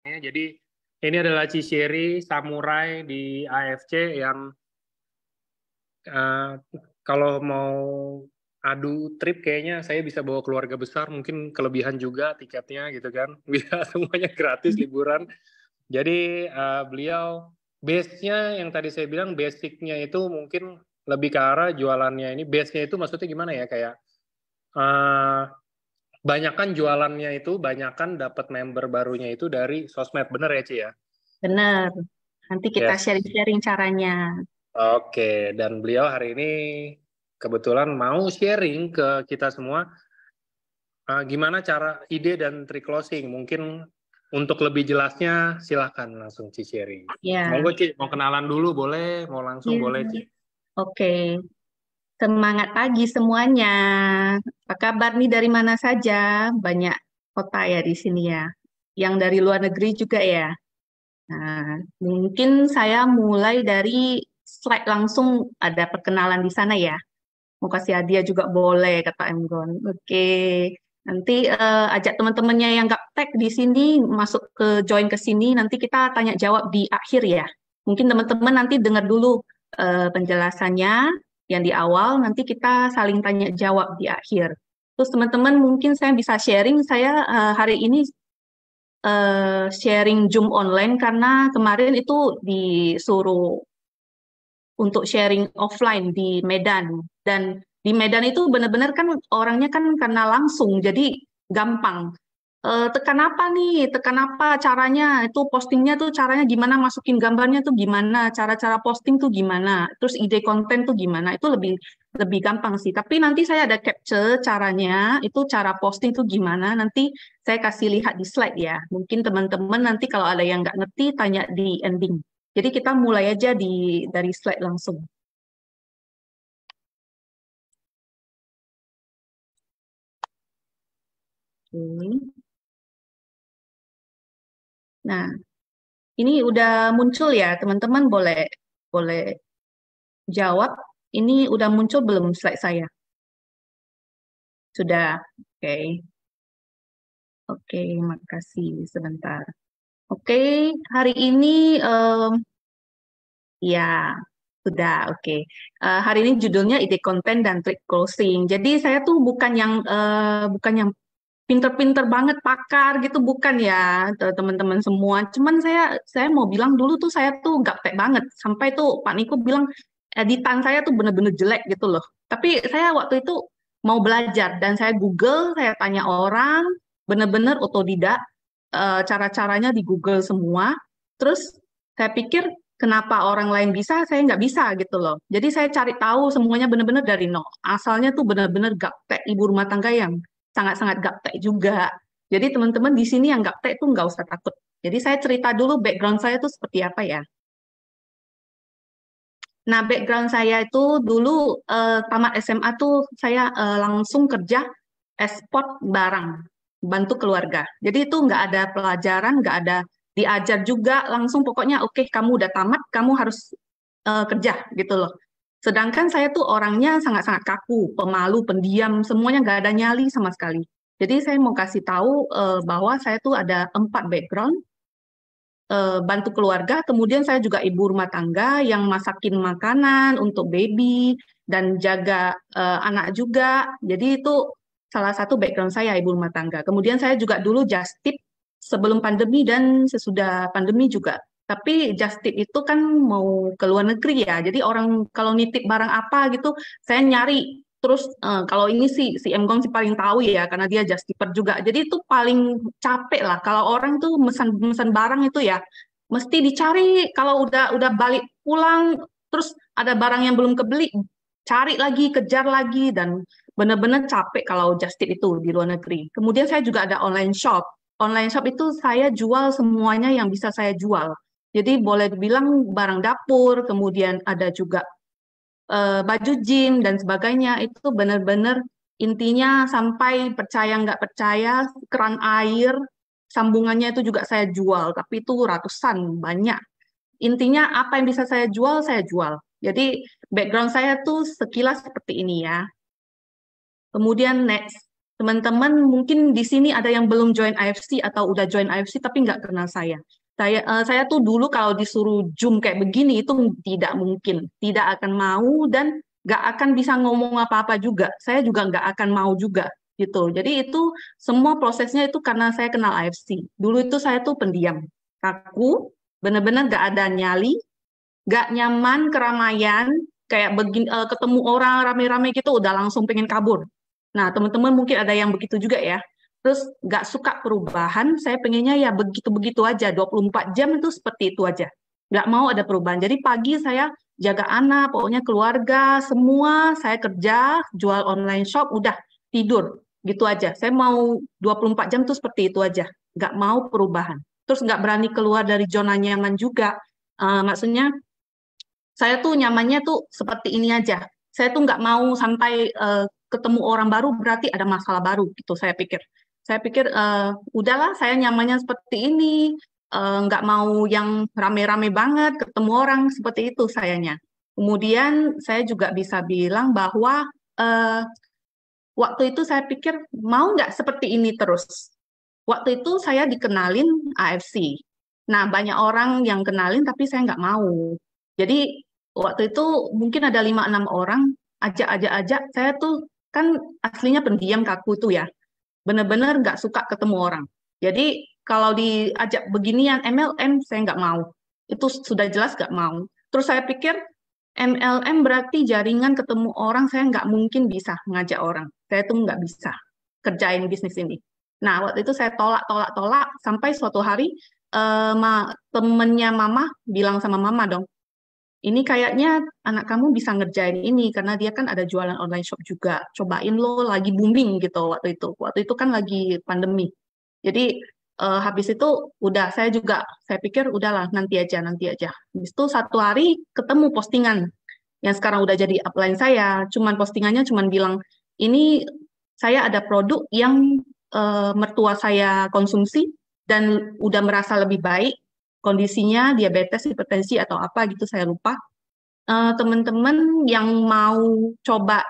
Jadi ini adalah Cisheri samurai di AFC yang eh, kalau mau adu trip kayaknya saya bisa bawa keluarga besar, mungkin kelebihan juga tiketnya gitu kan, biar semuanya gratis liburan. Jadi beliau base-nya yang tadi saya bilang basic-nya itu mungkin lebih ke arah jualannya ini. Base-nya itu maksudnya gimana ya, kayak eh, banyakan jualannya itu, banyakan dapat member barunya itu dari sosmed, bener ya Ci ya? Benar. Nanti kita Yes. sharing-sharing caranya. Oke, dan beliau hari ini kebetulan mau sharing ke kita semua gimana cara ide dan trik closing. Mungkin untuk lebih jelasnya silahkan langsung Ci sharing. Ya, Monggo Ci, mau kenalan dulu boleh, mau langsung iya. boleh Ci. Oke. Semangat pagi semuanya. Apa kabar nih dari mana saja? Banyak kota ya di sini ya. Yang dari luar negeri juga ya. Nah, mungkin saya mulai dari slide langsung ada perkenalan di sana ya. Mau kasih hadiah juga boleh, kata Emgon. Oke. Nanti ajak teman-temannya yang gaptek di sini masuk ke join ke sini. Nanti kita tanya jawab di akhir ya. Mungkin teman-teman nanti dengar dulu penjelasannya yang di awal. Nanti kita saling tanya jawab di akhir. Terus teman-teman mungkin saya bisa sharing. Saya hari ini sharing Zoom online karena kemarin itu disuruh untuk sharing offline di Medan. Dan di Medan itu benar-benar kan orangnya kan karena langsung, jadi gampang. Tekan apa nih? Tekan apa caranya? Itu postingnya tuh caranya gimana? Masukin gambarnya tuh gimana? Cara-cara posting tuh gimana? Terus ide konten tuh gimana? Itu lebih lebih gampang sih. Tapi nanti saya ada capture caranya, itu cara posting tuh gimana? Nanti saya kasih lihat di slide ya. Mungkin teman-teman nanti kalau ada yang nggak ngerti tanya di ending. Jadi kita mulai aja dari slide langsung. Oke. Nah, ini udah muncul ya, teman-teman boleh boleh jawab. Ini udah muncul belum slide saya? Sudah. Oke. Oke, makasih sebentar. Oke, hari ini ya sudah. Oke. Hari ini judulnya ide konten dan trik closing. Jadi saya tuh bukan yang pinter-pinter banget pakar gitu bukan ya teman-teman semua. Cuman saya mau bilang dulu tuh saya tuh gaptek banget sampai tuh Pak Niko bilang editan saya tuh bener-bener jelek gitu loh. Tapi saya waktu itu mau belajar dan saya Google, saya tanya orang, bener-bener otodidak, cara-caranya di Google semua. Terus saya pikir kenapa orang lain bisa, saya nggak bisa gitu loh. Jadi saya cari tahu semuanya bener-bener dari nol. Asalnya tuh bener-bener gaptek ibu rumah tangga yang sangat-sangat gaptek juga. Jadi teman-teman di sini yang gaptek tuh nggak usah takut. Jadi saya cerita dulu background saya tuh seperti apa ya. Nah, background saya itu dulu tamat SMA tuh saya langsung kerja ekspor barang, bantu keluarga. Jadi itu nggak ada pelajaran, nggak ada diajar juga, langsung pokoknya oke kamu udah tamat, kamu harus kerja gitu loh. Sedangkan saya tuh orangnya sangat-sangat kaku, pemalu, pendiam, semuanya nggak ada nyali sama sekali. Jadi saya mau kasih tahu bahwa saya tuh ada 4 background, bantu keluarga, kemudian saya juga ibu rumah tangga yang masakin makanan untuk baby dan jaga anak juga. Jadi itu salah satu background saya ibu rumah tangga. Kemudian saya juga dulu just tip sebelum pandemi dan sesudah pandemi juga. Tapi just tip itu kan mau ke luar negeri ya. Jadi orang kalau nitip barang apa gitu, saya nyari. Terus kalau ini sih si Emgong sih paling tahu ya karena dia just tipper juga. Jadi itu paling capek lah kalau orang tuh mesan barang itu ya mesti dicari kalau udah balik pulang terus ada barang yang belum kebeli cari lagi kejar lagi dan benar-benar capek kalau just tip itu di luar negeri. Kemudian saya juga ada online shop. Online shop itu saya jual semuanya yang bisa saya jual. Jadi boleh dibilang barang dapur, kemudian ada juga baju gym dan sebagainya itu benar-benar intinya sampai percaya nggak percaya keran air sambungannya itu juga saya jual tapi itu ratusan banyak intinya apa yang bisa saya jual jadi background saya tuh sekilas seperti ini ya kemudian next teman-teman mungkin di sini ada yang belum join IFC atau udah join IFC tapi nggak kenal saya. Saya tuh dulu kalau disuruh Zoom kayak begini itu tidak mungkin, tidak akan mau dan nggak akan bisa ngomong apa-apa juga. Saya juga nggak akan mau juga gitu. Jadi itu semua prosesnya itu karena saya kenal IFC. Dulu itu saya tuh pendiam, kaku, bener-bener nggak ada nyali, nggak nyaman keramaian, kayak begini ketemu orang rame-rame gitu udah langsung pengen kabur. Nah, teman-teman mungkin ada yang begitu juga ya. Terus nggak suka perubahan, saya pengennya ya begitu-begitu aja, 24 jam itu seperti itu aja. Nggak mau ada perubahan. Jadi pagi saya jaga anak, pokoknya keluarga, semua saya kerja, jual online shop, udah tidur. Gitu aja. Saya mau 24 jam itu seperti itu aja. Nggak mau perubahan. Terus nggak berani keluar dari zona nyaman juga. Maksudnya saya tuh nyamannya tuh seperti ini aja. Saya tuh nggak mau sampai ketemu orang baru berarti ada masalah baru gitu saya pikir. Saya pikir udahlah saya nyamannya seperti ini, nggak mau yang rame-rame banget ketemu orang seperti itu sayanya. Kemudian saya juga bisa bilang bahwa eh, waktu itu saya pikir mau nggak seperti ini terus. Waktu itu saya dikenalin AFC. Nah, banyak orang yang kenalin tapi saya nggak mau. Jadi waktu itu mungkin ada 5-6 orang, ajak-ajak-ajak. Saya tuh kan aslinya pendiam kaku tuh ya. Bener-bener nggak suka ketemu orang. Jadi kalau diajak beginian MLM, saya nggak mau. Itu sudah jelas nggak mau. Terus saya pikir MLM berarti jaringan ketemu orang, saya nggak mungkin bisa ngajak orang. Saya tuh nggak bisa kerjain bisnis ini. Nah, waktu itu saya tolak, tolak, tolak, sampai suatu hari temennya mama bilang sama mama dong, ini kayaknya anak kamu bisa ngerjain ini, karena dia kan ada jualan online shop juga. Cobain lo, lagi booming gitu waktu itu. Waktu itu kan lagi pandemi. Jadi habis itu udah saya pikir udahlah nanti aja nanti aja. Habis itu satu hari ketemu postingan yang sekarang udah jadi upline saya. Cuman postingannya cuman bilang ini saya ada produk yang mertua saya konsumsi dan udah merasa lebih baik kondisinya diabetes, hipertensi atau apa gitu saya lupa. Teman-teman yang mau coba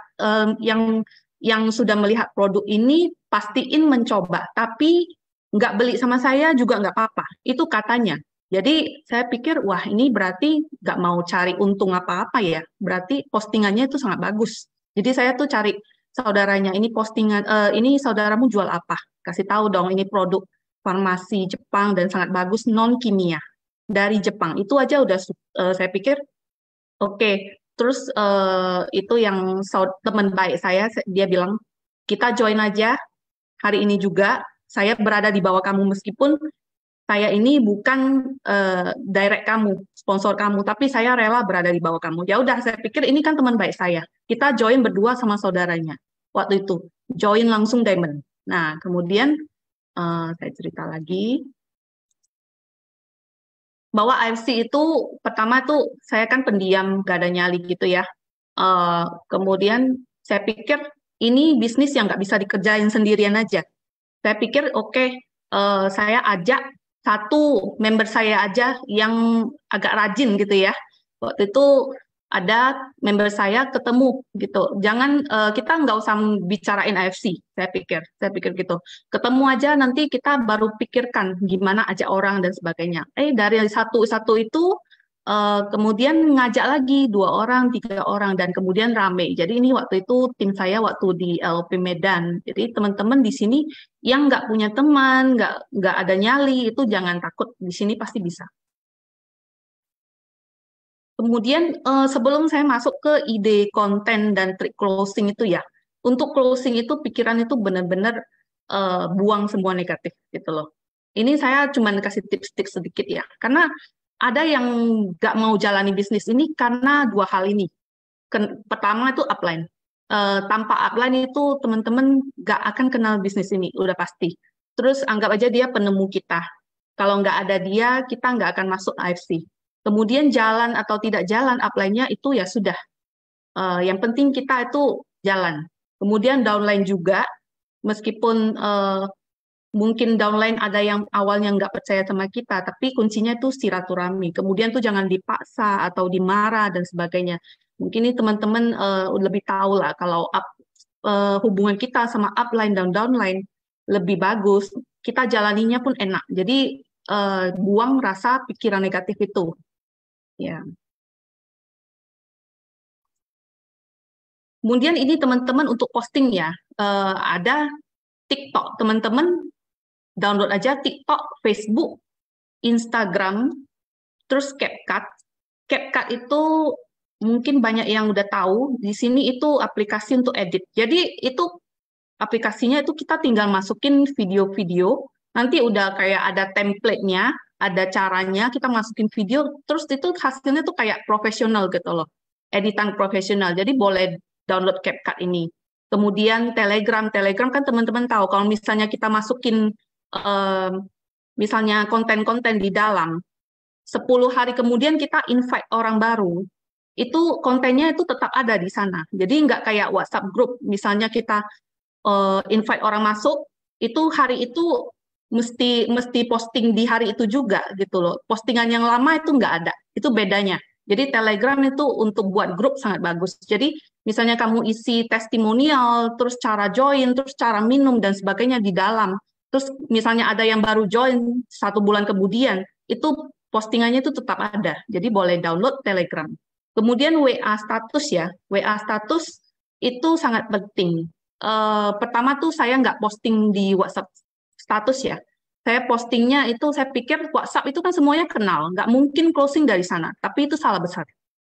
yang sudah melihat produk ini pastiin mencoba, tapi nggak beli sama saya juga nggak apa-apa. Itu katanya. Jadi saya pikir, wah ini berarti nggak mau cari untung apa-apa ya. Berarti postingannya itu sangat bagus. Jadi saya tuh cari saudaranya, ini postingan, ini saudaramu jual apa? Kasih tahu dong, ini produk farmasi Jepang dan sangat bagus non kimia dari Jepang. Itu aja udah saya pikir oke. Terus itu yang teman baik saya, dia bilang kita join aja hari ini juga. Saya berada di bawah kamu meskipun saya ini bukan direct kamu, sponsor kamu, tapi saya rela berada di bawah kamu. Ya udah, saya pikir ini kan teman baik saya. Kita join berdua sama saudaranya. Waktu itu join langsung Diamond. Nah, kemudian saya cerita lagi bahwa AFC itu pertama tuh saya kan pendiam, gak ada nyali gitu ya. Kemudian saya pikir ini bisnis yang nggak bisa dikerjain sendirian aja. Saya pikir oke, saya ajak satu member saya aja yang agak rajin gitu ya. Waktu itu ada member saya ketemu gitu. Jangan kita nggak usah bicarain AFC. Saya pikir gitu. Ketemu aja nanti kita baru pikirkan gimana ajak orang dan sebagainya. Dari satu-satu itu kemudian ngajak lagi 2 orang, 3 orang dan kemudian rame. Jadi ini waktu itu tim saya waktu di LP Medan. Jadi teman-teman di sini yang nggak punya teman, nggak ada nyali itu jangan takut. Di sini pasti bisa. Kemudian sebelum saya masuk ke ide konten dan trik closing itu ya, untuk closing itu pikiran itu benar-benar buang semua negatif gitu loh. Ini saya cuma kasih tips-tips sedikit ya, karena ada yang nggak mau jalani bisnis ini karena 2 hal ini. Pertama itu upline. Tanpa upline itu teman-teman nggak akan kenal bisnis ini, udah pasti. Terus anggap aja dia penemu kita. Kalau nggak ada dia, kita nggak akan masuk AFC. Kemudian jalan atau tidak jalan upline-nya itu ya sudah. Yang penting kita itu jalan. Kemudian downline juga, meskipun mungkin downline ada yang awalnya nggak percaya sama kita, tapi kuncinya itu silaturahmi. Kemudian tuh jangan dipaksa atau dimarah dan sebagainya. Mungkin ini teman-teman lebih tahu lah kalau hubungan kita sama upline dan downline lebih bagus, kita jalaninya pun enak. Jadi buang rasa pikiran negatif itu. Ya. Kemudian ini teman-teman untuk posting ya, ada TikTok. Teman-teman download aja TikTok, Facebook, Instagram, terus CapCut. CapCut itu mungkin banyak yang udah tahu, di sini itu aplikasi untuk edit. Jadi itu aplikasinya itu kita tinggal masukin video-video, nanti udah kayak ada template-nya, ada caranya, kita masukin video, terus itu hasilnya tuh kayak profesional gitu loh, editan profesional. Jadi boleh download CapCut ini. Kemudian Telegram kan teman-teman tahu, kalau misalnya kita masukin misalnya konten-konten di dalam, 10 hari kemudian kita invite orang baru, itu kontennya itu tetap ada di sana. Jadi nggak kayak WhatsApp group, misalnya kita invite orang masuk, itu hari itu mesti posting di hari itu juga gitu loh. Postingan yang lama itu nggak ada, itu bedanya. Jadi Telegram itu untuk buat grup sangat bagus. Jadi misalnya kamu isi testimonial, terus cara join, terus cara minum dan sebagainya di dalam. Terus misalnya ada yang baru join 1 bulan kemudian, itu postingannya itu tetap ada. Jadi boleh download Telegram. Kemudian WA status ya, WA status itu sangat penting. Pertama tuh saya nggak posting di WhatsApp status ya. Saya postingnya itu, saya pikir WhatsApp itu kan semuanya kenal, nggak mungkin closing dari sana. Tapi itu salah besar.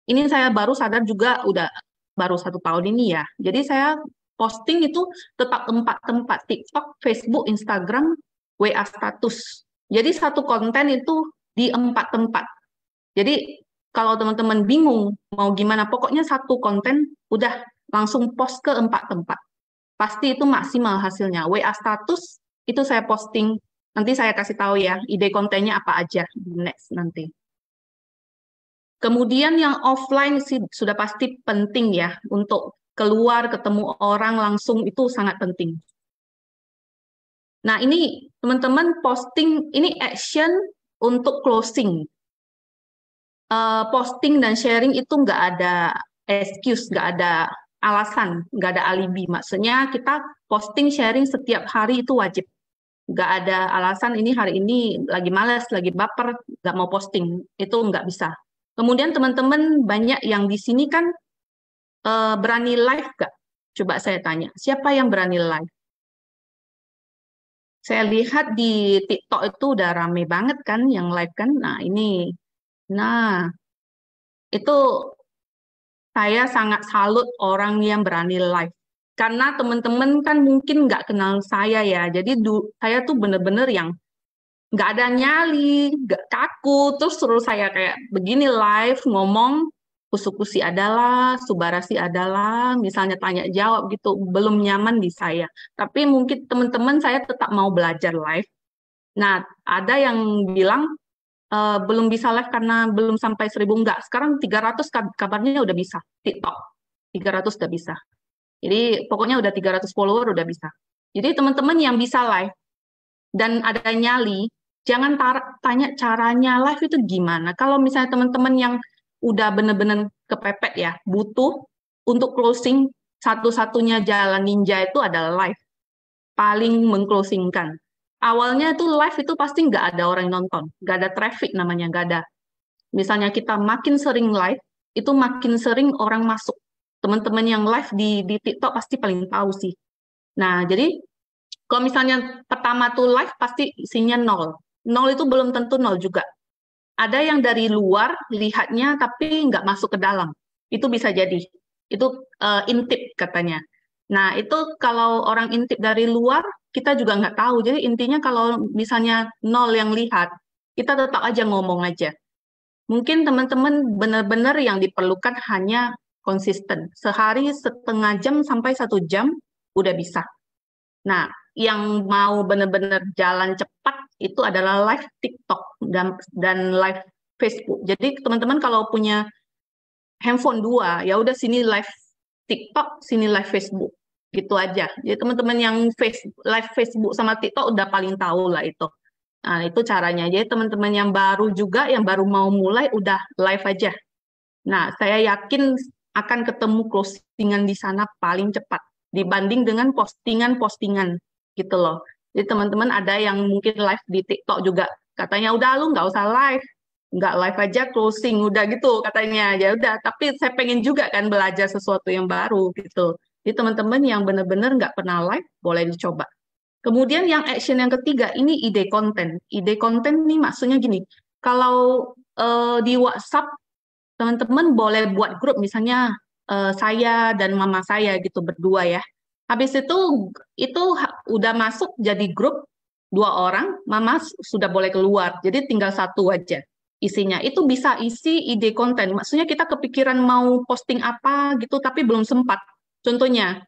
Ini saya baru sadar juga, udah baru 1 tahun ini ya. Jadi saya posting itu tetap tempat-tempat TikTok, Facebook, Instagram, WA status. Jadi satu konten itu di 4 tempat. Jadi kalau teman-teman bingung mau gimana, pokoknya satu konten udah langsung post ke 4 tempat. Pasti itu maksimal hasilnya. WA status itu saya posting, nanti saya kasih tahu ya, ide kontennya apa aja di next nanti. Kemudian yang offline sih sudah pasti penting ya, untuk keluar ketemu orang langsung itu sangat penting. Nah ini teman-teman posting, ini action untuk closing. Posting dan sharing itu nggak ada excuse, nggak ada alasan, nggak ada alibi. Maksudnya kita posting sharing setiap hari itu wajib. Nggak ada alasan ini hari ini lagi malas, lagi baper, nggak mau posting. Itu nggak bisa. Kemudian teman-teman banyak yang di sini kan berani live nggak? Coba saya tanya, siapa yang berani live? Saya lihat di TikTok itu udah rame banget kan yang live kan. Nah ini, nah itu saya sangat salut orang yang berani live. Karena teman-teman kan mungkin nggak kenal saya ya. Jadi saya tuh bener-bener yang nggak ada nyali, nggak kaku. Terus suruh saya kayak begini live, ngomong, kusu-kusi adalah, subarasi adalah, misalnya tanya jawab gitu. Belum nyaman di saya. Tapi mungkin teman-teman saya tetap mau belajar live. Nah, ada yang bilang, belum bisa live karena belum sampai 1.000, enggak. Sekarang 300 kabarnya udah bisa, TikTok. 300 udah bisa. Jadi pokoknya udah 300 follower udah bisa. Jadi teman-teman yang bisa live dan ada nyali, jangan tanya caranya live itu gimana. Kalau misalnya teman-teman yang udah bener-bener kepepet ya, butuh untuk closing, satu-satunya jalan ninja itu adalah live. Paling mengclosingkan. Awalnya itu live itu pasti nggak ada orang yang nonton, nggak ada traffic namanya, nggak ada. Misalnya kita makin sering live, itu makin sering orang masuk. Teman-teman yang live di TikTok pasti paling tahu sih. Nah, jadi kalau misalnya pertama tuh live pasti isinya 0. 0 itu belum tentu 0 juga. Ada yang dari luar lihatnya tapi nggak masuk ke dalam. Itu bisa jadi. Itu intip katanya. Nah, itu kalau orang intip dari luar, kita juga nggak tahu. Jadi intinya kalau misalnya 0 yang lihat, kita tetap aja ngomong aja. Mungkin teman-teman benar-benar yang diperlukan hanya konsisten. Sehari setengah jam sampai 1 jam udah bisa. Nah, yang mau benar-benar jalan cepat itu adalah live TikTok dan live Facebook. Jadi teman-teman kalau punya handphone 2, ya udah sini live TikTok, sini live Facebook. Gitu aja. Jadi teman-teman yang live Facebook sama TikTok udah paling tahu lah itu. Nah, itu caranya. Jadi teman-teman yang baru juga, yang baru mau mulai, udah live aja. Nah, saya yakin akan ketemu closingan di sana paling cepat. dibanding dengan postingan-postingan gitu loh. Jadi teman-teman ada yang mungkin live di TikTok juga katanya udah lu nggak usah live, nggak live aja closing udah gitu katanya. Ya udah, tapi saya pengen juga kan belajar sesuatu yang baru gitu. Jadi teman-teman yang benar-benar nggak pernah live boleh dicoba. Kemudian yang action yang ketiga ini ide konten. Ide konten nih maksudnya gini, kalau di WhatsApp teman-teman boleh buat grup misalnya saya dan mama saya gitu berdua ya. Habis itu udah masuk jadi grup 2 orang, mama sudah boleh keluar. Jadi tinggal satu aja isinya. Itu bisa isi ide konten. Maksudnya kita kepikiran mau posting apa gitu tapi belum sempat. Contohnya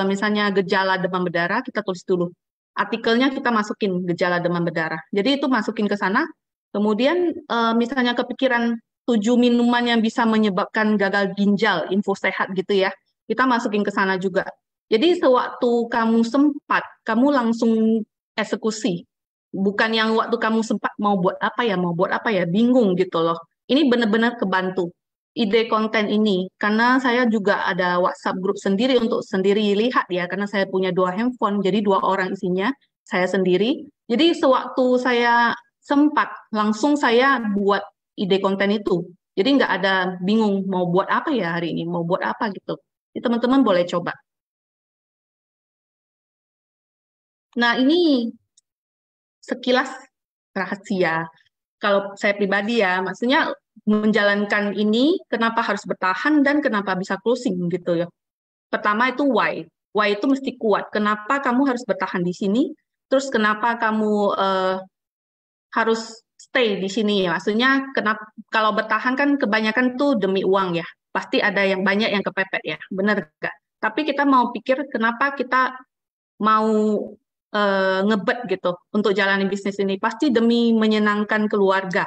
misalnya gejala demam berdarah kita tulis dulu. Artikelnya kita masukin gejala demam berdarah. Jadi itu masukin ke sana. Kemudian misalnya kepikiran 7 minuman yang bisa menyebabkan gagal ginjal, info sehat gitu ya. Kita masukin ke sana juga. Jadi sewaktu kamu sempat, kamu langsung eksekusi. Bukan yang waktu kamu sempat mau buat apa ya, bingung gitu loh. Ini benar-benar kebantu ide konten ini, karena saya juga ada WhatsApp grup sendiri untuk sendiri lihat ya, karena saya punya 2 handphone, jadi 2 orang isinya, saya sendiri. Jadi sewaktu saya sempat, langsung saya buat ide konten itu. Jadi nggak ada bingung mau buat apa ya hari ini, mau buat apa gitu. Jadi teman-teman boleh coba. Nah ini sekilas rahasia. Kalau saya pribadi ya, maksudnya menjalankan ini, kenapa harus bertahan dan kenapa bisa closing gitu ya. Pertama itu why. Why itu mesti kuat. Kenapa kamu harus bertahan di sini? Terus kenapa kamu harus stay di sini ya. Maksudnya kenapa kalau bertahan kan kebanyakan tuh demi uang ya. Pasti ada yang banyak yang kepepet ya. Benar nggak? Tapi kita mau pikir kenapa kita mau ngebet gitu untuk jalani bisnis ini. Pasti demi menyenangkan keluarga.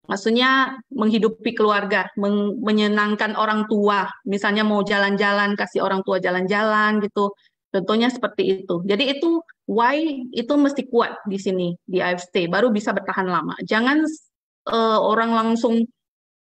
Maksudnya menghidupi keluarga, menyenangkan orang tua. Misalnya mau jalan-jalan, kasih orang tua jalan-jalan gitu. Contohnya seperti itu. Jadi itu why itu mesti kuat di sini di AFST, baru bisa bertahan lama. Jangan orang langsung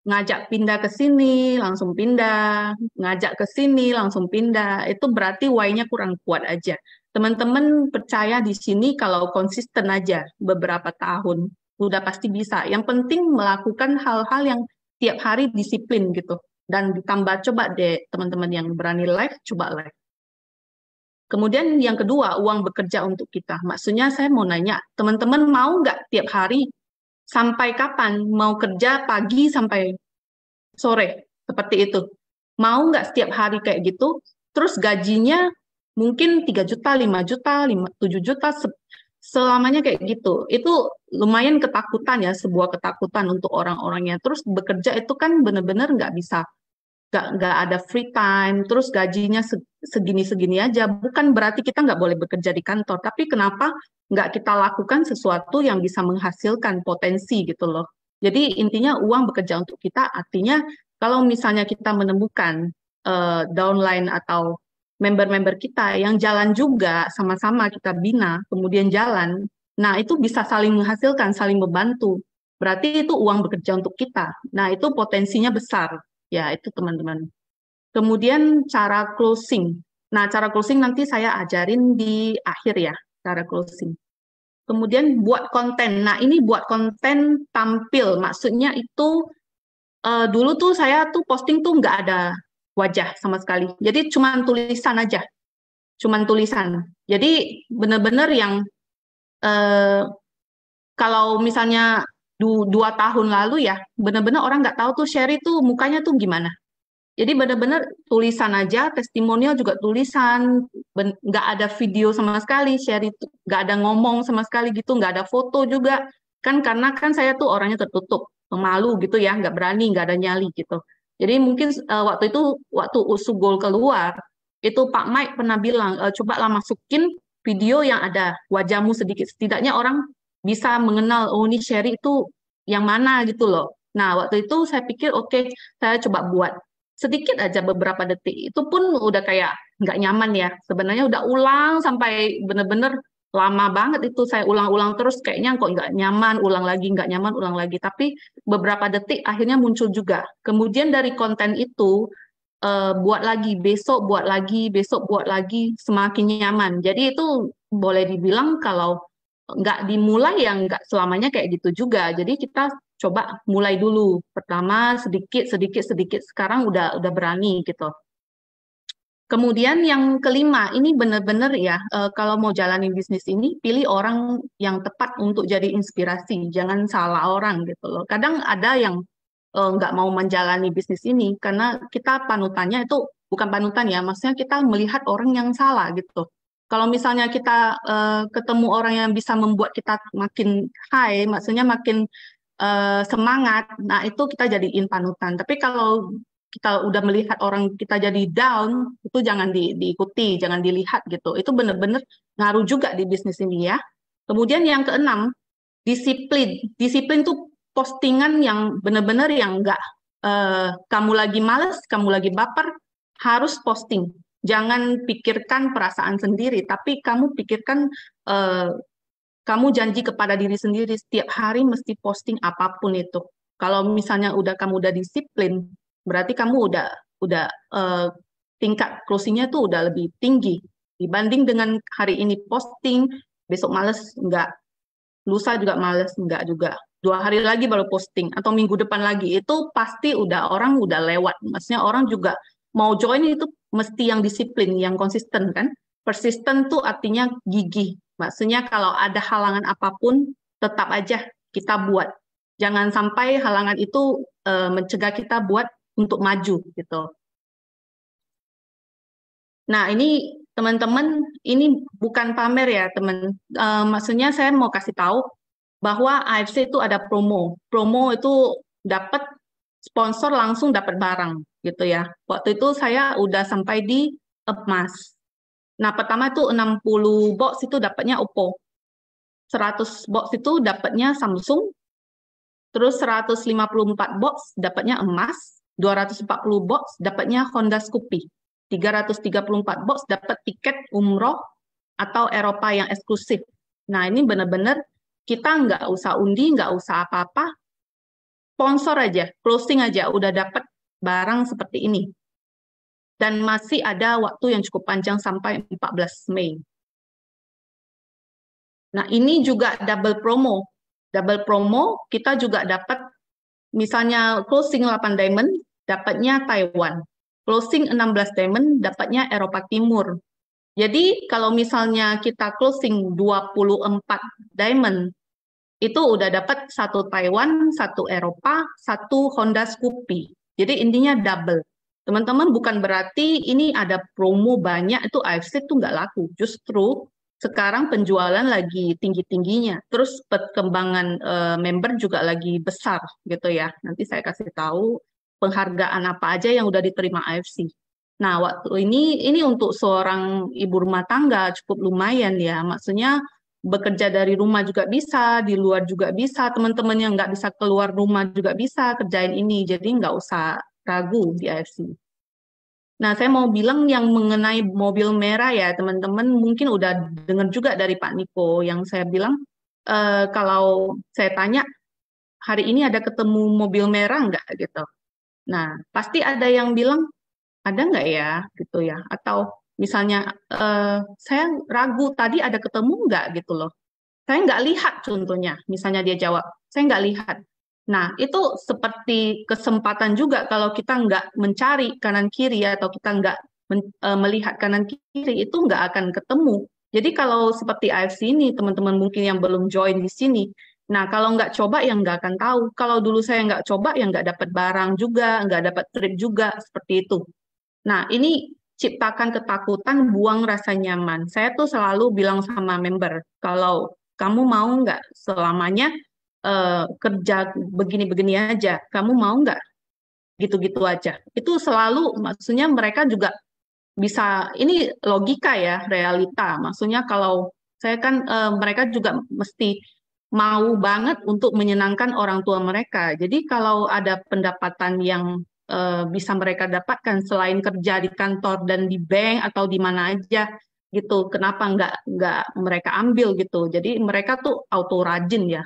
ngajak pindah ke sini, langsung pindah, ngajak ke sini, langsung pindah. Itu berarti why-nya kurang kuat aja. Teman-teman percaya di sini kalau konsisten aja beberapa tahun, udah pasti bisa. Yang penting melakukan hal-hal yang tiap hari disiplin gitu. Dan ditambah coba deh teman-teman yang berani live, coba live. Kemudian yang kedua, uang bekerja untuk kita. Maksudnya saya mau nanya, teman-teman mau nggak tiap hari sampai kapan? Mau kerja pagi sampai sore, seperti itu. Mau nggak setiap hari kayak gitu? Terus gajinya mungkin 3 juta, 5 juta, 7 juta, selamanya kayak gitu. Itu lumayan ketakutan ya, sebuah ketakutan untuk orang-orangnya. Terus bekerja itu kan benar-benar nggak bisa nggak ada free time, terus gajinya segini-segini aja. Bukan berarti kita nggak boleh bekerja di kantor, tapi kenapa nggak kita lakukan sesuatu yang bisa menghasilkan potensi gitu loh. Jadi intinya uang bekerja untuk kita, artinya kalau misalnya kita menemukan downline atau member-member kita yang jalan juga, sama-sama kita bina, kemudian jalan, nah itu bisa saling menghasilkan, saling membantu. Berarti itu uang bekerja untuk kita. Nah itu potensinya besar. Ya, itu teman-teman. Kemudian cara closing. Nah, cara closing nanti saya ajarin di akhir ya, cara closing. Kemudian buat konten. Nah, ini buat konten tampil. Maksudnya itu dulu tuh saya tuh posting tuh nggak ada wajah sama sekali. Jadi cuma tulisan aja. Cuma tulisan. Jadi benar-benar yang kalau misalnya 2 tahun lalu ya, benar-benar orang nggak tahu tuh Sherry tuh mukanya tuh gimana. Jadi benar-benar tulisan aja, testimonial juga tulisan, nggak ada video sama sekali, Sherry tuh nggak ada ngomong sama sekali gitu, nggak ada foto juga. Kan karena kan saya tuh orangnya tertutup, pemalu gitu ya, nggak berani, nggak ada nyali gitu. Jadi mungkin waktu Usugol keluar, itu Pak Mike pernah bilang, cobalah masukin video yang ada wajahmu sedikit, setidaknya orang bisa mengenal, oh ini Sherry itu yang mana gitu loh. Nah, waktu itu saya pikir, oke, saya coba buat sedikit aja beberapa detik. Itu pun udah kayak nggak nyaman ya. Sebenarnya udah ulang sampai bener-bener lama banget itu. Saya ulang-ulang terus kayaknya kok nggak nyaman, ulang lagi, nggak nyaman, ulang lagi. Tapi beberapa detik akhirnya muncul juga. Kemudian dari konten itu, buat lagi, besok buat lagi, besok buat lagi, semakin nyaman. Jadi itu boleh dibilang kalau nggak dimulai yang nggak selamanya kayak gitu juga. Jadi kita coba mulai dulu. Pertama sedikit, sedikit, sedikit. Sekarang udah berani gitu. Kemudian yang kelima, ini benar-benar ya, kalau mau jalani bisnis ini, pilih orang yang tepat untuk jadi inspirasi. Jangan salah orang gitu loh. Kadang ada yang nggak mau menjalani bisnis ini karena kita panutannya itu bukan panutan ya, maksudnya kita melihat orang yang salah gitu. Kalau misalnya kita ketemu orang yang bisa membuat kita makin high, maksudnya makin semangat, nah itu kita jadiin panutan. Tapi kalau kita udah melihat orang kita jadi down, itu jangan diikuti, jangan dilihat gitu. Itu benar-benar ngaruh juga di bisnis ini ya. Kemudian yang keenam, disiplin. Disiplin tuh postingan yang benar-benar yang enggak kamu lagi males, kamu lagi baper, harus posting. Jangan pikirkan perasaan sendiri, tapi kamu pikirkan eh, kamu janji kepada diri sendiri setiap hari mesti posting apapun itu. Kalau misalnya kamu udah disiplin, berarti kamu udah eh, tingkat closingnya tuh udah lebih tinggi dibanding dengan hari ini posting, besok males enggak, lusa juga males enggak juga. 2 hari lagi baru posting atau minggu depan lagi itu pasti orang udah lewat. Maksudnya orang juga mau join itu mesti yang disiplin, yang konsisten kan. Persisten tuh artinya gigih. Maksudnya kalau ada halangan apapun tetap aja kita buat. Jangan sampai halangan itu mencegah kita buat untuk maju gitu. Nah, ini teman-teman, ini bukan pamer ya, teman. Maksudnya saya mau kasih tahu bahwa AFC itu ada promo. Promo itu dapat sponsor langsung dapat barang gitu ya. Waktu itu saya udah sampai di emas. Nah, pertama itu 60 box itu dapatnya Oppo. 100 box itu dapatnya Samsung. Terus 154 box dapatnya emas. 240 box dapatnya Honda Scoopy. 334 box dapat tiket umroh atau Eropa yang eksklusif. Nah, ini benar-benar kita nggak usah undi, nggak usah apa-apa, sponsor aja, closing aja, udah dapat barang seperti ini. Dan masih ada waktu yang cukup panjang sampai 14 Mei. Nah, ini juga double promo. Double promo, kita juga dapat, misalnya closing 8 diamond, dapatnya Taiwan. Closing 16 diamond, dapatnya Eropa Timur. Jadi kalau misalnya kita closing 24 diamond, itu udah dapat 1 Taiwan, 1 Eropa, 1 Honda Scoopy. Jadi intinya double. Teman-teman bukan berarti ini ada promo banyak, itu AFC itu nggak laku. Justru sekarang penjualan lagi tinggi-tingginya. Terus perkembangan member juga lagi besar gitu ya. Nanti saya kasih tahu penghargaan apa aja yang udah diterima AFC. Nah, waktu ini untuk seorang ibu rumah tangga cukup lumayan ya. Maksudnya bekerja dari rumah juga bisa, di luar juga bisa, teman-teman yang nggak bisa keluar rumah juga bisa kerjain ini. Jadi nggak usah ragu di AFC. Nah, saya mau bilang yang mengenai mobil merah ya, teman-teman mungkin udah dengar juga dari Pak Niko yang saya bilang, kalau saya tanya, hari ini ada ketemu mobil merah nggak gitu. Nah, pasti ada yang bilang, ada nggak ya gitu ya, atau misalnya saya ragu tadi ada ketemu nggak gitu loh, saya nggak lihat contohnya, misalnya dia jawab saya nggak lihat. Nah, itu seperti kesempatan juga kalau kita nggak mencari kanan kiri atau kita nggak melihat kanan kiri itu nggak akan ketemu. Jadi kalau seperti AFC ini teman-teman mungkin yang belum join di sini, nah kalau nggak coba yang nggak akan tahu. Kalau dulu saya nggak coba yang nggak dapat barang juga, nggak dapat trip juga seperti itu. Nah, ini ciptakan ketakutan, buang rasa nyaman. Saya tuh selalu bilang sama member, kalau kamu mau nggak selamanya kerja begini-begini aja, kamu mau nggak gitu-gitu aja. Itu selalu, maksudnya mereka juga bisa, ini logika ya, realita. Maksudnya kalau saya kan, mereka juga mesti mau banget untuk menyenangkan orang tua mereka. Jadi kalau ada pendapatan yang bisa mereka dapatkan selain kerja di kantor dan di bank atau di mana aja gitu, kenapa nggak mereka ambil gitu. Jadi mereka tuh auto rajin ya.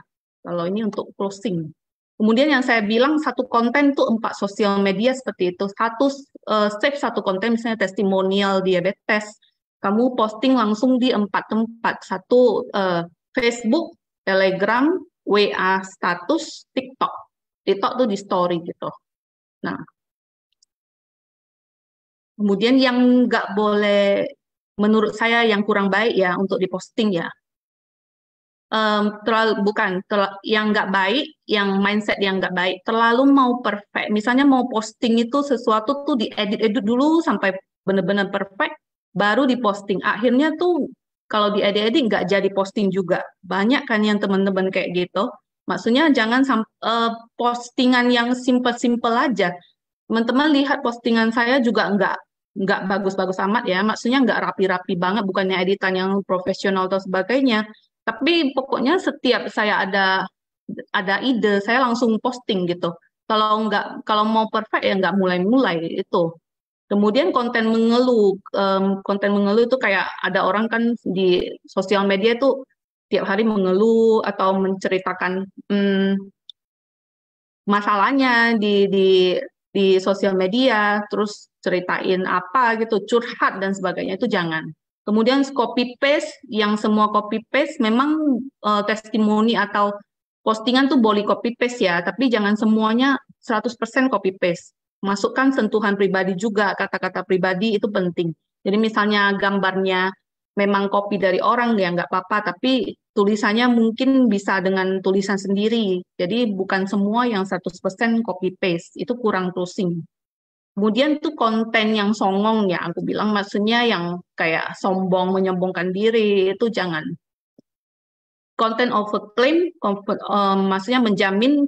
Kalau ini untuk closing. Kemudian yang saya bilang satu konten tuh 4 sosial media seperti itu. Save satu konten misalnya testimonial diabetes. Kamu posting langsung di 4 tempat. Satu Facebook, Telegram, WA status, TikTok. TikTok tuh di story gitu. Nah, kemudian yang nggak boleh menurut saya yang kurang baik ya untuk diposting ya. Yang nggak baik, yang mindset yang nggak baik, terlalu mau perfect. Misalnya mau posting itu sesuatu tuh diedit-edit dulu sampai benar-benar perfect, baru diposting. Akhirnya tuh kalau diedit-edit nggak jadi posting juga. Banyak kan yang teman-teman kayak gitu. Maksudnya jangan postingan yang simple-simple aja. Teman-teman lihat postingan saya juga nggak bagus-bagus amat ya. Maksudnya nggak rapi-rapi banget, bukannya editan yang profesional atau sebagainya. Tapi pokoknya setiap saya ada ide, saya langsung posting gitu. Kalau mau perfect ya nggak mulai-mulai itu. Kemudian konten mengeluh itu kayak ada orang kan di sosial media itu tiap hari mengeluh atau menceritakan masalahnya di sosial media, terus ceritain apa gitu, curhat dan sebagainya itu jangan. Kemudian copy paste, yang semua copy paste memang testimoni atau postingan tuh boleh copy paste ya, tapi jangan semuanya 100% copy paste. Masukkan sentuhan pribadi juga, kata-kata pribadi itu penting. Jadi misalnya gambarnya memang copy dari orang ya nggak apa-apa, tapi tulisannya mungkin bisa dengan tulisan sendiri. Jadi bukan semua yang 100% copy paste, itu kurang closing. Kemudian tuh konten yang songong ya, aku bilang maksudnya yang kayak sombong, menyombongkan diri, itu jangan. Konten overclaim, maksudnya menjamin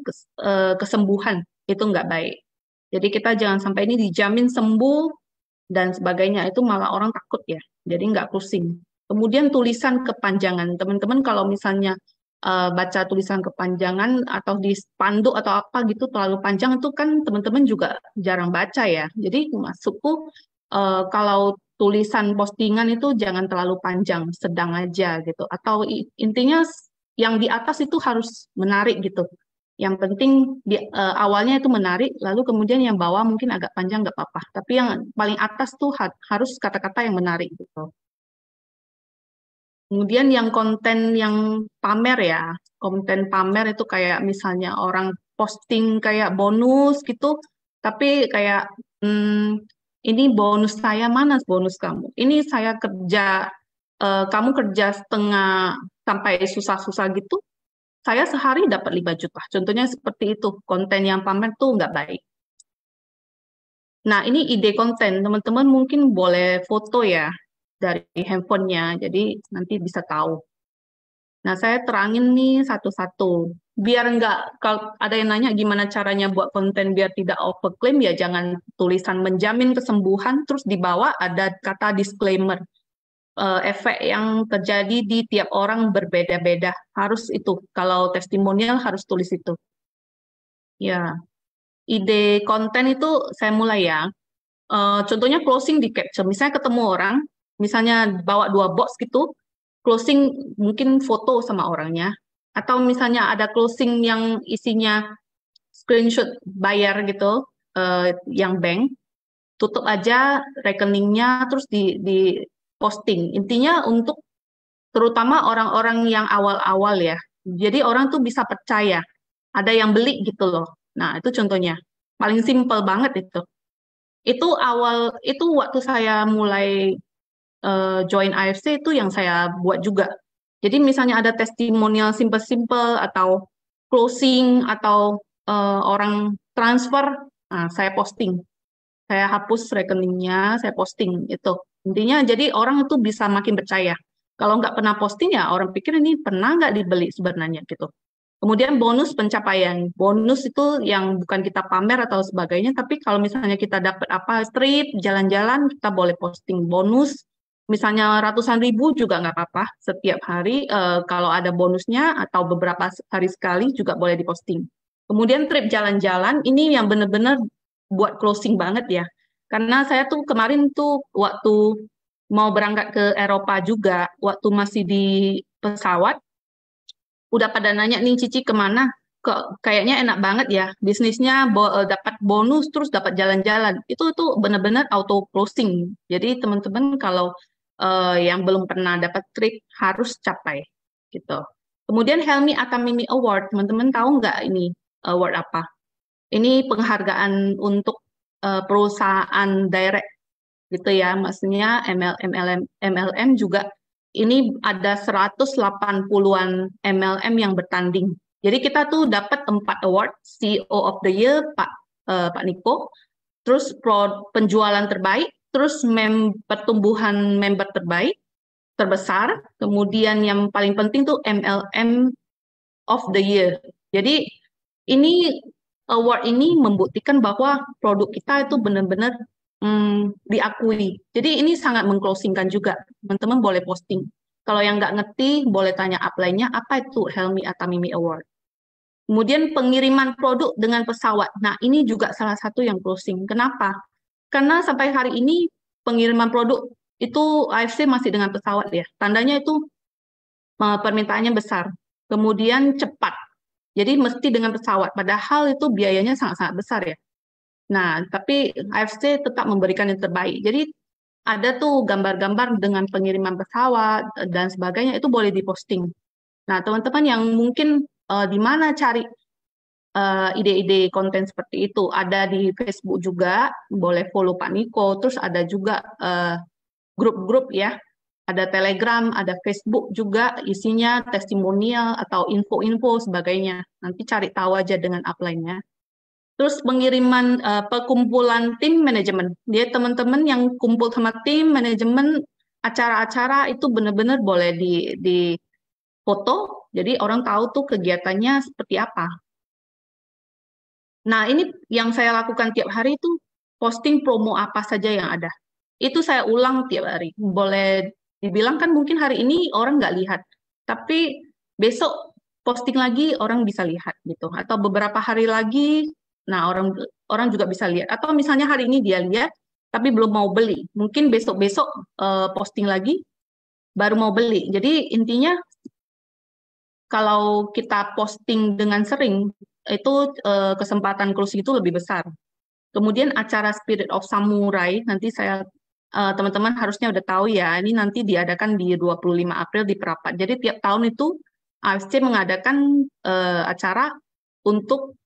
kesembuhan, itu nggak baik. Jadi kita jangan sampai ini dijamin sembuh dan sebagainya, itu malah orang takut ya, jadi nggak closing. Kemudian tulisan kepanjangan, teman-teman kalau misalnya baca tulisan kepanjangan atau di spanduk atau apa gitu terlalu panjang itu kan teman-teman juga jarang baca ya. Jadi maksudku kalau tulisan postingan itu jangan terlalu panjang, sedang aja gitu. Atau intinya yang di atas itu harus menarik gitu. Yang penting awalnya itu menarik, lalu kemudian yang bawah mungkin agak panjang nggak apa-apa. Tapi yang paling atas tuh harus kata-kata yang menarik gitu. Kemudian yang konten yang pamer ya, konten pamer itu kayak misalnya orang posting kayak bonus gitu, tapi kayak ini bonus saya, mana bonus kamu? Ini saya kerja, kamu kerja setengah sampai susah-susah gitu, saya sehari dapat 5 juta. Contohnya seperti itu, konten yang pamer tuh nggak baik. Nah, ini ide konten, teman-teman mungkin boleh foto ya dari handphonenya, jadi nanti bisa tahu. Nah, saya terangin nih satu-satu. Biar nggak, kalau ada yang nanya gimana caranya buat konten biar tidak overclaim, ya jangan tulisan menjamin kesembuhan, terus di bawah ada kata disclaimer. Efek yang terjadi di tiap orang berbeda-beda. Harus itu. Kalau testimonial harus tulis itu. Ya, ide konten itu saya mulai ya. Contohnya closing di capture. Misalnya ketemu orang, misalnya bawa 2 box gitu, closing mungkin foto sama orangnya. Atau misalnya ada closing yang isinya screenshot bayar gitu, yang bank, tutup aja rekeningnya, terus di posting. Intinya untuk terutama orang-orang yang awal-awal ya. Jadi orang tuh bisa percaya, ada yang beli gitu loh. Nah, itu contohnya. Paling simple banget itu. Itu waktu saya mulai join AFC itu yang saya buat juga. Jadi misalnya ada testimonial simple-simple atau closing atau orang transfer, nah, saya posting. Saya hapus rekeningnya, saya posting itu. Intinya jadi orang itu bisa makin percaya. Kalau nggak pernah posting ya orang pikir ini pernah nggak dibeli sebenarnya gitu. Kemudian bonus pencapaian. Bonus itu yang bukan kita pamer atau sebagainya, tapi kalau misalnya kita dapat apa, trip, jalan-jalan, kita boleh posting bonus. Misalnya ratusan ribu juga nggak apa-apa. Setiap hari kalau ada bonusnya atau beberapa hari sekali juga boleh diposting. Kemudian trip jalan-jalan, ini yang benar-benar buat closing banget ya. Karena saya tuh kemarin tuh waktu mau berangkat ke Eropa juga, waktu masih di pesawat, udah pada nanya nih Cici kemana? kok kayaknya enak banget ya bisnisnya dapat bonus terus dapat jalan-jalan itu benar-benar auto closing jadi teman-teman kalau yang belum pernah dapat trip harus capai gitu kemudian Helmi Atamimi Award teman-teman tahu nggak ini award apa ini penghargaan untuk perusahaan direct gitu ya maksudnya MLM juga ini ada 180-an MLM yang bertanding jadi kita tuh dapat 4 award, CEO of the Year Pak Niko, terus penjualan terbaik, terus pertumbuhan member terbaik, terbesar, kemudian yang paling penting tuh MLM of the Year. Jadi ini award ini membuktikan bahwa produk kita itu benar-benar diakui. Jadi ini sangat mengclosingkan juga. Teman-teman boleh posting. Kalau yang nggak ngerti, boleh tanya upline-nya, apa itu Helmi Atamimi Award. Kemudian pengiriman produk dengan pesawat. Nah, ini juga salah satu yang closing. Kenapa? Karena sampai hari ini pengiriman produk itu AFC masih dengan pesawat ya. Tandanya itu permintaannya besar. Kemudian cepat. Jadi mesti dengan pesawat. Padahal itu biayanya sangat-sangat besar ya. Nah, tapi AFC tetap memberikan yang terbaik. Jadi ada tuh gambar-gambar dengan pengiriman pesawat dan sebagainya itu boleh diposting. Nah, teman-teman yang mungkin di mana cari ide-ide konten seperti itu. Ada di Facebook juga, boleh follow Pak Niko. Terus ada juga grup-grup ya. Ada Telegram, ada Facebook juga, isinya testimonial atau info-info sebagainya. Nanti cari tahu aja dengan upline-nya. Terus pengiriman perkumpulan tim manajemen. Dia teman-teman yang kumpul sama tim manajemen acara-acara itu benar-benar boleh di foto. Jadi orang tahu tuh kegiatannya seperti apa. Nah, ini yang saya lakukan tiap hari itu posting promo apa saja yang ada. Itu saya ulang tiap hari. Boleh dibilang kan mungkin hari ini orang nggak lihat, tapi besok posting lagi orang bisa lihat gitu. Atau beberapa hari lagi, nah orang orang juga bisa lihat. Atau misalnya hari ini dia lihat, tapi belum mau beli. Mungkin besok-besok posting lagi, baru mau beli. Jadi intinya kalau kita posting dengan sering, itu kesempatan closing itu lebih besar. Kemudian acara Spirit of Samurai, nanti teman-teman harusnya udah tahu ya, ini nanti diadakan di 25 April di Prapat. Jadi tiap tahun itu AFC mengadakan acara untuk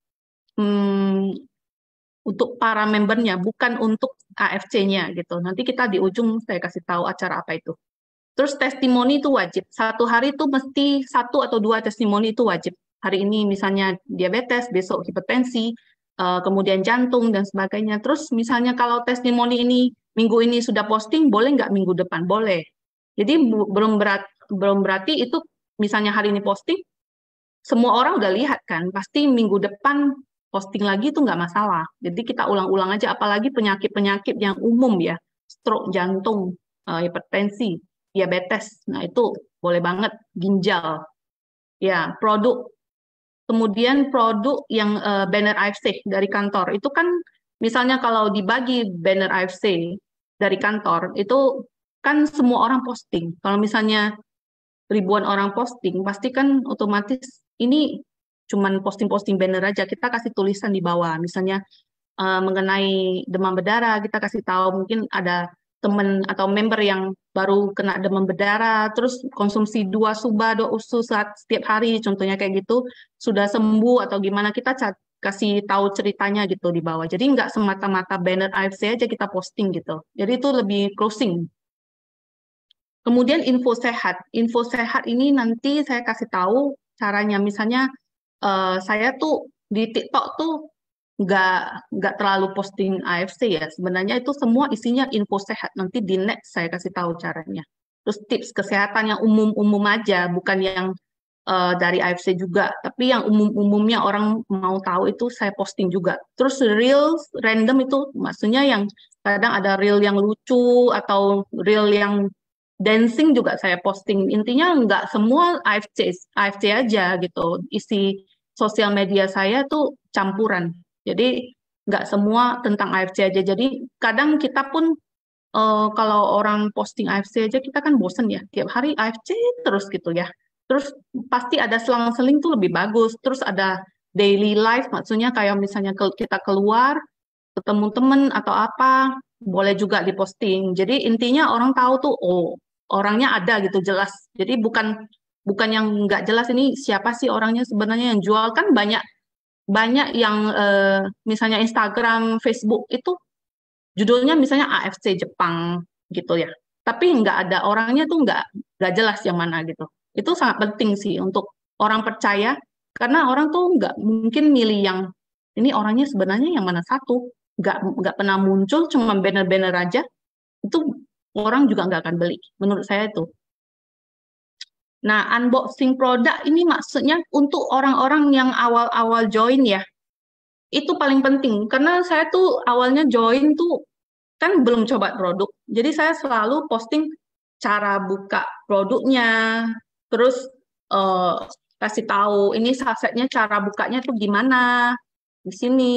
untuk para membernya, bukan untuk AFC-nya gitu. Nanti kita di ujung saya kasih tahu acara apa itu. Terus testimoni itu wajib. Satu hari itu mesti 1 atau 2 testimoni itu wajib. Hari ini misalnya diabetes, besok hipertensi, kemudian jantung dan sebagainya. Terus misalnya kalau testimoni ini minggu ini sudah posting, boleh nggak minggu depan? Boleh. Jadi belum berarti itu misalnya hari ini posting, semua orang udah lihat kan, pasti minggu depan posting lagi itu nggak masalah. Jadi kita ulang-ulang aja, apalagi penyakit-penyakit yang umum ya, stroke, jantung, hipertensi, diabetes. Nah itu boleh banget, ginjal. Ya, produk. Kemudian produk yang banner AFC dari kantor, itu kan misalnya kalau dibagi banner AFC dari kantor, itu kan semua orang posting. Kalau misalnya ribuan orang posting, pasti kan otomatis ini cuman posting-posting banner aja. Kita kasih tulisan di bawah, misalnya mengenai demam berdarah, kita kasih tahu mungkin ada teman atau member yang baru kena demam berdarah, terus konsumsi 2 suba, 2 usus setiap hari, contohnya kayak gitu, sudah sembuh atau gimana, kita kasih tahu ceritanya gitu di bawah. Jadi nggak semata-mata banner AFC aja kita posting gitu. Jadi itu lebih closing. Kemudian info sehat. Info sehat ini nanti saya kasih tahu caranya. Misalnya saya tuh di TikTok tuh nggak terlalu posting AFC ya. Sebenarnya itu semua isinya info sehat. Nanti di next saya kasih tahu caranya. Terus tips kesehatan yang umum-umum aja, bukan yang dari AFC juga. Tapi yang umum-umumnya orang mau tahu itu saya posting juga. Terus reels random itu maksudnya yang kadang ada reel yang lucu atau reel yang dancing juga saya posting. Intinya nggak semua AFC aja gitu. Isi sosial media saya tuh campuran. Jadi nggak semua tentang AFC aja. Jadi kadang kita pun kalau orang posting AFC aja kita kan bosen ya. Tiap hari AFC terus gitu ya. Terus pasti ada selang-seling tuh lebih bagus. Terus ada daily life, maksudnya kayak misalnya kita keluar, ketemu temen atau apa, boleh juga diposting. Jadi intinya orang tahu tuh, oh orangnya ada gitu jelas. Jadi bukan bukan yang nggak jelas ini siapa sih orangnya sebenarnya yang jual kan banyak banyak yang misalnya Instagram, Facebook itu judulnya misalnya AFC Jepang gitu ya. Tapi nggak ada orangnya tuh nggak jelas yang mana gitu. Itu sangat penting sih untuk orang percaya karena orang tuh nggak mungkin milih yang ini orangnya sebenarnya yang mana satu. Nggak pernah muncul cuma banner-banner aja. Itu orang juga nggak akan beli. Menurut saya itu. Nah, unboxing produk ini maksudnya untuk orang-orang yang awal-awal join ya. Itu paling penting karena saya tuh awalnya join tuh kan belum coba produk. Jadi saya selalu posting cara buka produknya, terus eh, kasih tahu ini sasetnya cara bukanya tuh gimana di sini.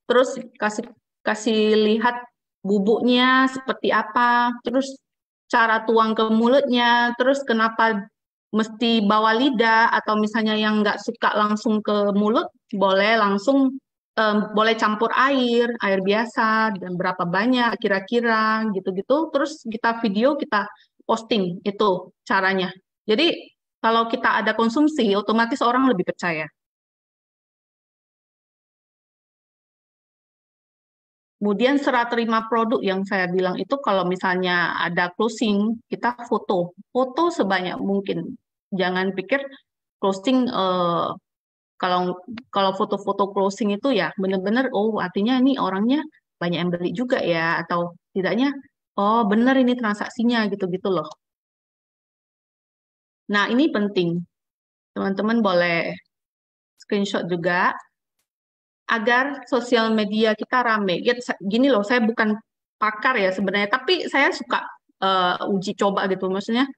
Terus kasih kasih lihat bubuknya seperti apa, terus cara tuang ke mulutnya, terus kenapa mesti bawa lidah atau misalnya yang nggak suka langsung ke mulut boleh langsung boleh campur air biasa dan berapa banyak kira-kira gitu-gitu. Terus kita video, kita posting itu caranya. Jadi kalau kita ada konsumsi, otomatis orang lebih percaya. Kemudian serah terima produk yang saya bilang itu kalau misalnya ada closing, kita foto. Foto sebanyak mungkin. Jangan pikir closing kalau kalau foto-foto closing itu ya benar-benar oh artinya ini orangnya banyak yang beli juga ya atau tidaknya oh benar ini transaksinya gitu-gitu loh. Nah, ini penting. Teman-teman boleh screenshot juga agar sosial media kita rame. Ya, gini loh, saya bukan pakar ya sebenarnya, tapi saya suka uji coba gitu. Maksudnya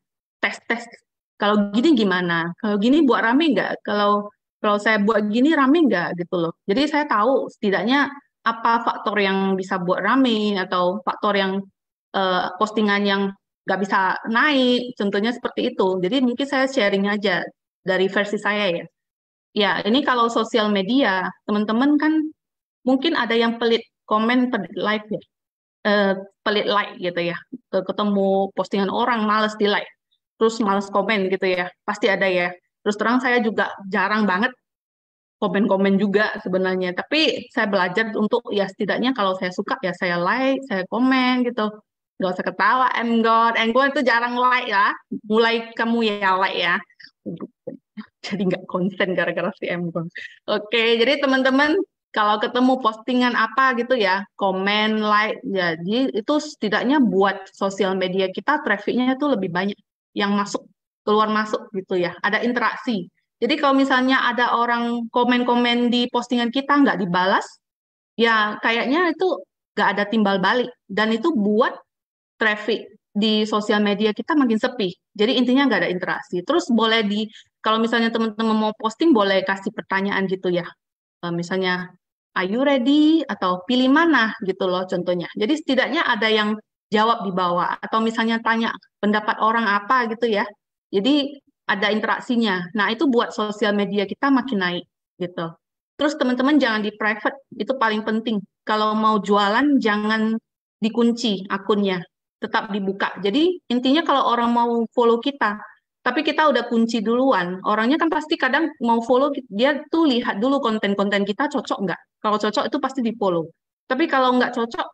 tes-tes. Kalau gini gimana? Kalau gini buat rame nggak? Kalau saya buat gini rame nggak gitu loh. Jadi saya tahu setidaknya apa faktor yang bisa buat rame atau faktor yang postingan yang nggak bisa naik. Contohnya seperti itu. Jadi mungkin saya sharing aja dari versi saya ya. Ya, ini kalau sosial media, teman-teman kan mungkin ada yang pelit komen, pelit like ya, eh, pelit like gitu ya. Ketemu postingan orang, males di like, terus males komen gitu ya, pasti ada ya. Terus terang saya juga jarang banget komen-komen juga sebenarnya, tapi saya belajar untuk ya setidaknya kalau saya suka ya saya like, saya komen gitu. Nggak usah ketawa, Enggon itu jarang like ya. Mulai kamu ya like ya. Jadi nggak konsen gara-gara si Emgon. Oke, jadi teman-teman kalau ketemu postingan apa gitu ya, komen, like, jadi itu setidaknya buat sosial media kita trafficnya itu lebih banyak yang masuk, keluar masuk gitu ya, ada interaksi. Jadi kalau misalnya ada orang komen-komen di postingan kita nggak dibalas, ya kayaknya itu nggak ada timbal balik. Dan itu buat traffic di sosial media kita makin sepi. Jadi intinya nggak ada interaksi. Terus boleh kalau misalnya teman-teman mau posting, boleh kasih pertanyaan gitu ya. Misalnya, are you ready? Atau pilih mana gitu loh contohnya. Jadi setidaknya ada yang jawab di bawah. Atau misalnya tanya pendapat orang apa gitu ya. Jadi ada interaksinya. Nah itu buat sosial media kita makin naik gitu. Terus teman-teman jangan di private, itu paling penting. Kalau mau jualan jangan dikunci akunnya, tetap dibuka. Jadi intinya kalau orang mau follow kita, tapi kita udah kunci duluan, orangnya kan pasti kadang mau follow, dia tuh lihat dulu konten-konten kita cocok nggak. Kalau cocok itu pasti di follow. Tapi kalau nggak cocok,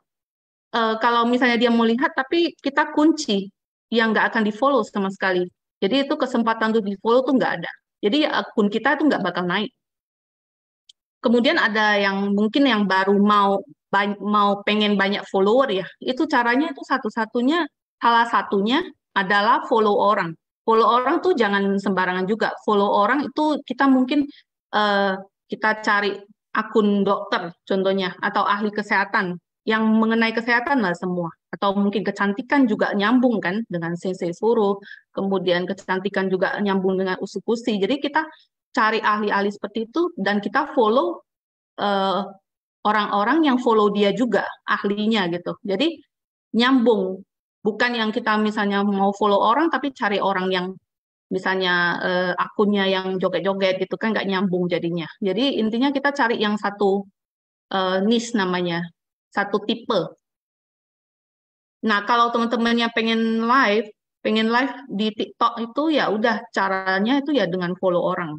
kalau misalnya dia mau lihat, tapi kita kunci, yang nggak akan di follow sama sekali. Jadi itu kesempatan untuk di follow tuh nggak ada. Jadi akun kita itu nggak bakal naik. Kemudian ada yang mungkin yang baru mau pengen banyak follower ya, itu caranya itu satu-satunya, salah satunya adalah follow orang. Follow orang tuh jangan sembarangan juga. Follow orang itu kita mungkin eh, kita cari akun dokter contohnya atau ahli kesehatan yang mengenai kesehatan lah semua. Atau mungkin kecantikan juga nyambung kan dengan sensei suruh, kemudian kecantikan juga nyambung dengan usukusi. Jadi kita cari ahli-ahli seperti itu dan kita follow eh, orang-orang yang follow dia juga ahlinya gitu. Jadi nyambung, bukan yang kita misalnya mau follow orang tapi cari orang yang misalnya akunnya yang joget-joget gitu kan nggak nyambung jadinya. Jadi intinya kita cari yang satu niche namanya, satu tipe. Nah, kalau teman-temannya pengen live di TikTok itu ya udah caranya itu ya dengan follow orang.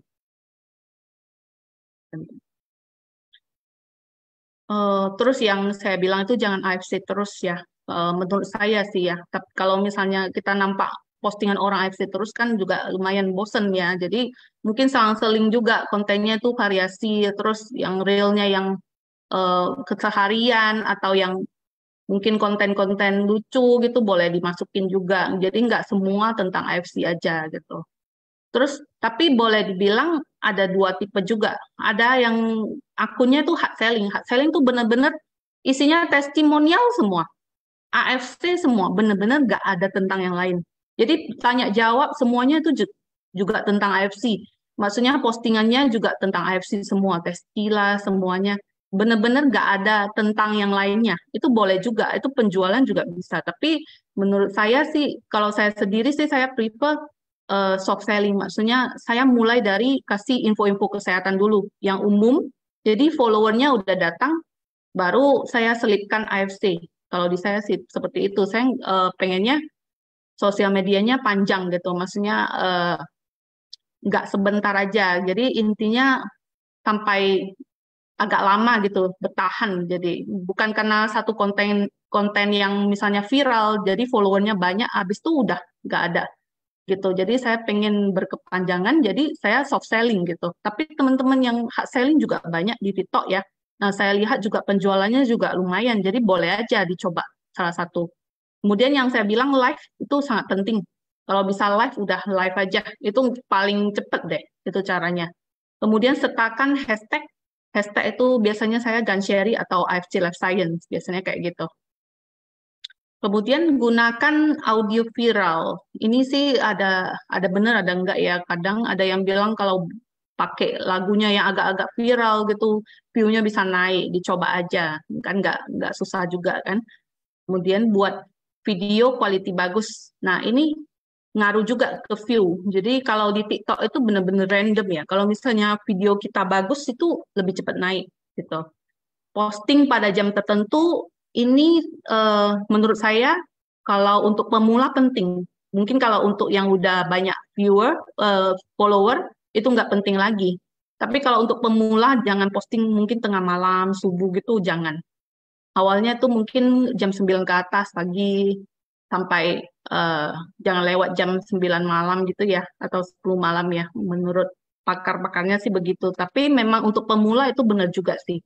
Terus yang saya bilang itu jangan AFC terus ya. Menurut saya sih ya. Tapi kalau misalnya kita nampak postingan orang AFC terus kan juga lumayan bosen ya. Jadi mungkin selang-seling juga kontennya itu variasi. Terus yang realnya yang keseharian atau yang mungkin konten-konten lucu gitu boleh dimasukin juga. Jadi nggak semua tentang AFC aja gitu. Terus, tapi boleh dibilang ada dua tipe juga. Ada yang akunnya tuh hard selling. Hard selling tuh bener-bener isinya testimonial semua. AFC semua, bener-bener nggak ada tentang yang lain. Jadi tanya jawab semuanya itu juga tentang AFC. Maksudnya postingannya juga tentang AFC semua, testila semuanya. Bener-bener nggak ada tentang yang lainnya. Itu boleh juga, itu penjualan juga bisa. Tapi menurut saya sih, kalau saya sendiri sih saya prefer soft selling. Maksudnya saya mulai dari kasih info-info kesehatan dulu yang umum. Jadi followernya udah datang, baru saya selipkan AFC. Kalau di saya sih seperti itu. Saya pengennya sosial medianya panjang gitu. Maksudnya nggak sebentar aja. Jadi intinya sampai agak lama gitu bertahan. Jadi bukan karena satu konten konten yang misalnya viral, jadi followernya banyak, habis itu udah nggak ada gitu. Jadi saya pengen berkepanjangan, jadi saya soft selling gitu. Tapi teman-teman yang hard selling juga banyak di TikTok ya. Nah, saya lihat juga penjualannya juga lumayan, jadi boleh aja dicoba salah satu. Kemudian yang saya bilang live itu sangat penting. Kalau bisa live, udah live aja. Itu paling cepet deh, itu caranya. Kemudian sertakan hashtag. Hashtag itu biasanya saya Gansheri atau AFC Life Science, biasanya kayak gitu. Kemudian gunakan audio viral. Ini sih ada benar ada enggak ya. Kadang ada yang bilang kalau pakai lagunya yang agak-agak viral gitu, view-nya bisa naik, dicoba aja. Kan enggak susah juga kan. Kemudian buat video quality bagus. Nah, ini ngaruh juga ke view. Jadi kalau di TikTok itu benar-benar random ya. Kalau misalnya video kita bagus itu lebih cepat naik gitu. Posting pada jam tertentu ini menurut saya kalau untuk pemula penting. Mungkin kalau untuk yang udah banyak viewer, follower itu nggak penting lagi. Tapi kalau untuk pemula jangan posting mungkin tengah malam, subuh gitu jangan. Awalnya tuh mungkin jam 9 ke atas pagi sampai eh, jangan lewat jam 9 malam gitu ya atau 10 malam ya. Menurut pakar-pakarnya sih begitu. Tapi memang untuk pemula itu benar juga sih.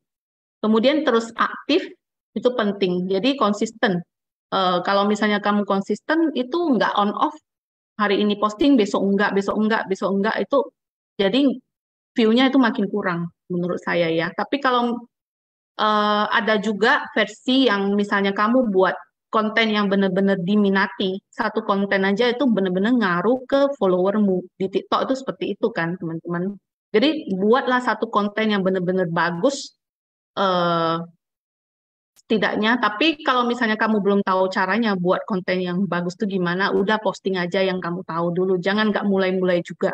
Kemudian terus aktif itu penting. Jadi konsisten. Kalau misalnya kamu konsisten itu nggak on off. Hari ini posting, besok enggak, besok enggak, besok enggak itu jadi view-nya itu makin kurang menurut saya ya. Tapi kalau ada juga versi yang misalnya kamu buat konten yang benar-benar diminati, satu konten aja itu benar-benar ngaruh ke followermu. Di TikTok itu seperti itu kan, teman-teman. Jadi buatlah satu konten yang benar-benar bagus, eh, setidaknya. Tapi kalau misalnya kamu belum tahu caranya buat konten yang bagus tuh gimana, udah posting aja yang kamu tahu dulu. Jangan nggak mulai-mulai juga.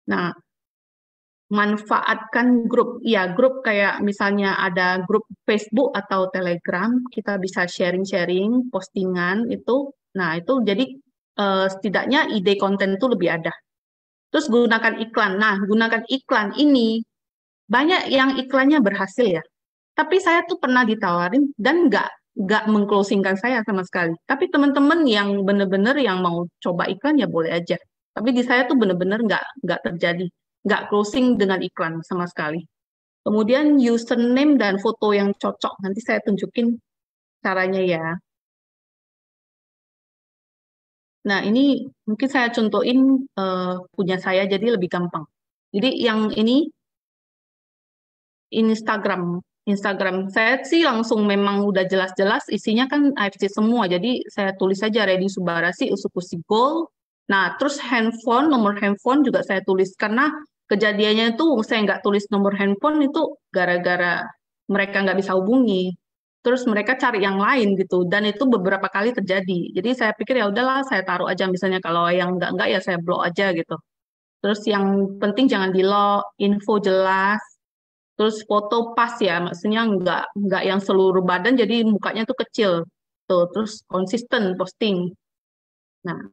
Nah, manfaatkan grup. Ya, grup kayak misalnya ada grup Facebook atau Telegram, kita bisa sharing-sharing postingan itu. Nah, itu jadi setidaknya ide konten itu lebih ada. Terus gunakan iklan. Nah, gunakan iklan ini banyak yang iklannya berhasil ya. Tapi saya tuh pernah ditawarin dan nggak mengclosingkan saya sama sekali. Tapi teman-teman yang benar-benar yang mau coba iklan ya boleh aja. Tapi di saya tuh benar-benar nggak terjadi, nggak closing dengan iklan sama sekali. Kemudian username dan foto yang cocok. Nanti saya tunjukin caranya ya. Nah ini mungkin saya contohin punya saya jadi lebih gampang. Jadi yang ini Instagram. Instagram saya sih langsung memang udah jelas-jelas isinya kan AFC semua. Jadi saya tulis saja Redi Subarasi Usukusi Gold. Nah, terus nomor handphone juga saya tulis karena kejadiannya itu saya nggak tulis nomor handphone itu gara-gara mereka nggak bisa hubungi. terus mereka cari yang lain gitu, dan itu beberapa kali terjadi. Jadi saya pikir ya udahlah, saya taruh aja misalnya, kalau yang enggak ya saya blok aja gitu. Terus yang penting jangan di lock, info jelas, terus foto pas ya, maksudnya enggak yang seluruh badan jadi mukanya tuh kecil tuh, terus konsisten posting. Nah,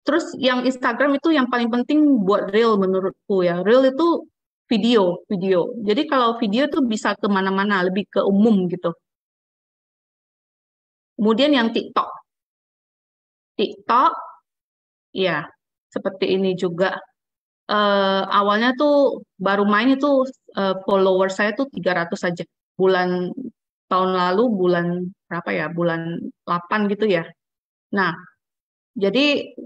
terus yang Instagram itu yang paling penting buat reel menurutku ya. Reel itu video. Jadi kalau video tuh bisa kemana-mana, lebih ke umum gitu. Kemudian yang TikTok. TikTok, ya seperti ini juga. Awalnya tuh baru main itu follower saya tuh 300 saja. Tahun lalu bulan berapa ya? Bulan 8 gitu ya. Nah, jadi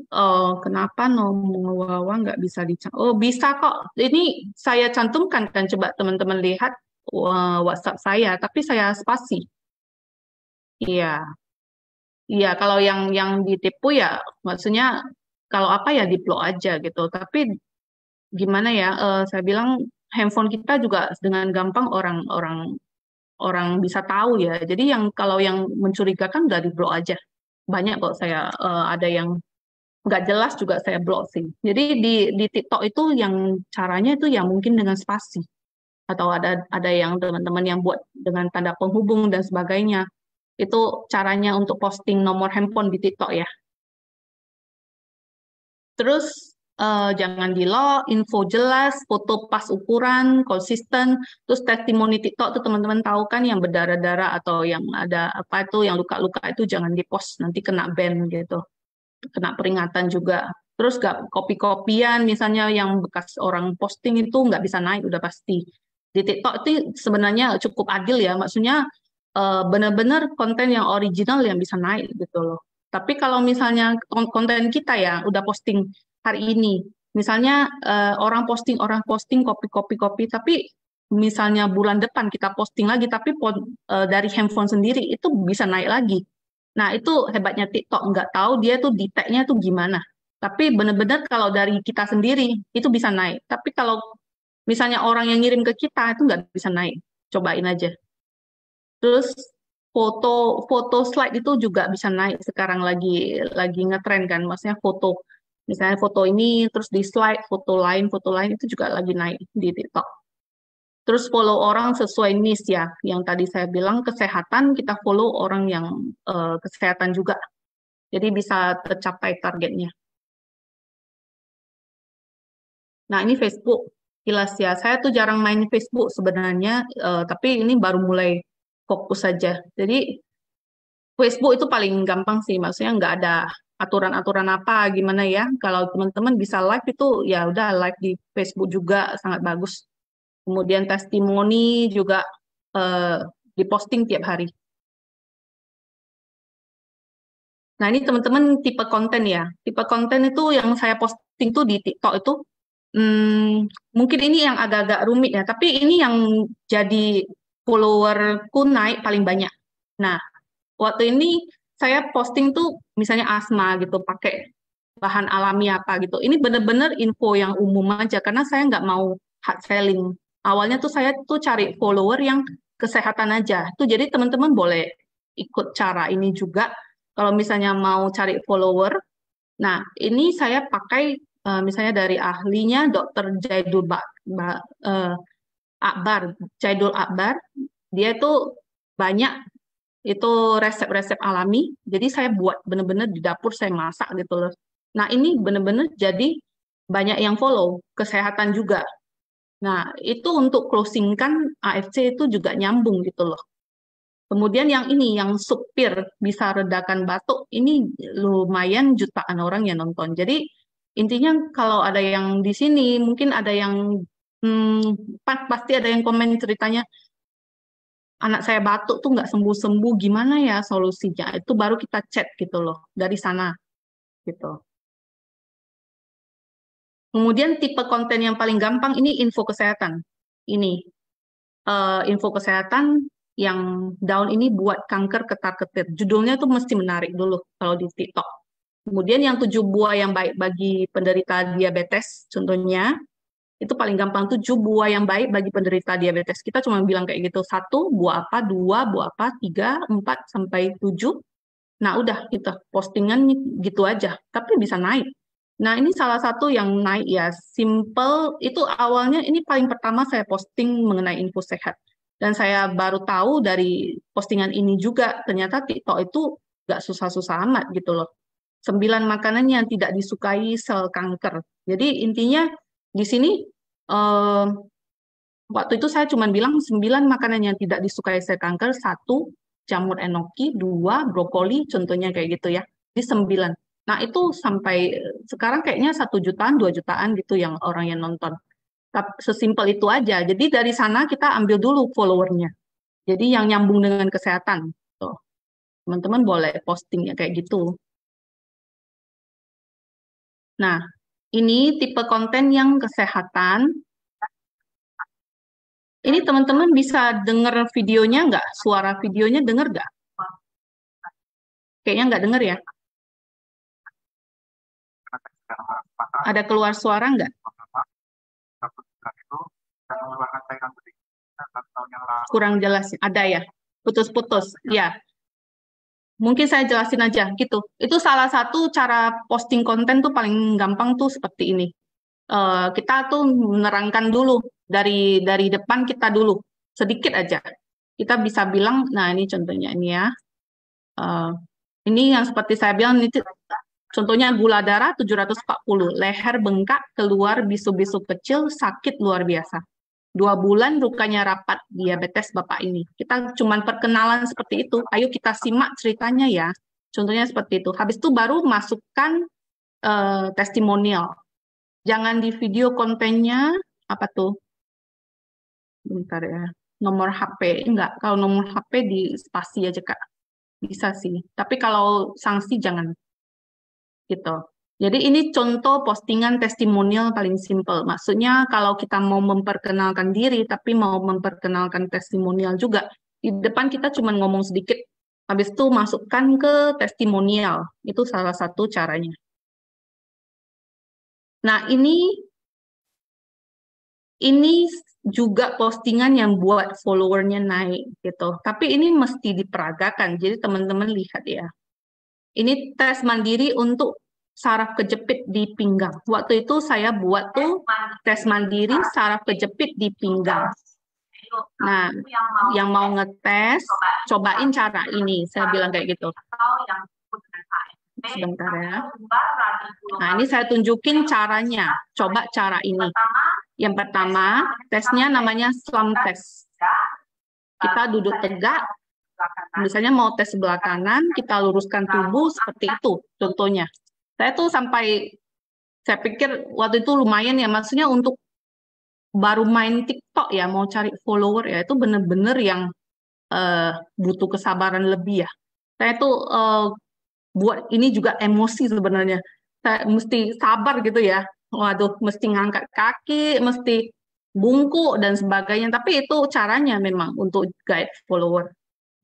kenapa nomor Wawa nggak bisa dicantum? Oh, bisa kok. Ini saya cantumkan kan, coba teman-teman lihat WhatsApp saya, tapi saya spasi. Iya, iya. Kalau yang ditipu ya, maksudnya kalau apa ya di-block aja gitu. Tapi gimana ya? Saya bilang handphone kita juga dengan gampang orang bisa tahu ya. Jadi kalau yang mencurigakan udah di-block aja. Banyak kok saya ada yang nggak jelas juga saya blok sih. Jadi di TikTok itu yang caranya itu ya mungkin dengan spasi, atau ada yang teman-teman yang buat dengan tanda penghubung dan sebagainya. Itu caranya untuk posting nomor handphone di TikTok ya. Terus jangan di lock, info jelas, foto pas ukuran, konsisten. Terus testimoni TikTok tuh teman-teman tahu kan, yang berdarah-darah atau yang ada apa itu, yang luka-luka itu jangan di-post, nanti kena ban gitu, kena peringatan juga. Terus gak kopi-kopian, misalnya yang bekas orang posting itu nggak bisa naik, udah pasti. Di TikTok itu sebenarnya cukup adil ya, maksudnya benar-benar konten yang original yang bisa naik gitu loh. Tapi kalau misalnya konten kita ya udah posting hari ini, misalnya orang posting kopi, tapi misalnya bulan depan kita posting lagi, tapi dari handphone sendiri itu bisa naik lagi. Nah, itu hebatnya TikTok, nggak tahu dia tuh detect-nya tuh gimana. Tapi benar-benar kalau dari kita sendiri itu bisa naik. Tapi kalau misalnya orang yang ngirim ke kita itu nggak bisa naik. Cobain aja. Terus foto foto slide itu juga bisa naik, sekarang lagi ngetren kan. Maksudnya foto, misalnya foto ini terus di slide foto lain itu juga lagi naik di TikTok. Terus follow orang sesuai niche ya. Yang tadi saya bilang kesehatan, kita follow orang yang kesehatan juga. Jadi bisa tercapai targetnya. Nah, ini Facebook. Jelas ya, saya tuh jarang main Facebook sebenarnya, tapi ini baru mulai fokus saja. Jadi Facebook itu paling gampang sih, maksudnya nggak ada aturan-aturan apa gimana ya. Kalau teman-teman bisa live itu ya udah, live di Facebook juga sangat bagus. Kemudian testimoni juga eh, diposting tiap hari. Nah, ini teman-teman tipe konten ya. Tipe konten itu yang saya posting tuh di TikTok itu, mungkin ini yang agak-agak rumit ya, tapi ini yang jadi followerku naik paling banyak. Nah, waktu ini saya posting tuh misalnya asma gitu, pakai bahan alami apa gitu. Ini bener-bener info yang umum aja, karena saya nggak mau hard selling. Awalnya tuh saya tuh cari follower yang kesehatan aja. Tuh jadi teman-teman boleh ikut cara ini juga. Kalau misalnya mau cari follower, nah ini saya pakai misalnya dari ahlinya Dr. Akbar, Jaidul Akbar. Dia tuh banyak itu resep-resep alami. Jadi saya buat bener-bener di dapur, saya masak gitu loh. Nah, ini bener-bener jadi banyak yang follow, kesehatan juga. Nah, itu untuk closing kan AFC itu juga nyambung gitu loh. Kemudian yang ini, yang supir bisa redakan batuk, ini lumayan jutaan orang yang nonton. Jadi intinya kalau ada yang di sini, mungkin ada yang pasti ada yang komen ceritanya, anak saya batuk tuh nggak sembuh-sembuh, gimana ya solusinya? Itu baru kita chat gitu loh, dari sana gitu. Kemudian tipe konten yang paling gampang ini info kesehatan. Ini info kesehatan yang daun ini buat kanker ketar-ketir. Judulnya tuh mesti menarik dulu kalau di TikTok. Kemudian yang 7 buah yang baik bagi penderita diabetes, contohnya. Itu paling gampang, 7 buah yang baik bagi penderita diabetes. Kita cuma bilang kayak gitu, 1 buah apa, 2 buah apa, 3, 4, sampai 7. Nah, udah kita postingan gitu aja, tapi bisa naik. Nah, ini salah satu yang naik ya, simple. Itu awalnya, ini paling pertama saya posting mengenai info sehat. Dan saya baru tahu dari postingan ini juga, ternyata TikTok itu nggak susah-susah amat gitu loh. 9 makanan yang tidak disukai sel kanker. Jadi intinya di sini eh, waktu itu saya cuma bilang 9 makanan yang tidak disukai sel kanker, 1 jamur enoki, 2 brokoli, contohnya kayak gitu ya. Di 9. Nah itu sampai sekarang kayaknya 1 jutaan, 2 jutaan gitu yang orang yang nonton. Tapi sesimpel itu aja. Jadi dari sana kita ambil dulu followernya. Jadi yang nyambung dengan kesehatan. Tuh. Teman-teman boleh posting ya kayak gitu. Nah, ini tipe konten yang kesehatan. Ini teman-teman bisa dengar videonya nggak? Suara videonya dengar nggak? Kayaknya nggak dengar ya. Ada keluar suara nggak? Kurang jelas. Ada ya? Putus-putus. Ya, mungkin saya jelasin aja gitu. Itu salah satu cara posting konten tuh paling gampang tuh seperti ini. Kita tuh menerangkan dulu dari depan kita dulu sedikit aja. Kita bisa bilang, nah ini contohnya ini ya. Eh, ini yang seperti saya bilang, ini contohnya gula darah 740, leher bengkak, keluar bisu-bisu kecil, sakit luar biasa. 2 bulan rukanya rapat, diabetes Bapak ini. Kita cuman perkenalan seperti itu. Ayo kita simak ceritanya ya. Contohnya seperti itu. Habis itu baru masukkan testimonial. Jangan di video kontennya, apa tuh? Bentar ya. Nomor HP. Enggak, kalau nomor HP di spasi aja, Kak. Bisa sih. Tapi kalau sanksi jangan. Gitu. Jadi ini contoh postingan testimonial paling simple. Maksudnya kalau kita mau memperkenalkan diri, tapi mau memperkenalkan testimonial juga, di depan kita cuma ngomong sedikit, habis itu masukkan ke testimonial. Itu salah satu caranya. Nah, ini juga postingan yang buat followernya naik gitu. Tapi ini mesti diperagakan. Jadi teman-teman lihat ya. Ini tes mandiri untuk saraf kejepit di pinggang. Waktu itu saya buat tuh tes mandiri saraf kejepit di pinggang. Nah, yang mau ngetes, cobain cara ini. Saya bilang kayak gitu. Sebentar ya. Nah, ini saya tunjukin caranya. Coba cara ini. Yang pertama, tesnya namanya slump test. Kita duduk tegak, misalnya mau tes sebelah kanan, kita luruskan tubuh seperti itu, contohnya. Saya tuh saya pikir waktu itu lumayan ya, maksudnya untuk baru main TikTok ya, mau cari follower ya, itu bener-bener yang butuh kesabaran lebih ya. Saya tuh buat ini juga emosi sebenarnya. Saya mesti sabar gitu ya. Waduh, mesti ngangkat kaki, mesti bungkuk dan sebagainya. Tapi itu caranya memang untuk guide follower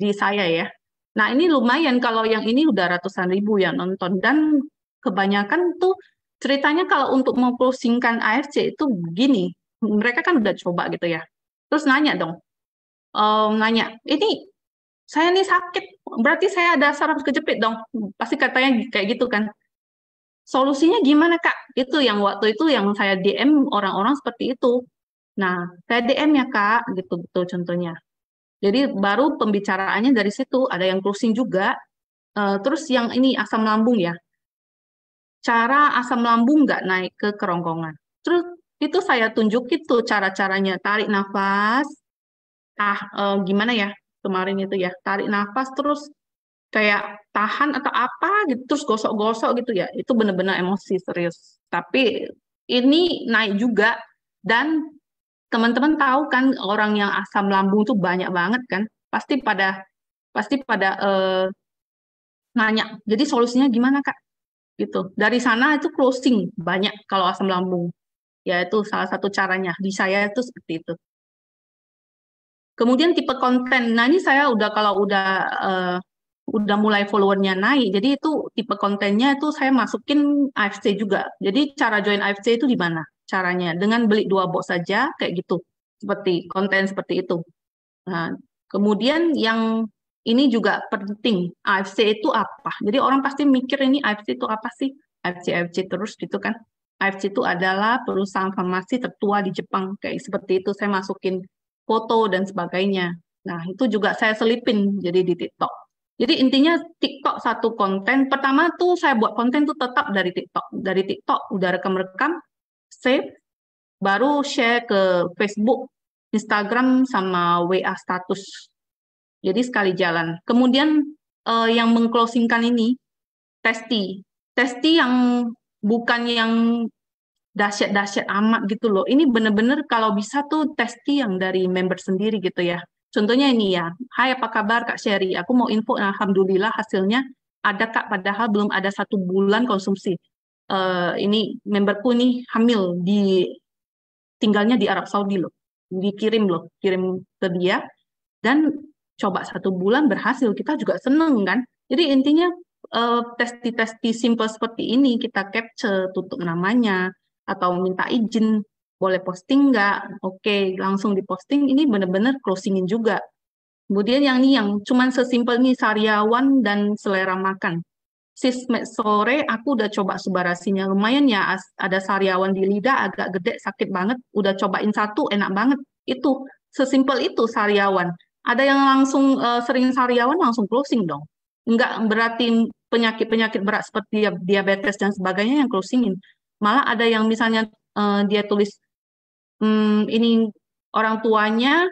di saya ya. Nah ini lumayan kalau yang ini udah ratusan ribu yang nonton. Dan kebanyakan tuh ceritanya kalau untuk mempostingkan AFC itu begini. Mereka kan udah coba gitu ya. Terus nanya dong. Nanya, ini saya nih sakit, berarti saya ada saraf kejepit dong. Pasti katanya kayak gitu kan. Solusinya gimana Kak? Itu yang waktu itu yang saya DM orang-orang seperti itu. Nah, saya DM ya Kak, gitu betul contohnya. Jadi baru pembicaraannya dari situ, ada yang closing juga. Terus yang ini asam lambung ya. Cara asam lambung nggak naik ke kerongkongan. Terus itu saya tunjukin tuh cara-caranya. Tarik nafas, gimana ya kemarin itu ya. Tarik nafas terus kayak tahan atau apa gitu, terus gosok-gosok gitu ya. Itu benar-benar emosi serius. Tapi ini naik juga. Dan teman-teman tahu kan orang yang asam lambung tuh banyak banget kan. Pasti pada nanya. Jadi solusinya gimana Kak? Gitu. Dari sana itu closing banyak kalau asam lambung. Ya itu salah satu caranya. Di saya itu seperti itu. Kemudian tipe konten. Nah ini saya udah mulai followernya naik. Jadi itu tipe kontennya itu saya masukin AFC juga. Jadi cara join AFC itu di mana? caranya dengan beli 2 box saja kayak gitu, seperti konten seperti itu. Nah, kemudian yang ini juga penting, AFC itu apa? Jadi orang pasti mikir ini AFC itu apa sih? AFC terus gitu kan. AFC itu adalah perusahaan farmasi tertua di Jepang, kayak seperti itu. Saya masukin foto dan sebagainya. Nah, itu juga saya selipin jadi di TikTok. Jadi intinya TikTok satu konten. Pertama tuh saya buat konten tuh tetap dari TikTok. Dari TikTok udah rekam-rekam, save, baru share ke Facebook, Instagram, sama WA status. Jadi sekali jalan. Kemudian yang mengclosingkan ini, Testi. Testi yang bukan yang dahsyat-dahsyat amat gitu loh. Ini bener-bener kalau bisa tuh Testi yang dari member sendiri gitu ya. Contohnya ini ya, hai apa kabar Kak Sherry? Aku mau info, alhamdulillah hasilnya ada Kak, padahal belum ada 1 bulan konsumsi. Ini memberku nih hamil tinggalnya di Arab Saudi loh, dikirim loh, kirim ke dia dan coba 1 bulan berhasil, kita juga seneng kan. Jadi intinya testi-testi simple seperti ini kita capture, tutup namanya atau minta izin, boleh posting nggak? Oke, langsung diposting. Ini bener-bener closingin juga. Kemudian yang ini yang cuman sesimpel nih sariawan dan selera makan. Sismed sore aku udah coba subarasinya lumayan ya, ada sariawan di lidah agak gede sakit banget, udah cobain satu enak banget. Itu sesimpel itu sariawan. Ada yang langsung sering sariawan langsung closing dong. Enggak berarti penyakit-penyakit berat seperti diabetes dan sebagainya yang closingin. Malah ada yang misalnya dia tulis ini orang tuanya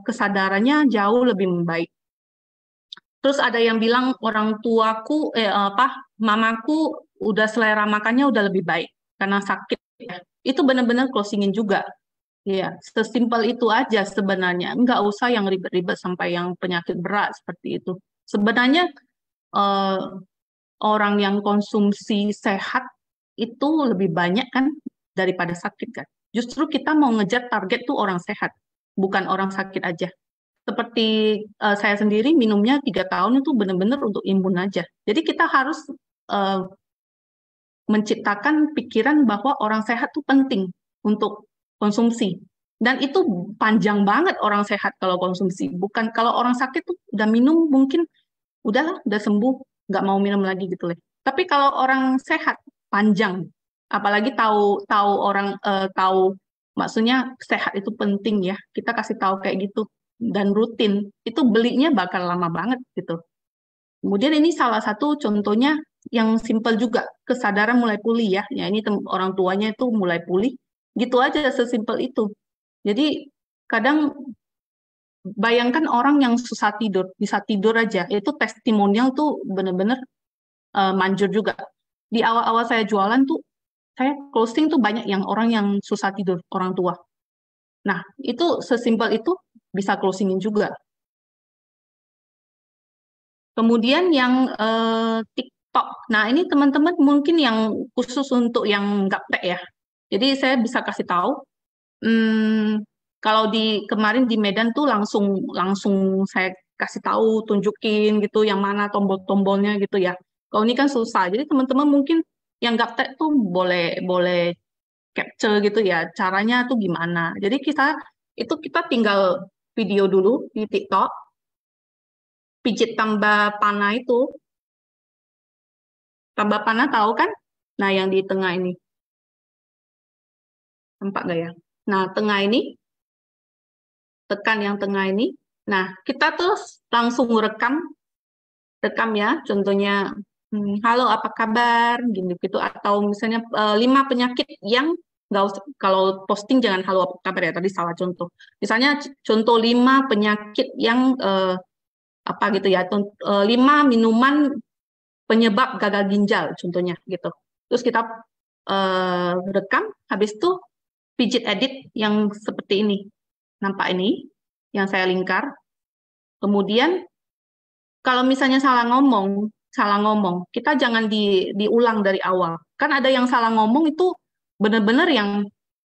kesadarannya jauh lebih membaik. Terus ada yang bilang orang tuaku, mamaku udah selera makannya udah lebih baik karena sakit. Ya. Itu benar-benar closingin juga. Ya, sesimpel itu aja sebenarnya. Nggak usah yang ribet-ribet sampai yang penyakit berat seperti itu. Sebenarnya eh, orang yang konsumsi sehat itu lebih banyak kan daripada sakit kan. Justru kita mau ngejar target tuh orang sehat, bukan orang sakit aja. Seperti saya sendiri minumnya 3 tahun itu benar-benar untuk imun aja. Jadi kita harus uh, menciptakan pikiran bahwa orang sehat itu penting untuk konsumsi. Dan itu panjang banget orang sehat kalau konsumsi. Bukan kalau orang sakit tuh udah minum mungkin udahlah, udah sembuh, nggak mau minum lagi gitu loh. Tapi kalau orang sehat panjang, apalagi tahu tahu orang tahu maksudnya sehat itu penting ya. Kita kasih tahu kayak gitu dan rutin, itu belinya bakal lama banget gitu. Kemudian ini salah satu contohnya yang simpel juga, kesadaran mulai pulih ya. Ya ini orang tuanya itu mulai pulih. Gitu aja sesimpel itu. Jadi kadang bayangkan orang yang susah tidur, bisa tidur aja. Itu testimonial tuh bener-bener manjur juga. Di awal-awal saya jualan tuh, saya closing tuh banyak yang orang yang susah tidur, orang tua. Nah, itu sesimpel itu bisa closingin juga. Kemudian yang TikTok. Nah, ini teman-teman mungkin yang khusus untuk yang gaptek ya. Jadi saya bisa kasih tahu. Kalau di kemarin di Medan tuh langsung langsung saya kasih tahu, tunjukin gitu yang mana tombol-tombolnya gitu ya. Kalau ini kan susah. Jadi teman-teman mungkin yang gaptek tuh boleh boleh capture gitu ya. Caranya tuh gimana. Jadi kita tinggal video dulu di TikTok, pijit tambah panah itu, tambah panah tahu kan? Nah, yang di tengah ini, nampak nggak ya? Nah, tengah ini, tekan yang tengah ini. Nah, kita terus langsung rekam ya, contohnya, halo apa kabar, gitu-gitu. Atau misalnya 5 penyakit yang nggak usah, kalau posting jangan halo apa kabar ya, tadi salah contoh. Misalnya contoh 5 penyakit yang apa gitu ya, 5 minuman penyebab gagal ginjal contohnya gitu. Terus kita rekam, habis itu pijit edit yang seperti ini. Nampak ini yang saya lingkar. Kemudian kalau misalnya salah ngomong, kita jangan diulang dari awal. Kan ada yang salah ngomong itu benar-benar yang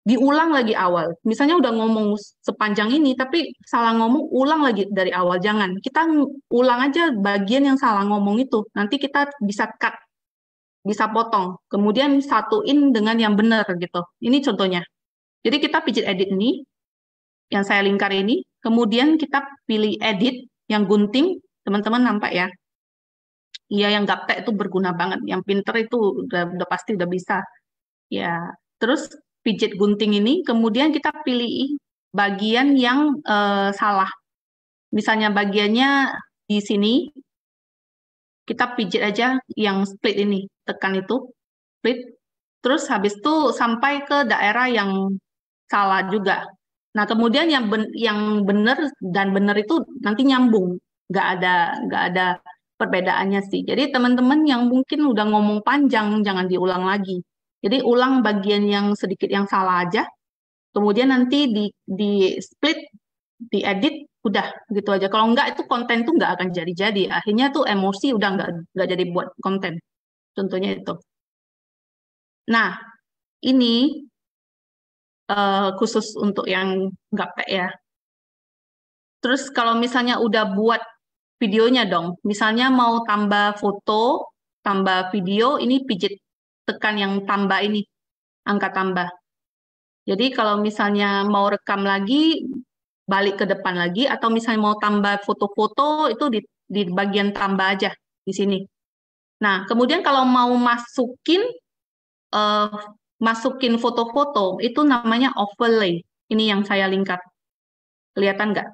diulang lagi awal. Misalnya udah ngomong sepanjang ini, tapi salah ngomong, ulang lagi dari awal. Jangan. Kita ulang aja bagian yang salah ngomong itu. Nanti kita bisa cut bisa potong, kemudian satuin dengan yang benar gitu. Ini contohnya. Jadi kita pijit edit ini, yang saya lingkar ini, kemudian kita pilih edit yang gunting, teman-teman nampak ya. Iya, yang gaptek itu berguna banget. Yang pinter itu udah pasti udah bisa. Ya, terus pijit gunting ini, kemudian kita pilih bagian yang salah. Misalnya bagiannya di sini, kita pijit aja yang split ini, tekan itu, split. Terus habis itu sampai ke daerah yang salah juga. Nah, kemudian yang benar dan benar itu nanti nyambung, nggak ada perbedaannya sih. Jadi teman-teman yang mungkin udah ngomong panjang jangan diulang lagi. Jadi ulang bagian yang sedikit yang salah aja, kemudian nanti di split, diedit, udah gitu aja. Kalau enggak itu konten tuh nggak akan jadi-jadi. Akhirnya tuh emosi udah nggak jadi buat konten. Contohnya itu. Nah, ini khusus untuk yang gaptek ya. Terus kalau misalnya udah buat videonya dong, misalnya mau tambah foto, tambah video, ini pijit tekan yang tambah ini, angka tambah. Jadi kalau misalnya mau rekam lagi, balik ke depan lagi, atau misalnya mau tambah foto-foto, itu di bagian tambah aja, di sini. Nah, kemudian kalau mau eh, masukin foto-foto, itu namanya overlay. Ini yang saya lingkar. Kelihatan nggak?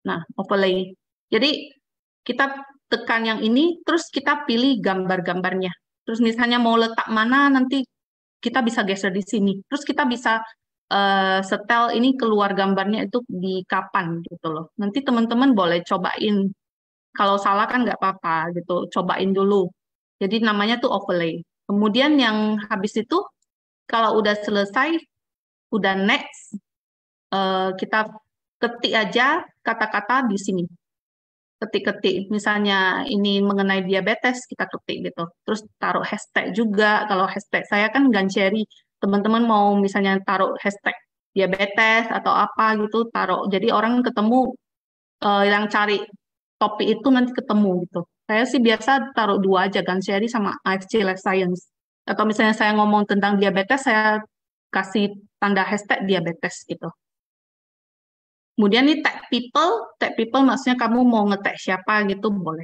Nah, overlay. Jadi kita tekan yang ini, terus kita pilih gambar-gambarnya. Terus misalnya mau letak mana, nanti kita bisa geser di sini. Terus kita bisa setel ini keluar gambarnya itu di kapan gitu loh. Nanti teman-teman boleh cobain. Kalau salah kan nggak apa-apa gitu. Cobain dulu. Jadi namanya tuh overlay. Kemudian yang habis itu, kalau udah selesai, udah next, kita ketik aja kata-kata di sini. Ketik-ketik, misalnya ini mengenai diabetes, kita ketik gitu. Terus taruh hashtag juga, kalau hashtag saya kan Ganseri, teman-teman mau misalnya taruh hashtag diabetes atau apa gitu, taruh. Jadi orang ketemu, yang cari topik itu nanti ketemu gitu. Saya sih biasa taruh dua aja, Ganseri sama AFC Life Science. Atau misalnya saya ngomong tentang diabetes, saya kasih tanda hashtag diabetes gitu. Kemudian nih tag people maksudnya kamu mau nge-tag siapa gitu boleh.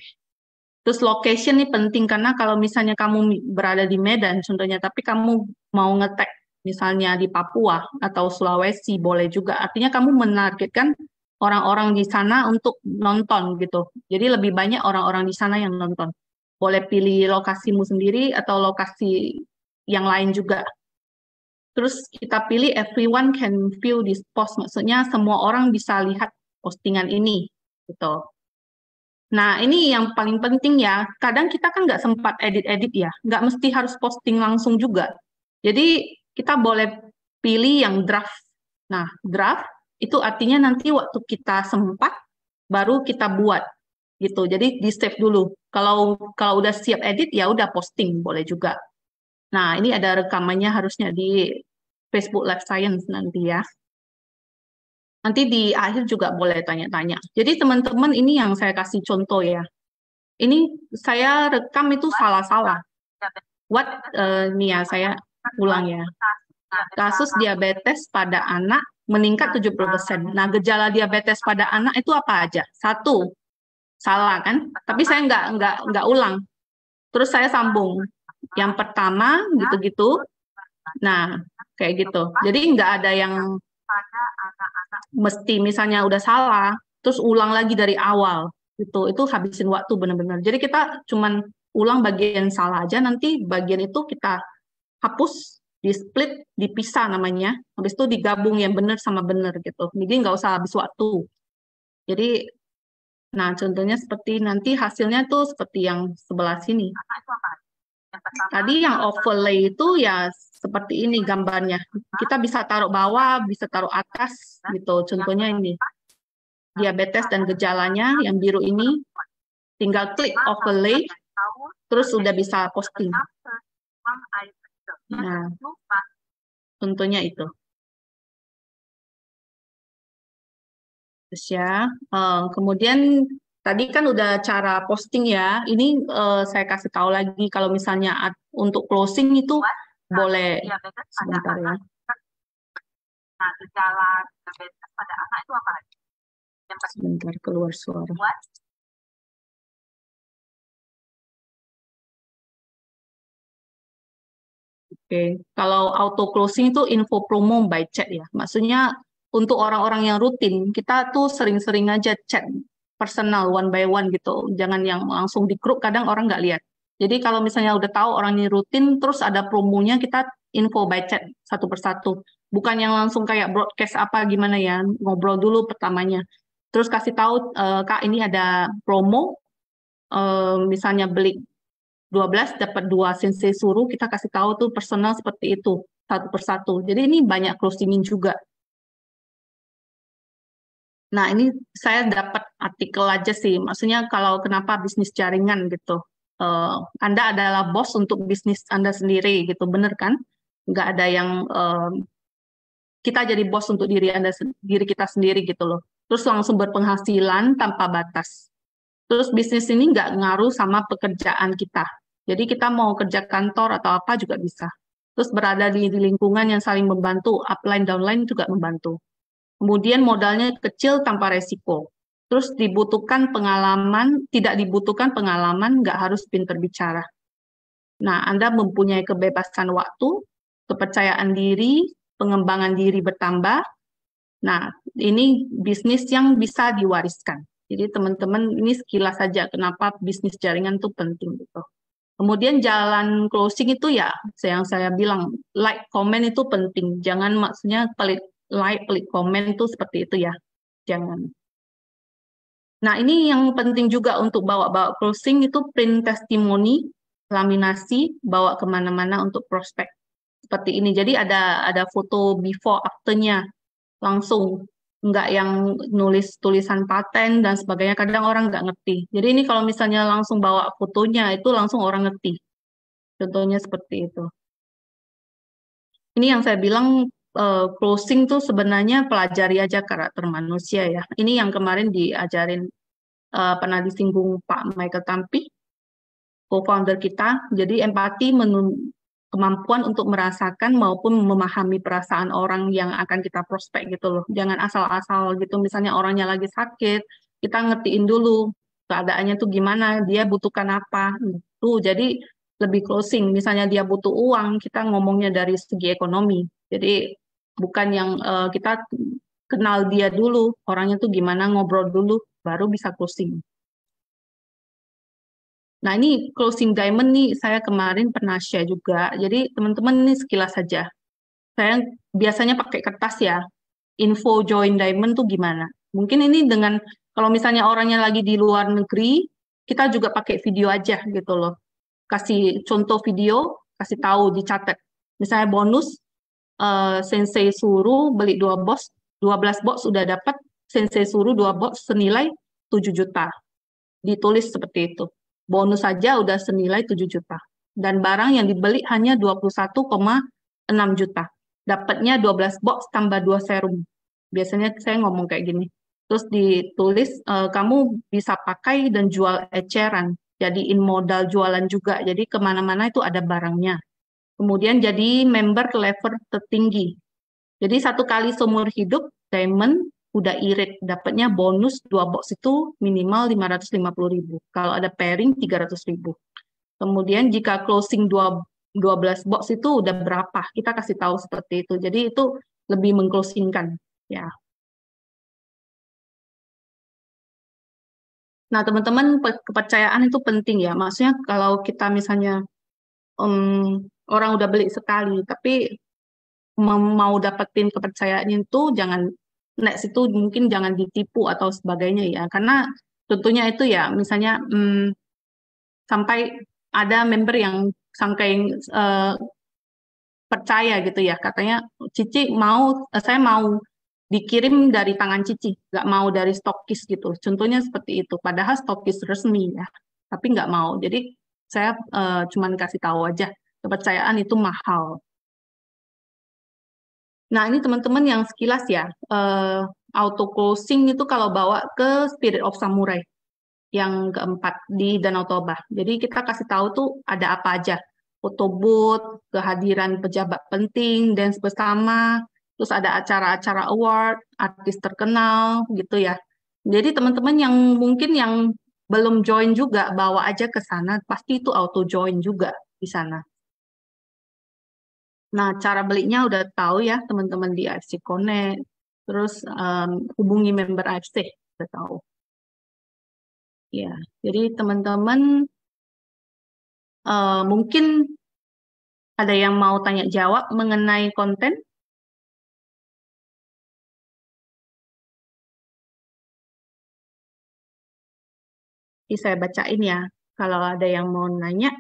Terus location nih penting karena kalau misalnya kamu berada di Medan contohnya, tapi kamu mau nge-tag misalnya di Papua atau Sulawesi boleh juga. Artinya kamu menargetkan orang-orang di sana untuk nonton gitu. Jadi lebih banyak orang-orang di sana yang nonton. Boleh pilih lokasimu sendiri atau lokasi yang lain juga. Terus kita pilih everyone can view this post, maksudnya semua orang bisa lihat postingan ini, gitu. Nah, ini yang paling penting ya. Kadang kita kan nggak sempat edit-edit ya, nggak mesti harus posting langsung juga. Jadi kita boleh pilih yang draft. Nah, draft itu artinya nanti waktu kita sempat baru kita buat, gitu. Jadi di save dulu. Kalau udah siap edit ya udah posting boleh juga. Nah, ini ada rekamannya harusnya di Facebook Live Science nanti ya. Nanti di akhir juga boleh tanya-tanya. Jadi teman-teman ini yang saya kasih contoh ya. Ini saya rekam itu salah-salah. Nih ya, saya ulang ya. Kasus diabetes pada anak meningkat 70%. Nah, gejala diabetes pada anak itu apa aja? Satu, salah kan? Tapi saya nggak ulang. Terus saya sambung. Yang pertama gitu-gitu. Nah, kayak gitu. Jadi nggak ada yang mesti misalnya udah salah, terus ulang lagi dari awal. Itu habisin waktu benar-benar. Jadi kita cuman ulang bagian salah aja, nanti bagian itu kita hapus, di split, dipisah namanya. Habis itu digabung yang benar sama benar gitu. Jadi nggak usah habis waktu. Jadi, nah contohnya seperti nanti hasilnya tuh seperti yang sebelah sini. Tadi yang overlay itu ya seperti ini gambarnya. Kita bisa taruh bawah, bisa taruh atas gitu. Contohnya ini. Diabetes dan gejalanya yang biru ini, tinggal klik overlay, terus udah bisa posting. Nah, contohnya itu. Terus ya, kemudian Tadi kan udah cara posting ya. Ini saya kasih tahu lagi kalau misalnya untuk closing itu boleh sebentar ya. Nah, gejala diabetes pada anak itu apa aja? Sebentar keluar suara. Oke, kalau auto closing itu info promo by chat ya. Maksudnya untuk orang-orang yang rutin, kita tuh sering-sering aja chat personal one by one gitu. Jangan yang langsung di grup, kadang orang nggak lihat. Jadi kalau misalnya udah tahu orang ini rutin, terus ada promonya, kita info by chat satu persatu. Bukan yang langsung kayak broadcast apa gimana ya, ngobrol dulu pertamanya. Terus kasih tahu, Kak ini ada promo, misalnya beli 12 dapat 2 sensei suruh, kita kasih tahu tuh personal seperti itu satu persatu. Jadi ini banyak closingin juga. Nah, ini saya dapat artikel aja sih. Maksudnya kalau kenapa bisnis jaringan gitu. Anda adalah bos untuk bisnis Anda sendiri gitu, bener kan? Nggak ada yang kita jadi bos untuk diri kita sendiri gitu loh. Terus langsung berpenghasilan tanpa batas. Terus bisnis ini nggak ngaruh sama pekerjaan kita. Jadi kita mau kerja kantor atau apa juga bisa. Terus berada di lingkungan yang saling membantu, upline, downline juga membantu. Kemudian modalnya kecil tanpa resiko. Terus tidak dibutuhkan pengalaman, nggak harus pintar bicara. Nah, Anda mempunyai kebebasan waktu, kepercayaan diri, pengembangan diri bertambah. Nah, ini bisnis yang bisa diwariskan. Jadi teman-teman ini sekilas saja kenapa bisnis jaringan itu penting gitu. Kemudian jalan closing itu ya, yang saya bilang like comment itu penting. Jangan maksudnya pelit like, pelit comment itu seperti itu ya. Jangan. Nah, ini yang penting juga untuk bawa-bawa closing itu print testimoni, laminasi, bawa kemana-mana untuk prospek. Seperti ini. Jadi ada foto before after-nya langsung, nggak yang nulis tulisan paten dan sebagainya, kadang orang nggak ngerti. Jadi ini kalau misalnya langsung bawa fotonya, itu langsung orang ngerti. Contohnya seperti itu. Ini yang saya bilang closing tuh sebenarnya pelajari aja karakter manusia ya. Ini yang kemarin diajarin, pernah disinggung Pak Michael Tampi, co-founder kita. Jadi empati kemampuan untuk merasakan maupun memahami perasaan orang yang akan kita prospek gitu loh. Jangan asal-asal gitu, misalnya orangnya lagi sakit, kita ngertiin dulu keadaannya tuh gimana, dia butuhkan apa. Tuh, jadi lebih closing. Misalnya dia butuh uang, kita ngomongnya dari segi ekonomi. Jadi bukan yang kita kenal dia dulu, orangnya tuh gimana, ngobrol dulu, baru bisa closing. Nah, ini closing diamond nih, saya kemarin pernah share juga. Jadi, teman-teman ini sekilas saja. Saya biasanya pakai kertas ya. Info join diamond tuh gimana? Mungkin ini kalau misalnya orangnya lagi di luar negeri, kita juga pakai video aja gitu loh. Kasih contoh video, kasih tahu, dicatat. Misalnya bonus, sensei suruh beli 12 box sudah dapat, sensei suruh 2 box senilai 7 juta. Ditulis seperti itu. Bonus saja udah senilai 7 juta. Dan barang yang dibeli hanya 21,6 juta. Dapatnya 12 box tambah 2 serum. Biasanya saya ngomong kayak gini. Terus ditulis, kamu bisa pakai dan jual eceran. Jadiin modal jualan juga. Jadi kemana-mana itu ada barangnya. Kemudian jadi member level tertinggi. Jadi 1 kali seumur hidup, diamond udah irit, dapatnya bonus 2 box itu minimal 550.000. Kalau ada pairing 300.000. Kemudian jika closing 12 box itu udah berapa? Kita kasih tahu seperti itu. Jadi itu lebih mengclosingkan ya. Nah, teman-teman, kepercayaan itu penting ya. Maksudnya kalau kita misalnya orang udah beli sekali, tapi mau dapetin kepercayaan itu jangan next itu mungkin jangan ditipu atau sebagainya ya, karena tentunya itu ya misalnya sampai ada member yang sampai percaya gitu ya, katanya Cici saya mau dikirim dari tangan Cici, nggak mau dari stokis gitu, contohnya seperti itu, padahal stokis resmi ya, tapi nggak mau. Jadi saya cuman kasih tahu aja kepercayaan itu mahal. Nah, ini teman-teman yang sekilas ya, auto closing itu kalau bawa ke Spirit of Samurai. yang keempat di Danau Toba. Jadi kita kasih tahu tuh ada apa aja. Foto booth, kehadiran pejabat penting, dance bersama, terus ada acara-acara award, artis terkenal gitu ya. Jadi teman-teman yang mungkin yang belum join juga bawa aja ke sana, pasti itu auto join juga di sana. Nah, cara belinya udah tahu ya teman-teman di AFC Connect. Terus hubungi member AFC, udah tahu. Ya, jadi teman-teman mungkin ada yang mau tanya jawab mengenai konten. Jadi saya bacain ya, kalau ada yang mau nanya.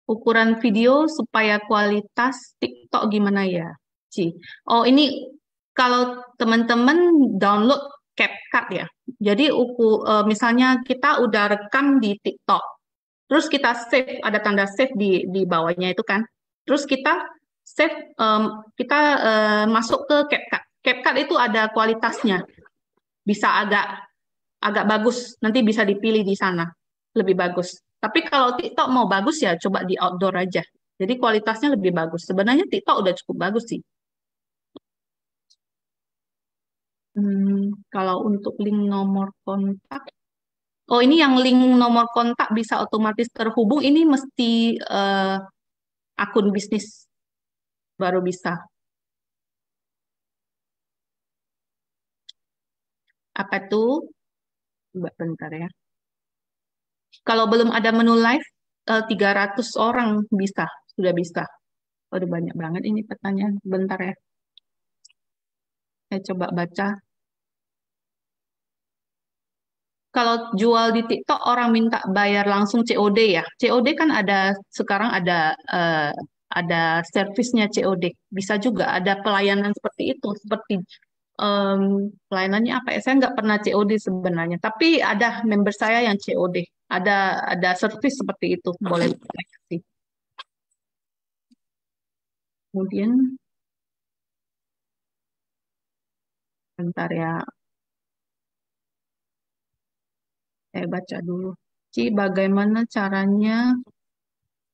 Ukuran video supaya kualitas TikTok gimana ya, Ci? Oh, ini kalau teman-teman download CapCut ya. Jadi misalnya kita udah rekam di TikTok, terus kita save, ada tanda save di bawahnya itu kan. Terus kita save, masuk ke CapCut. CapCut itu ada kualitasnya, bisa agak bagus, nanti bisa dipilih di sana, lebih bagus. Tapi kalau TikTok mau bagus ya coba di outdoor aja. Jadi kualitasnya lebih bagus. Sebenarnya TikTok udah cukup bagus sih. Kalau untuk link nomor kontak, oh ini yang link nomor kontak bisa otomatis terhubung, ini mesti akun bisnis baru bisa. Apa tuh? Bentar ya. Kalau belum ada menu live, 300 orang bisa, sudah bisa. Udah banyak banget ini pertanyaan. Bentar ya. Saya coba baca. Kalau jual di TikTok orang minta bayar langsung COD ya. COD kan sekarang ada servisnya COD. Bisa juga ada pelayanan seperti itu, seperti pelayanannya apa ya? Saya nggak pernah COD sebenarnya, tapi ada member saya yang COD. Ada servis seperti itu, boleh kasih. Kemudian, bentar ya, saya baca dulu. Ci, bagaimana caranya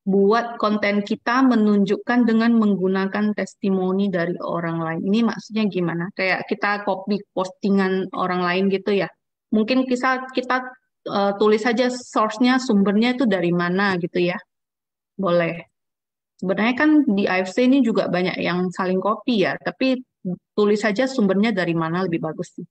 buat konten kita menunjukkan dengan menggunakan testimoni dari orang lain? Ini maksudnya gimana? Kayak kita copy postingan orang lain gitu ya. Mungkin kita tulis saja source-nya, sumbernya itu dari mana gitu ya. Boleh. Sebenarnya kan di AFC ini juga banyak yang saling copy ya, tapi tulis saja sumbernya dari mana lebih bagus sih.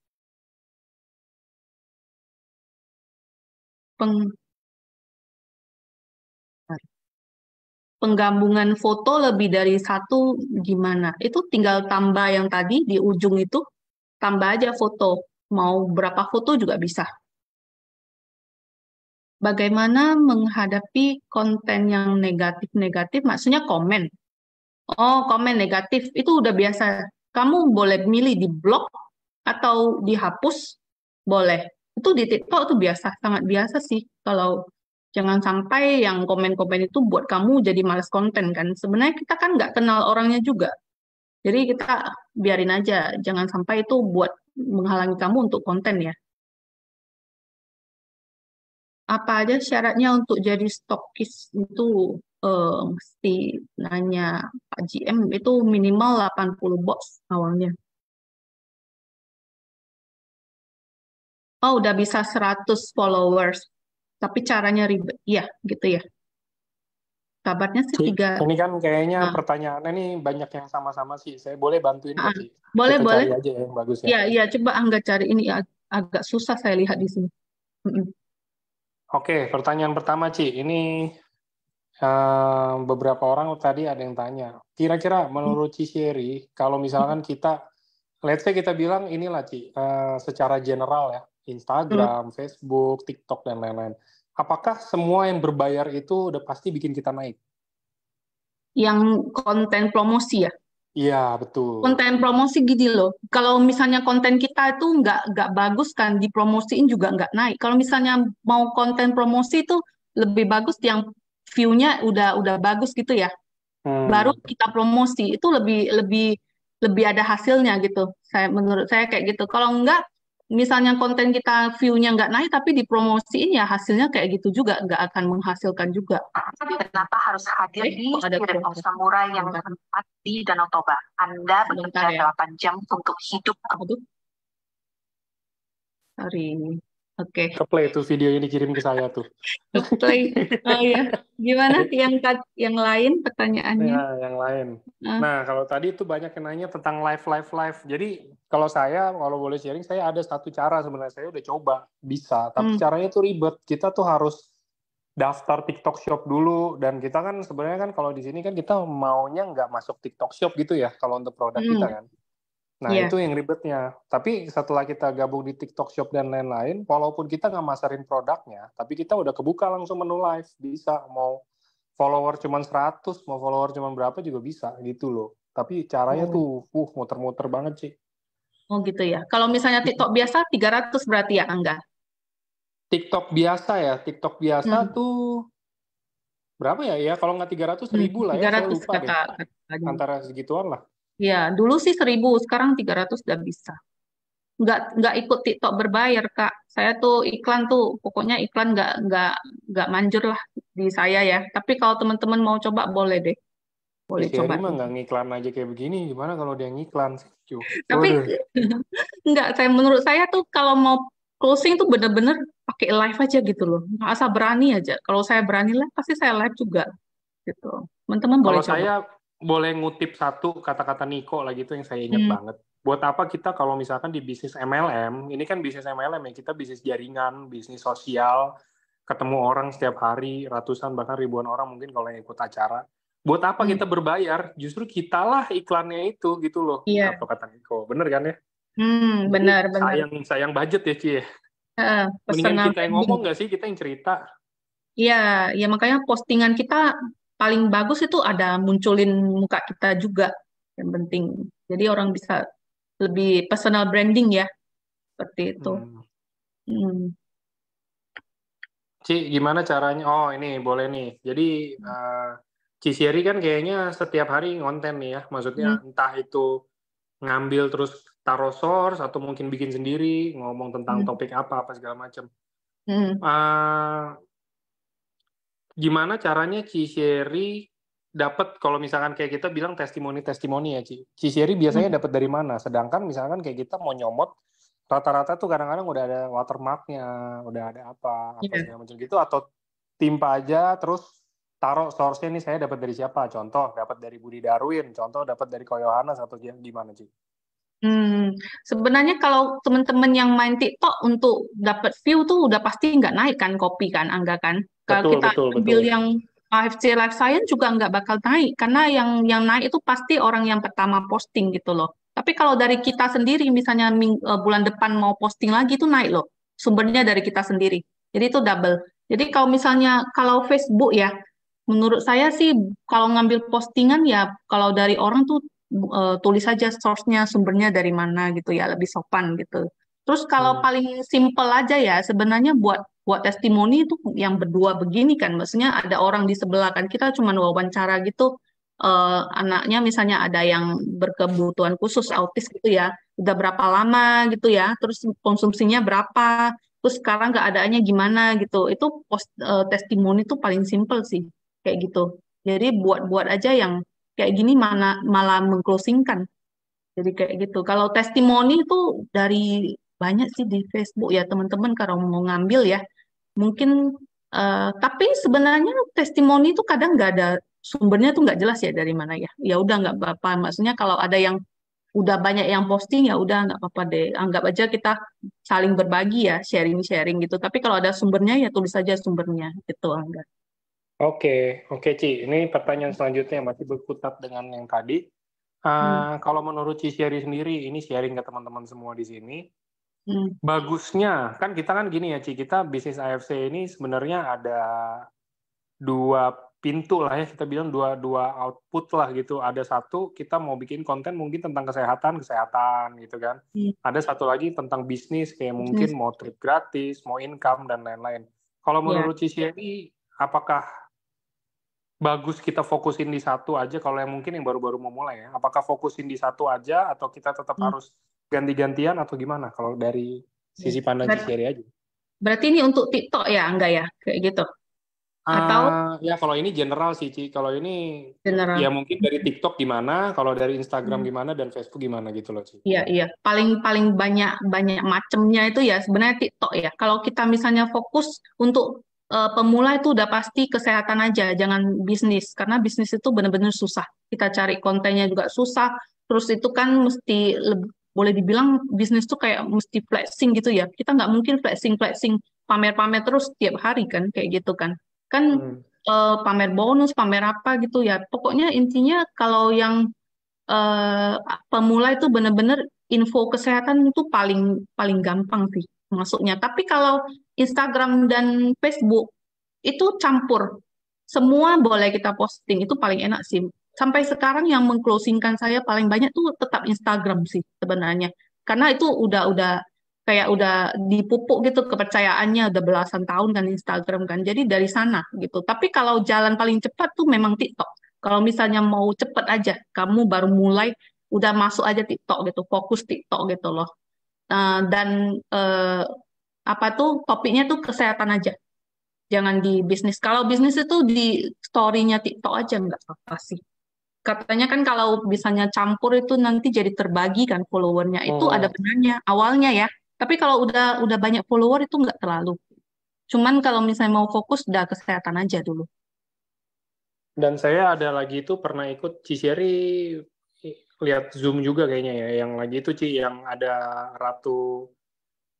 Penggabungan foto lebih dari satu gimana? Itu tinggal tambah yang tadi di ujung itu, tambah aja foto. Mau berapa foto juga bisa. Bagaimana menghadapi konten yang negatif-negatif? Maksudnya komen. Oh, komen negatif. Itu udah biasa. Kamu boleh milih di blok atau dihapus. Boleh. Itu di TikTok itu biasa. Sangat biasa sih. Kalau jangan sampai yang komen-komen itu buat kamu jadi males konten kan. Sebenarnya kita kan nggak kenal orangnya juga. Jadi kita biarin aja. Jangan sampai itu buat menghalangi kamu untuk konten ya. Apa aja syaratnya untuk jadi stokis itu mesti nanya Pak GM, itu minimal 80 box awalnya. Oh, udah bisa 100 followers. Tapi caranya ribet. Iya, gitu ya. Kabarnya sih Ci, 3. ini kan kayaknya Nah, pertanyaannya nih banyak yang sama-sama sih. Saya boleh bantuin nggak, Ci? boleh, Kita boleh. cari aja yang bagus ya. Iya, iya, coba Angga cari ini agak susah saya lihat di sini. Mm-mm. Oke, pertanyaan pertama, Ci. Ini beberapa orang tadi ada yang tanya. Kira-kira menurut Ci Sherry, kalau misalkan kita, let's say kita bilang inilah, Ci, secara general ya, Instagram, Facebook, TikTok, dan lain-lain. Apakah semua yang berbayar itu udah pasti bikin kita naik? Yang konten promosi ya. Iya, betul. Konten promosi gini loh, kalau misalnya konten kita itu nggak bagus kan, dipromosiin juga nggak naik. Kalau misalnya mau konten promosi itu lebih bagus yang view-nya udah bagus gitu ya, baru kita promosi itu lebih lebih lebih ada hasilnya gitu. Menurut saya kayak gitu. Kalau enggak, misalnya konten kita view-nya nggak naik, tapi dipromosiin ya hasilnya kayak gitu juga, nggak akan menghasilkan juga. Kenapa harus hadir di Kok ada Spirit of suara? Samurai yang Bentar, terletak di Danau Toba? Anda sebentar bekerja ya. 8 jam untuk hidup. Aduh, sorry. Oke, Keplay tuh video ini dikirim ke saya tuh. play. Oh ya, gimana yang lain pertanyaannya? Ya, yang lain. Eh, Nah, kalau tadi itu banyak yang nanya tentang live. Jadi, kalau boleh sharing, saya ada satu cara sebenarnya. Saya udah coba, bisa. Tapi hmm, caranya tuh ribet. Kita tuh harus daftar TikTok Shop dulu. Dan kita kan sebenarnya kan kalau di sini kan kita maunya nggak masuk TikTok Shop gitu ya, kalau untuk produk kita hmm, kan. Nah, iya. itu yang ribetnya. Tapi setelah kita gabung di TikTok Shop dan lain-lain, walaupun kita nggak masarin produknya, tapi kita udah kebuka langsung menu live. Bisa, mau follower cuma 100, mau follower cuma berapa juga bisa gitu loh. Tapi caranya Oh, tuh, muter-muter banget sih. oh gitu ya. Kalau misalnya TikTok biasa 300 berarti ya, enggak? TikTok biasa Hmm, tuh berapa ya? Ya kalau nggak 300, 1000 lah ya, saya 300 lupa deh. katanya. Antara segituan lah. Ya, dulu sih 1.000, sekarang 300 udah bisa. Nggak ikut TikTok berbayar, Kak. Saya tuh iklan tuh, pokoknya iklan nggak manjur lah di saya ya. Tapi kalau teman-teman mau coba, boleh deh. Si Boleh coba Sherry mah tuh. nggak ngiklan aja kayak begini, gimana kalau dia ngiklan sih? Cuy. Tapi Waduh. menurut saya tuh kalau mau closing tuh bener-bener pakai live aja gitu loh. Nggak asal berani aja. Kalau saya berani live, pasti saya live juga gitu. Teman-teman boleh Kalau coba. saya boleh ngutip satu kata-kata Niko lagi itu yang saya ingat Hmm, banget. Buat apa kita kalau misalkan di bisnis MLM, ini kan bisnis MLM ya, kita bisnis jaringan, bisnis sosial, ketemu orang setiap hari, ratusan bahkan ribuan orang mungkin kalau yang ikut acara. Buat apa hmm, kita berbayar? Justru kitalah iklannya itu gitu loh, iya. kata Niko. Bener kan ya? Jadi Benar-benar. sayang budget ya Ci ya. Mendingan Personal kita yang branding. ngomong nggak sih, kita yang cerita. Iya, ya makanya postingan kita paling bagus itu ada munculin muka kita juga, yang penting. Jadi orang bisa lebih personal branding ya, seperti itu. Hmm. Hmm. Ci, gimana caranya? Oh, ini boleh nih. Jadi, Ci Sherry kan kayaknya setiap hari ngonten nih ya. Maksudnya Hmm. entah itu ngambil terus taruh source atau mungkin bikin sendiri, ngomong tentang Hmm. topik apa segala macam. Hmm. Gimana caranya Ci Sherry dapat kalau misalkan kayak kita bilang testimoni-testimoni ya, Ci. Ci Sherry biasanya Hmm. dapat dari mana? Sedangkan misalkan kayak kita mau nyomot rata-rata tuh kadang-kadang udah ada watermarknya, udah ada apa Iya. segala macam gitu, atau timpa aja terus taruh source-nya nih saya dapat dari siapa? Contoh dapat dari Budi Darwin, contoh dapat dari Ko Yohanes atau gimana sih? Sebenarnya kalau teman-teman yang main TikTok untuk dapat view tuh udah pasti nggak naik kan kopi kan, Angga kan. Kalau Betul, kita betul, ambil betul. yang AFC Life Science juga nggak bakal naik karena yang naik itu pasti orang yang pertama posting gitu loh. Tapi kalau dari kita sendiri misalnya bulan depan mau posting lagi itu naik loh. Sumbernya dari kita sendiri. Jadi itu double. Jadi kalau Facebook ya, menurut saya sih kalau ngambil postingan ya kalau dari orang tuh tulis saja source-nya, sumbernya dari mana gitu ya, lebih sopan gitu. Terus kalau Hmm. paling simple aja ya, sebenarnya buat buat testimoni itu yang berdua begini kan, maksudnya ada orang di sebelah kan, kita cuma wawancara gitu, anaknya misalnya ada yang berkebutuhan khusus autis gitu ya, udah berapa lama gitu ya, terus konsumsinya berapa, terus sekarang keadaannya gimana gitu, itu testimoni itu paling simple sih, kayak gitu. Jadi buat-buat aja yang kayak gini mana malah mengclosingkan. Jadi kayak gitu. Kalau testimoni itu dari banyak sih di Facebook ya teman-teman kalau mau ngambil ya. Mungkin tapi sebenarnya testimoni itu kadang nggak ada sumbernya tuh nggak jelas ya dari mana ya. Ya udah nggak apa-apa. Maksudnya kalau ada yang udah banyak yang posting ya udah nggak apa-apa deh. Anggap aja kita saling berbagi ya, sharing-sharing gitu. Tapi kalau ada sumbernya ya tulis saja sumbernya gitu Angga. Oke, Ci. Ini pertanyaan selanjutnya masih berkutat dengan yang tadi. Hmm, Kalau menurut Ci Sherry sendiri, ini sharing ke teman-teman semua di sini. hmm, Bagusnya, kan kita kan gini ya, Ci, kita bisnis AFC ini sebenarnya ada dua pintu lah ya, kita bilang dua output lah gitu. Ada satu, kita mau bikin konten mungkin tentang kesehatan gitu kan. hmm. Ada satu lagi tentang bisnis, kayak mungkin Bisnis mau trip gratis, mau income, dan lain-lain. Kalau ya. menurut Ci Sherry, apakah bagus kita fokusin di satu aja kalau yang mungkin yang baru-baru mau mulai ya? Apakah fokusin di satu aja atau kita tetap Hmm. harus ganti-gantian atau gimana kalau dari sisi pandang Ber- Cici aja? Berarti ini untuk TikTok ya, enggak ya? Kayak gitu. Atau Ya kalau ini general sih, Ci. Kalau ini general? ya mungkin dari TikTok gimana, kalau dari Instagram Hmm. gimana dan Facebook gimana gitu loh, Ci. Iya, iya. Paling paling banyak macamnya itu ya sebenarnya TikTok ya. Kalau kita misalnya fokus untuk pemula itu udah pasti kesehatan aja, jangan bisnis. Karena bisnis itu benar-benar susah. Kita cari kontennya juga susah. Terus itu kan mesti boleh dibilang bisnis tuh kayak mesti flexing gitu ya. Kita nggak mungkin flexing pamer-pamer terus tiap hari kan kayak gitu kan. Kan Hmm. pamer bonus, pamer apa gitu ya. Pokoknya intinya kalau yang eh, pemula itu benar-benar info kesehatan itu paling paling gampang sih masuknya. Tapi kalau Instagram dan Facebook itu campur. Semua boleh kita posting, itu paling enak sih. Sampai sekarang yang mengclosingkan saya paling banyak tuh tetap Instagram sih sebenarnya. Karena itu udah kayak udah dipupuk gitu kepercayaannya udah belasan tahun kan Instagram kan. Jadi dari sana gitu. Tapi kalau jalan paling cepat tuh memang TikTok. Kalau misalnya mau cepet aja, kamu baru mulai udah masuk aja TikTok gitu, fokus TikTok gitu loh. Dan apa tuh topiknya tuh kesehatan aja, jangan di bisnis. Kalau bisnis itu di story-nya TikTok aja nggak apa-apa sih. Katanya kan kalau misalnya campur itu nanti jadi terbagi kan followernya. Itu ada Oh, benarnya awalnya ya. Tapi kalau udah banyak follower itu nggak terlalu. Cuman kalau misalnya mau fokus udah kesehatan aja dulu. dan saya ada lagi itu pernah ikut Ciceri lihat Zoom juga kayaknya ya, yang lagi itu Ci yang ada Ratu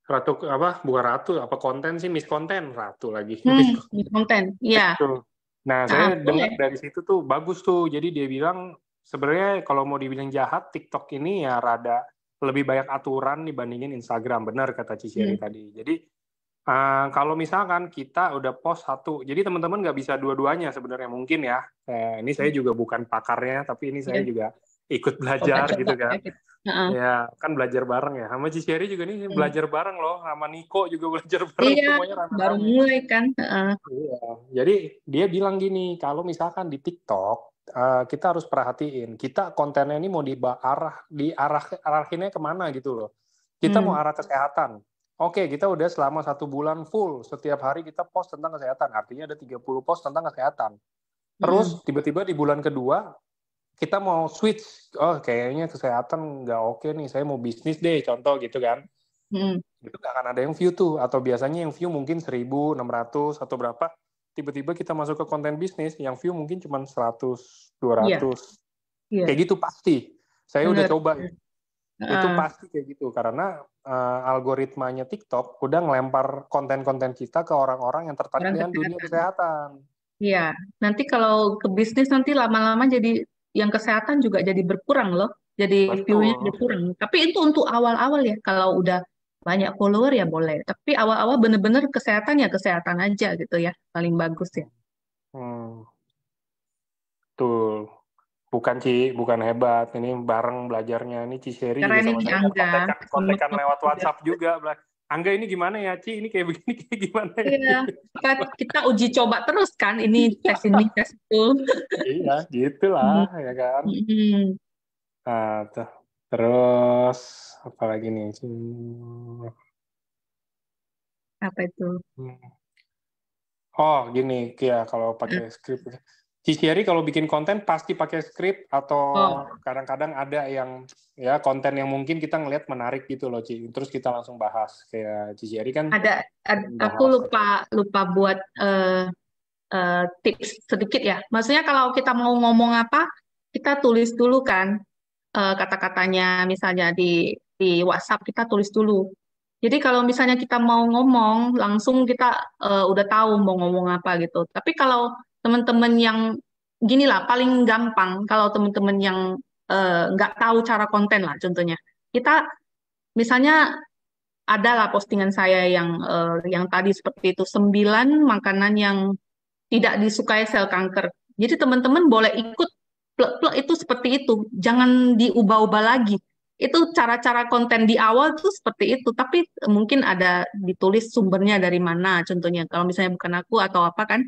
Ratu apa? Bukan Ratu, apa konten sih Miss Konten, Ratu lagi. Miss Di konten. Iya. Tuh. Nah, saya Boleh. dengar dari situ tuh bagus tuh. Jadi dia bilang sebenarnya kalau mau dibilang jahat, TikTok ini ya rada lebih banyak aturan dibandingin Instagram. Benar kata Ciceri Hmm. tadi. Jadi kalau misalkan kita udah post satu, jadi teman-teman nggak bisa dua-duanya sebenarnya mungkin ya. Ini saya juga bukan pakarnya, tapi ini saya Ya, juga ikut belajar coba-coba gitu ya kan. gitu. Heeh. Ya, kan belajar bareng ya. Sama Ciceri juga nih Hmm. belajar bareng loh. Sama Niko juga belajar bareng. Iya, Semuanya baru rame-rame. mulai kan. Heeh. Iya, jadi dia bilang gini, kalau misalkan di TikTok kita harus perhatiin, kita kontennya ini mau arahinnya kemana gitu loh. Kita mau Hmm. arah kesehatan. Oke, kita udah selama 1 bulan full, setiap hari kita post tentang kesehatan. Artinya ada 30 post tentang kesehatan. Hmm. Terus tiba-tiba di bulan kedua, kita mau switch. Oh, kayaknya kesehatan nggak oke nih, saya mau bisnis deh, contoh gitu kan. Hmm. Itu nggak akan ada yang view tuh, atau biasanya yang view mungkin 1.600 atau berapa, tiba-tiba kita masuk ke konten bisnis yang view mungkin cuma 100 Iya, 200 iya, kayak gitu. Pasti saya udah benar. coba itu, Heeh. pasti kayak gitu karena algoritmanya TikTok udah ngelempar konten-konten kita ke orang-orang yang tertarik Orang dengan dunia kesehatan. kesehatan. Iya, nanti kalau ke bisnis nanti lama-lama jadi yang kesehatan juga jadi berkurang loh. Jadi view-nya Betul. berkurang. Tapi itu untuk awal-awal ya. Kalau udah banyak follower ya boleh. Tapi awal-awal bener-bener kesehatan ya kesehatan aja gitu ya. Paling bagus ya. Hmm, betul. Bukan bukan hebat. Ini bareng belajarnya. Ini Ciseri juga Keren sama ini saya kan Angga. Sama kontekan lewat juga. WhatsApp juga. Angga ini gimana ya, Ci? Ini kayak begini, kayak gimana ya? Iya, kita uji coba terus kan. Ini, tes itu. Iya, gitulah, Hmm. ya kan? Hmm. Tuh. Terus, apa lagi nih? Apa itu? Oh, gini, ya kalau pakai skrip. Ciciari kalau bikin konten pasti pakai skrip atau Oh, kadang-kadang ada yang ya konten yang mungkin kita ngelihat menarik gitu loh, Ci. Terus kita langsung bahas. Kayak Ciciari kan aku bahas. lupa buat tips sedikit ya. Maksudnya kalau kita mau ngomong apa, kita tulis dulu kan kata-katanya misalnya di WhatsApp kita tulis dulu. Jadi kalau misalnya kita mau ngomong, langsung kita udah tahu mau ngomong apa gitu. Tapi kalau teman-teman yang gini lah, paling gampang kalau teman-teman yang nggak tahu cara konten lah contohnya. Kita misalnya adalah postingan saya yang tadi seperti itu, 9 makanan yang tidak disukai sel kanker. Jadi teman-teman boleh ikut plek-plek itu seperti itu, jangan diubah-ubah lagi. Itu cara-cara konten di awal tuh seperti itu, tapi mungkin ada ditulis sumbernya dari mana, contohnya kalau misalnya bukan aku atau apa kan,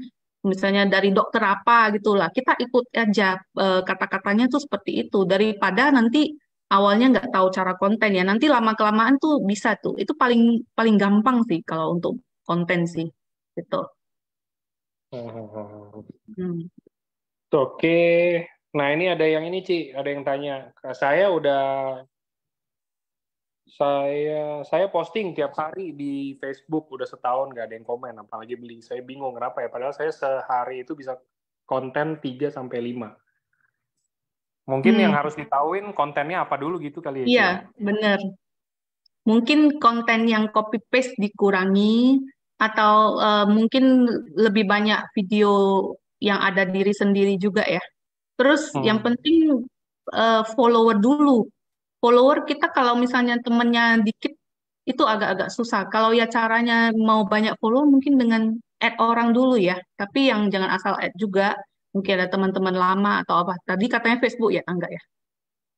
misalnya dari dokter apa gitulah, kita ikut aja kata-katanya tuh seperti itu daripada nanti awalnya nggak tahu cara konten ya. Nanti lama kelamaan tuh bisa tuh. Itu paling paling gampang sih kalau untuk konten sih gitu. Hmm. Hmm. Oke. Nah, ini ada yang ini, Ci. Ada yang tanya. Saya posting tiap hari di Facebook udah setahun nggak ada yang komen, apalagi beli. Saya bingung kenapa ya. Padahal saya sehari itu bisa konten 3 sampai 5. Mungkin yang Hmm. harus ditahuin kontennya apa dulu gitu kali ya, Ci Iya, ya. bener. Mungkin konten yang copy paste dikurangi atau mungkin lebih banyak video yang ada diri sendiri juga ya. Terus yang Hmm. penting follower dulu. Follower kita kalau misalnya temennya dikit itu agak-agak susah. Kalau ya caranya mau banyak follow mungkin dengan add orang dulu ya. Tapi yang jangan asal add juga. Mungkin ada teman-teman lama atau apa. Tadi katanya Facebook ya, enggak ya?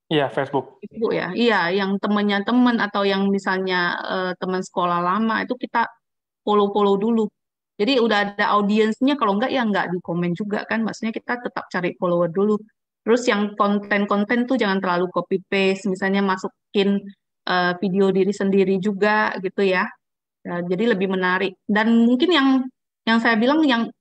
Iya, Facebook. Facebook ya. Iya, yang temennya temen atau yang misalnya teman sekolah lama itu kita follow-follow dulu. Jadi udah ada audiensnya, kalau enggak ya enggak di komen juga kan. Maksudnya kita tetap cari follower dulu. Terus yang konten-konten tuh jangan terlalu copy paste, misalnya masukin video diri sendiri juga gitu ya. Jadi lebih menarik. Dan mungkin yang saya bilang yang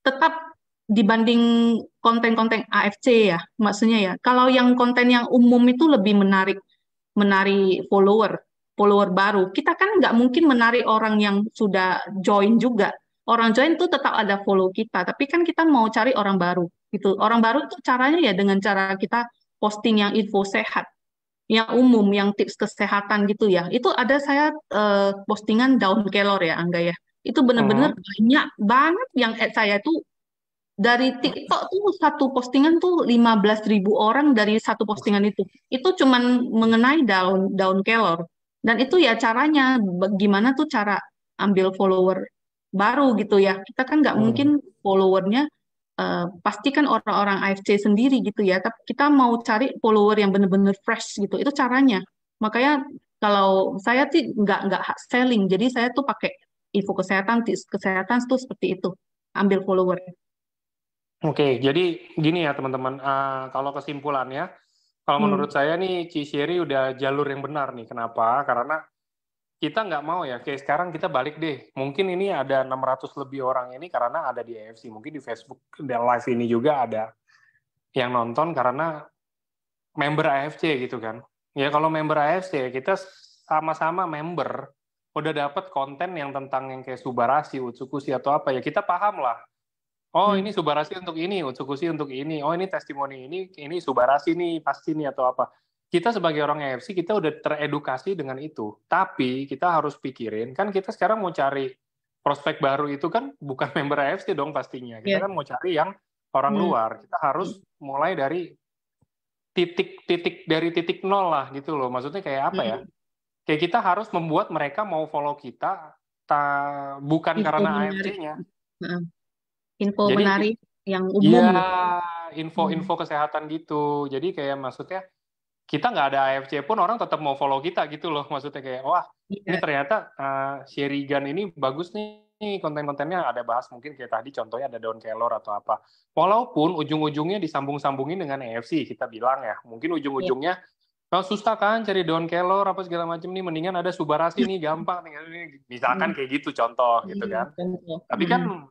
tetap dibanding konten-konten AFC ya, maksudnya ya. Kalau yang konten yang umum itu lebih menarik menarik follower baru. Kita kan nggak mungkin menarik orang yang sudah join juga. Orang join tuh tetap ada follow kita, tapi kan kita mau cari orang baru gitu. Orang baru tuh caranya ya dengan cara kita posting yang info sehat, yang umum, yang tips kesehatan gitu ya. Itu ada saya postingan daun kelor ya, Angga ya. Itu bener-bener Mhm. banyak banget yang add saya tuh dari TikTok tuh satu postingan tuh 15.000 orang dari satu postingan itu. Itu cuman mengenai daun daun kelor. Dan itu ya caranya gimana tuh cara ambil follower baru gitu ya. Kita kan nggak mungkin Hmm. followernya pasti kan orang-orang AFC sendiri gitu ya. Tapi kita mau cari follower yang bener-bener fresh gitu. Itu caranya. Makanya kalau saya sih nggak hard selling. Jadi saya tuh pakai info kesehatan, tips kesehatan tuh seperti itu. Ambil follower. Oke, jadi gini ya teman-teman. Kalau kesimpulannya, kalau Hmm. menurut saya nih Ciseri udah jalur yang benar nih. Kenapa? Karena kita nggak mau ya. Kayak sekarang kita balik deh. Mungkin ini ada 600 lebih orang ini karena ada di AFC. Mungkin di Facebook dan live ini juga ada yang nonton karena member AFC gitu kan. Ya kalau member AFC kita sama-sama member udah dapat konten yang tentang yang kayak Subarasi, Utsukushi atau apa ya kita paham lah. Oh Hmm. ini Subarasi untuk ini, Utsukushi untuk ini. Oh ini testimoni ini Subarasi nih pasti nih atau apa. Kita sebagai orang AFC kita udah teredukasi dengan itu. Tapi kita harus pikirin kan kita sekarang mau cari prospek baru itu kan bukan member AFC dong pastinya. Kita Ya. kan mau cari yang orang Hmm. luar. Kita harus mulai dari titik nol lah gitu loh. Maksudnya kayak apa ya? Hmm. Kayak kita harus membuat mereka mau follow kita bukan Info karena menarik. AFC-nya. Heeh. Info Jadi menarik yang iya umum gitu. Hmm. info-info kesehatan gitu. Jadi kayak maksudnya kita nggak ada AFC pun orang tetap mau follow kita gitu loh. Maksudnya kayak wah ini Iya. ternyata Sherigan ini bagus nih konten-kontennya ada bahas mungkin kayak tadi contohnya ada daun kelor atau apa. Walaupun ujung-ujungnya disambung-sambungin dengan AFC kita bilang ya. Mungkin Iya. ujung-ujungnya kalau susah kan cari daun kelor apa segala macam nih mendingan ada Subarasi nih gampang nih misalkan Hmm. kayak gitu contoh gitu Hmm. kan. Contoh. Tapi kan Hmm.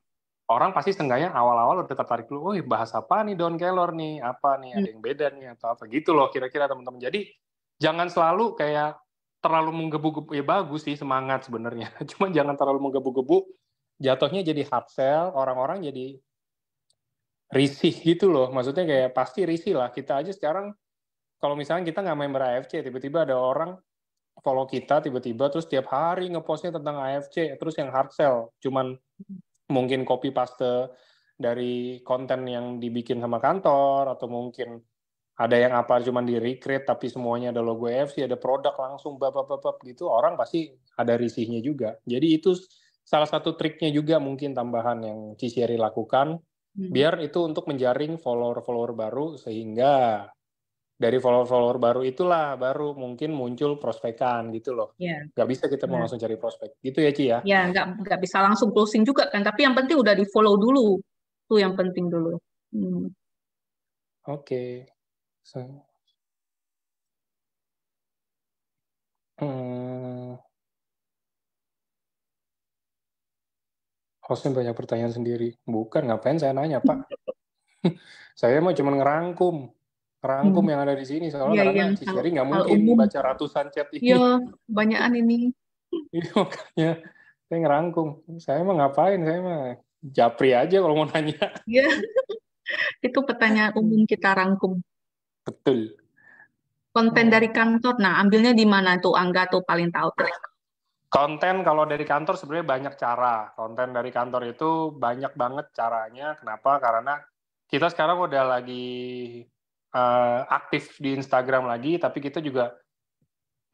orang pasti setengahnya awal-awal udah tertarik dulu, oh bahas apa nih daun kelor nih, apa nih, Hmm. ada yang beda nih, atau apa gitu loh kira-kira teman-teman. Jadi jangan selalu kayak terlalu menggebu-gebu, ya bagus sih semangat sebenarnya, cuma jangan terlalu menggebu-gebu, jatuhnya jadi hard sell, orang-orang jadi risih gitu loh, maksudnya kayak pasti risih lah, kita aja sekarang kalau misalnya kita nggak member AFC, tiba-tiba ada orang follow kita tiba-tiba terus tiap hari ngepostnya tentang AFC, terus yang hard sell, cuman mungkin copy paste dari konten yang dibikin sama kantor atau mungkin ada yang apa cuman di recreate tapi semuanya ada logo AFC, ada produk langsung bab gitu, orang pasti ada risihnya juga. Jadi itu salah satu triknya juga mungkin tambahan yang Cisieri lakukan Hmm. biar itu untuk menjaring follower-follower baru sehingga dari follower-follower baru itulah baru mungkin muncul prospekan gitu loh. Ya. Gak bisa kita mau Ya. langsung cari prospek. Gitu ya Ci ya? Ya, nggak bisa langsung closing juga kan. Tapi yang penting udah di follow dulu. Itu yang penting dulu. Oke. So, hostnya banyak pertanyaan sendiri. Bukan, ngapain saya nanya, Pak? Saya mah cuma ngerangkum yang ada di sini. Soalnya Iya, karena yang Ciseri nggak hal mungkin umum. baca ratusan chat Iya, ini. banyakan ini. Iya, makanya saya ngerangkum. Saya mah ngapain? Saya mah japri aja kalau mau nanya. Iya, itu pertanyaan umum kita rangkum. Betul. Konten dari kantor, nah ambilnya di mana tuh? Angga tuh paling tahu tuh. Konten kalau dari kantor sebenarnya banyak cara. Konten dari kantor itu banyak banget caranya. Kenapa? Karena kita sekarang udah lagi aktif di Instagram lagi, tapi kita juga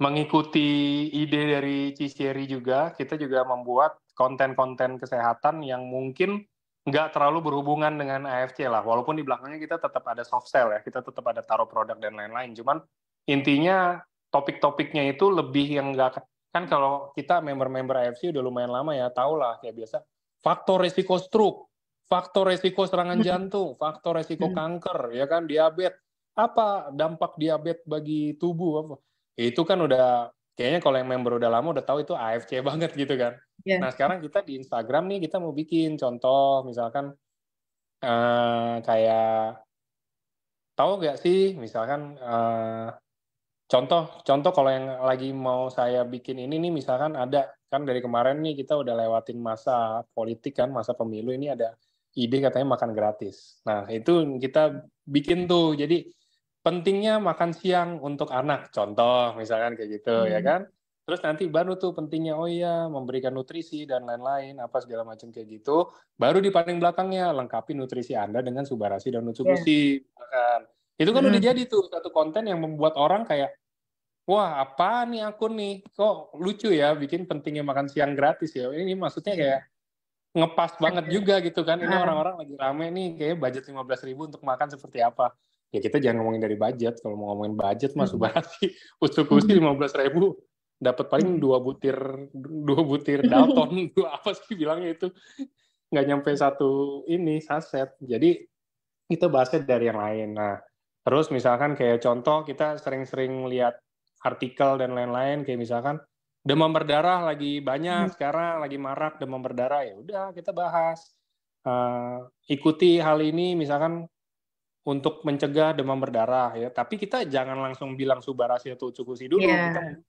mengikuti ide dari Cisieri juga. Kita juga membuat konten-konten kesehatan yang mungkin nggak terlalu berhubungan dengan AFC lah. Walaupun di belakangnya kita tetap ada soft sell ya, kita tetap ada taruh produk dan lain-lain. Cuman intinya topik-topiknya itu lebih yang nggak, kan kalau kita member-member AFC udah lumayan lama ya, tau lah kayak biasa. Faktor resiko stroke, faktor resiko serangan jantung, faktor resiko kanker, ya kan, diabetes. Apa dampak diabetes bagi tubuh? Apa? Itu kan udah, kayaknya kalau yang member udah lama udah tahu itu AFC banget gitu kan. Yeah. Nah sekarang kita di Instagram nih, kita mau bikin contoh, misalkan kayak, tahu nggak sih, misalkan contoh kalau yang lagi mau saya bikin ini nih, misalkan ada, kan dari kemarin nih kita udah lewatin masa politik kan, masa pemilu, ini ada ide katanya makan gratis. Nah itu kita bikin tuh, jadi pentingnya makan siang untuk anak, contoh misalkan kayak gitu ya kan. Terus nanti baru tuh pentingnya, oh iya, memberikan nutrisi dan lain-lain, apa segala macam kayak gitu. Baru di paling belakangnya, lengkapi nutrisi Anda dengan Subarasi dan Nutsugushi. Kan. Itu kan udah jadi tuh satu konten yang membuat orang kayak, wah apa nih akun nih, kok lucu ya bikin pentingnya makan siang gratis ya. Ini maksudnya kayak ngepas banget juga gitu kan. Ini orang-orang lagi rame nih, kayak budget 15.000 untuk makan seperti apa. Ya kita jangan ngomongin dari budget. Kalau mau ngomongin budget mah Subarasi, Nutsugushi 15.000 dapat paling 2 butir Dalton, apa sih bilangnya itu, nggak nyampe satu ini saset. Jadi kita bahasnya dari yang lain. Nah terus misalkan kayak contoh, kita sering-sering lihat artikel dan lain-lain, kayak misalkan demam berdarah lagi banyak sekarang, lagi marak demam berdarah, ya udah kita bahas. Ikuti hal ini misalkan untuk mencegah demam berdarah ya, tapi kita jangan langsung bilang Subarasi atau Nutsugushi dulu. Kita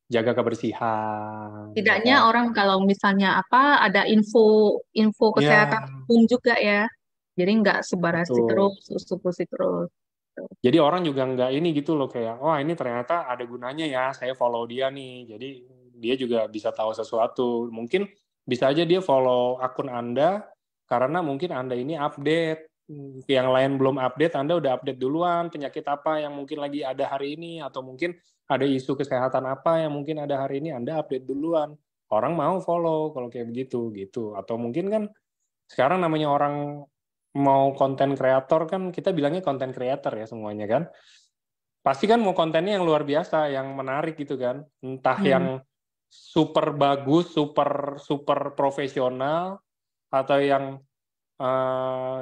jaga kebersihan. Tidaknya ya. orang kalau misalnya apa ada info kesehatan umum juga ya. Jadi nggak Subarasi terus, Nutsugushi terus. Jadi orang juga nggak ini gitu loh, kayak, wah ini ternyata ada gunanya ya, saya follow dia nih. Jadi dia juga bisa tahu sesuatu. Mungkin bisa aja dia follow akun Anda karena mungkin Anda ini update. Yang lain belum update, Anda udah update duluan penyakit apa yang mungkin lagi ada hari ini, atau mungkin ada isu kesehatan apa yang mungkin ada hari ini, Anda update duluan. Orang mau follow kalau kayak begitu gitu. Atau mungkin kan sekarang namanya orang mau konten kreator kan, kita bilangnya konten kreator ya semuanya kan. Pasti kan mau kontennya yang luar biasa, yang menarik gitu kan. Entah yang super bagus, super profesional, atau yang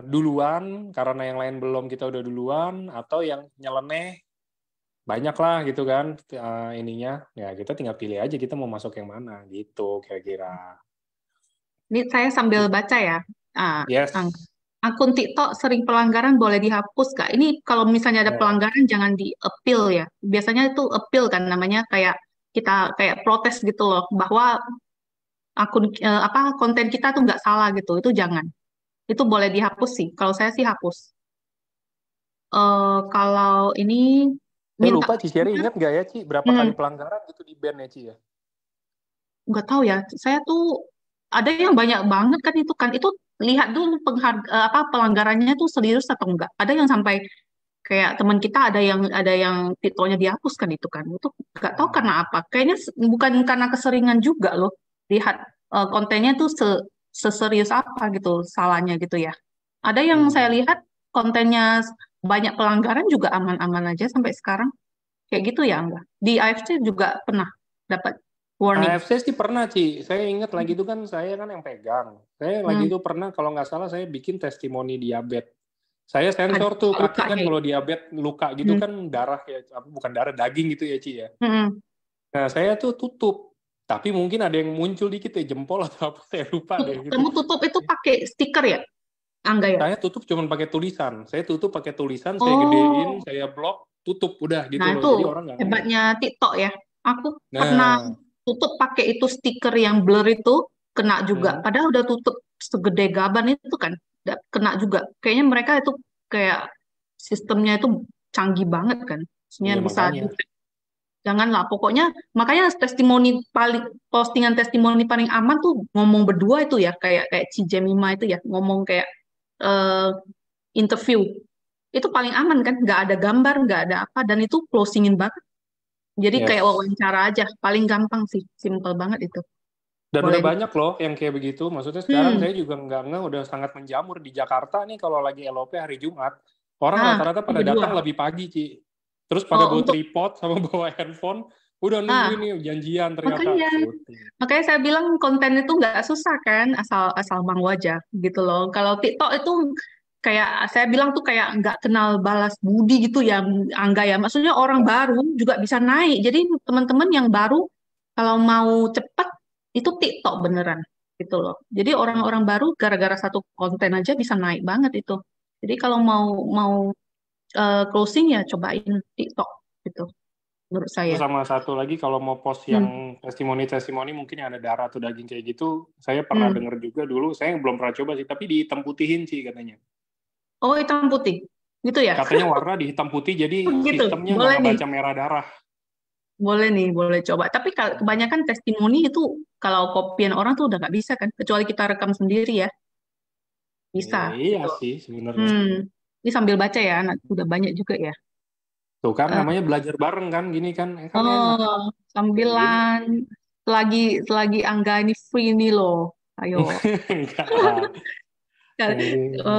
duluan karena yang lain belum, kita udah duluan, atau yang nyeleneh, banyak lah gitu kan ininya. Ya kita tinggal pilih aja kita mau masuk yang mana gitu kira-kira. Ini saya sambil baca ya. Yes. Akun TikTok sering pelanggaran boleh dihapus Kak. Ini kalau misalnya ada pelanggaran jangan di-appeal ya. Biasanya itu appeal kan namanya, kayak kita kayak protes gitu loh bahwa akun konten kita tuh nggak salah gitu. Itu jangan. Itu boleh dihapus sih. Kalau saya sih hapus. Kalau ini Saya minta lupa Cisieri ingat nggak ya Ci, berapa kali pelanggaran gitu di ban ya Ci ya? nggak tahu ya. Saya tuh ada yang banyak banget kan itu kan. Itu lihat dulu pelanggarannya tuh serius atau enggak. Ada yang sampai kayak teman kita ada yang titelnya dihapus kan itu kan. Itu nggak tahu karena apa. Kayaknya bukan karena keseringan juga loh. Lihat kontennya tuh seserius apa gitu salahnya gitu ya. Ada yang saya lihat kontennya banyak pelanggaran juga aman-aman aja sampai sekarang. Kayak gitu ya enggak. Di AFC juga pernah dapat. warning. AFC sih pernah, Ci. Saya ingat lagi itu kan saya kan yang pegang. Saya lagi itu pernah kalau nggak salah saya bikin testimoni diabetes. Saya Ada sensor tuh kaki kan luka-lukanya. kalau diabetes luka gitu Hmm. kan darah ya, bukan darah daging gitu ya, Ci ya. Hmm. Nah, saya tuh tutup. Tapi mungkin ada yang muncul dikit ya jempol atau apa saya lupa deh gitu. Kamu tutup itu pakai stiker ya, Angga ya? Saya tutup cuma pakai tulisan. Saya tutup pakai tulisan, saya gedein, Oh, saya blok, tutup udah gitu nah loh. itu Jadi orang nggak ngeh. hebatnya TikTok ya. Aku pernah Nah, tutup pakai itu stiker yang blur itu, kena juga. hmm, Padahal udah tutup segede gaban itu kan, kena juga. Kayaknya mereka itu kayak sistemnya itu canggih banget kan. Maksudnya iya bisa makanya. janganlah. Pokoknya makanya postingan testimoni paling aman tuh ngomong berdua itu ya, kayak kayak Cijemima itu ya, ngomong kayak eh, interview. Itu paling aman kan, nggak ada gambar, nggak ada apa, dan itu closingin banget. Jadi kayak Yes. wawancara aja, paling gampang sih, simple banget itu. Dan Boleh udah di. banyak loh yang kayak begitu. Maksudnya sekarang Hmm, saya juga nggak ngeh, udah sangat menjamur di Jakarta nih kalau lagi LOP hari Jumat. Orang nah, rata-rata pada berdua. datang lebih pagi, Ci. Terus pada Oh, bawa untuk, tripod sama bawa handphone. Udah ah, nungguin nih janjian ternyata makanya, syuting. makanya saya bilang konten itu nggak susah kan, asal asal mau aja gitu loh. Kalau TikTok itu kayak saya bilang tuh kayak nggak kenal balas budi gitu ya, Angga ya. Maksudnya orang baru juga bisa naik. Jadi teman-teman yang baru kalau mau cepat itu TikTok beneran gitu loh. Jadi orang-orang baru gara-gara satu konten aja bisa naik banget itu. Jadi kalau mau mau closing ya cobain TikTok gitu menurut saya. Terus sama satu lagi kalau mau post yang Hmm. testimoni-testimoni mungkin yang ada darah atau daging kayak gitu, saya pernah Hmm. dengar juga dulu, saya belum pernah coba sih, tapi dihitam putihin sih katanya. Oh, hitam putih. Gitu ya? Katanya warna dihitam putih jadi Gitu. sistemnya nggak Boleh nih. ngebaca merah darah. Boleh nih, boleh coba. Tapi kebanyakan testimoni itu kalau kopian orang tuh udah nggak bisa kan, kecuali kita rekam sendiri ya. Bisa Iya gitu. sih sebenarnya. Hmm. Ini sambil baca ya, anak udah banyak juga ya. Tuh kan Eh, namanya belajar bareng kan gini kan, kan enak oh, kayak begini. sambilan selagi selagi Angga ini free nih loh. Ayo. Enggak lah.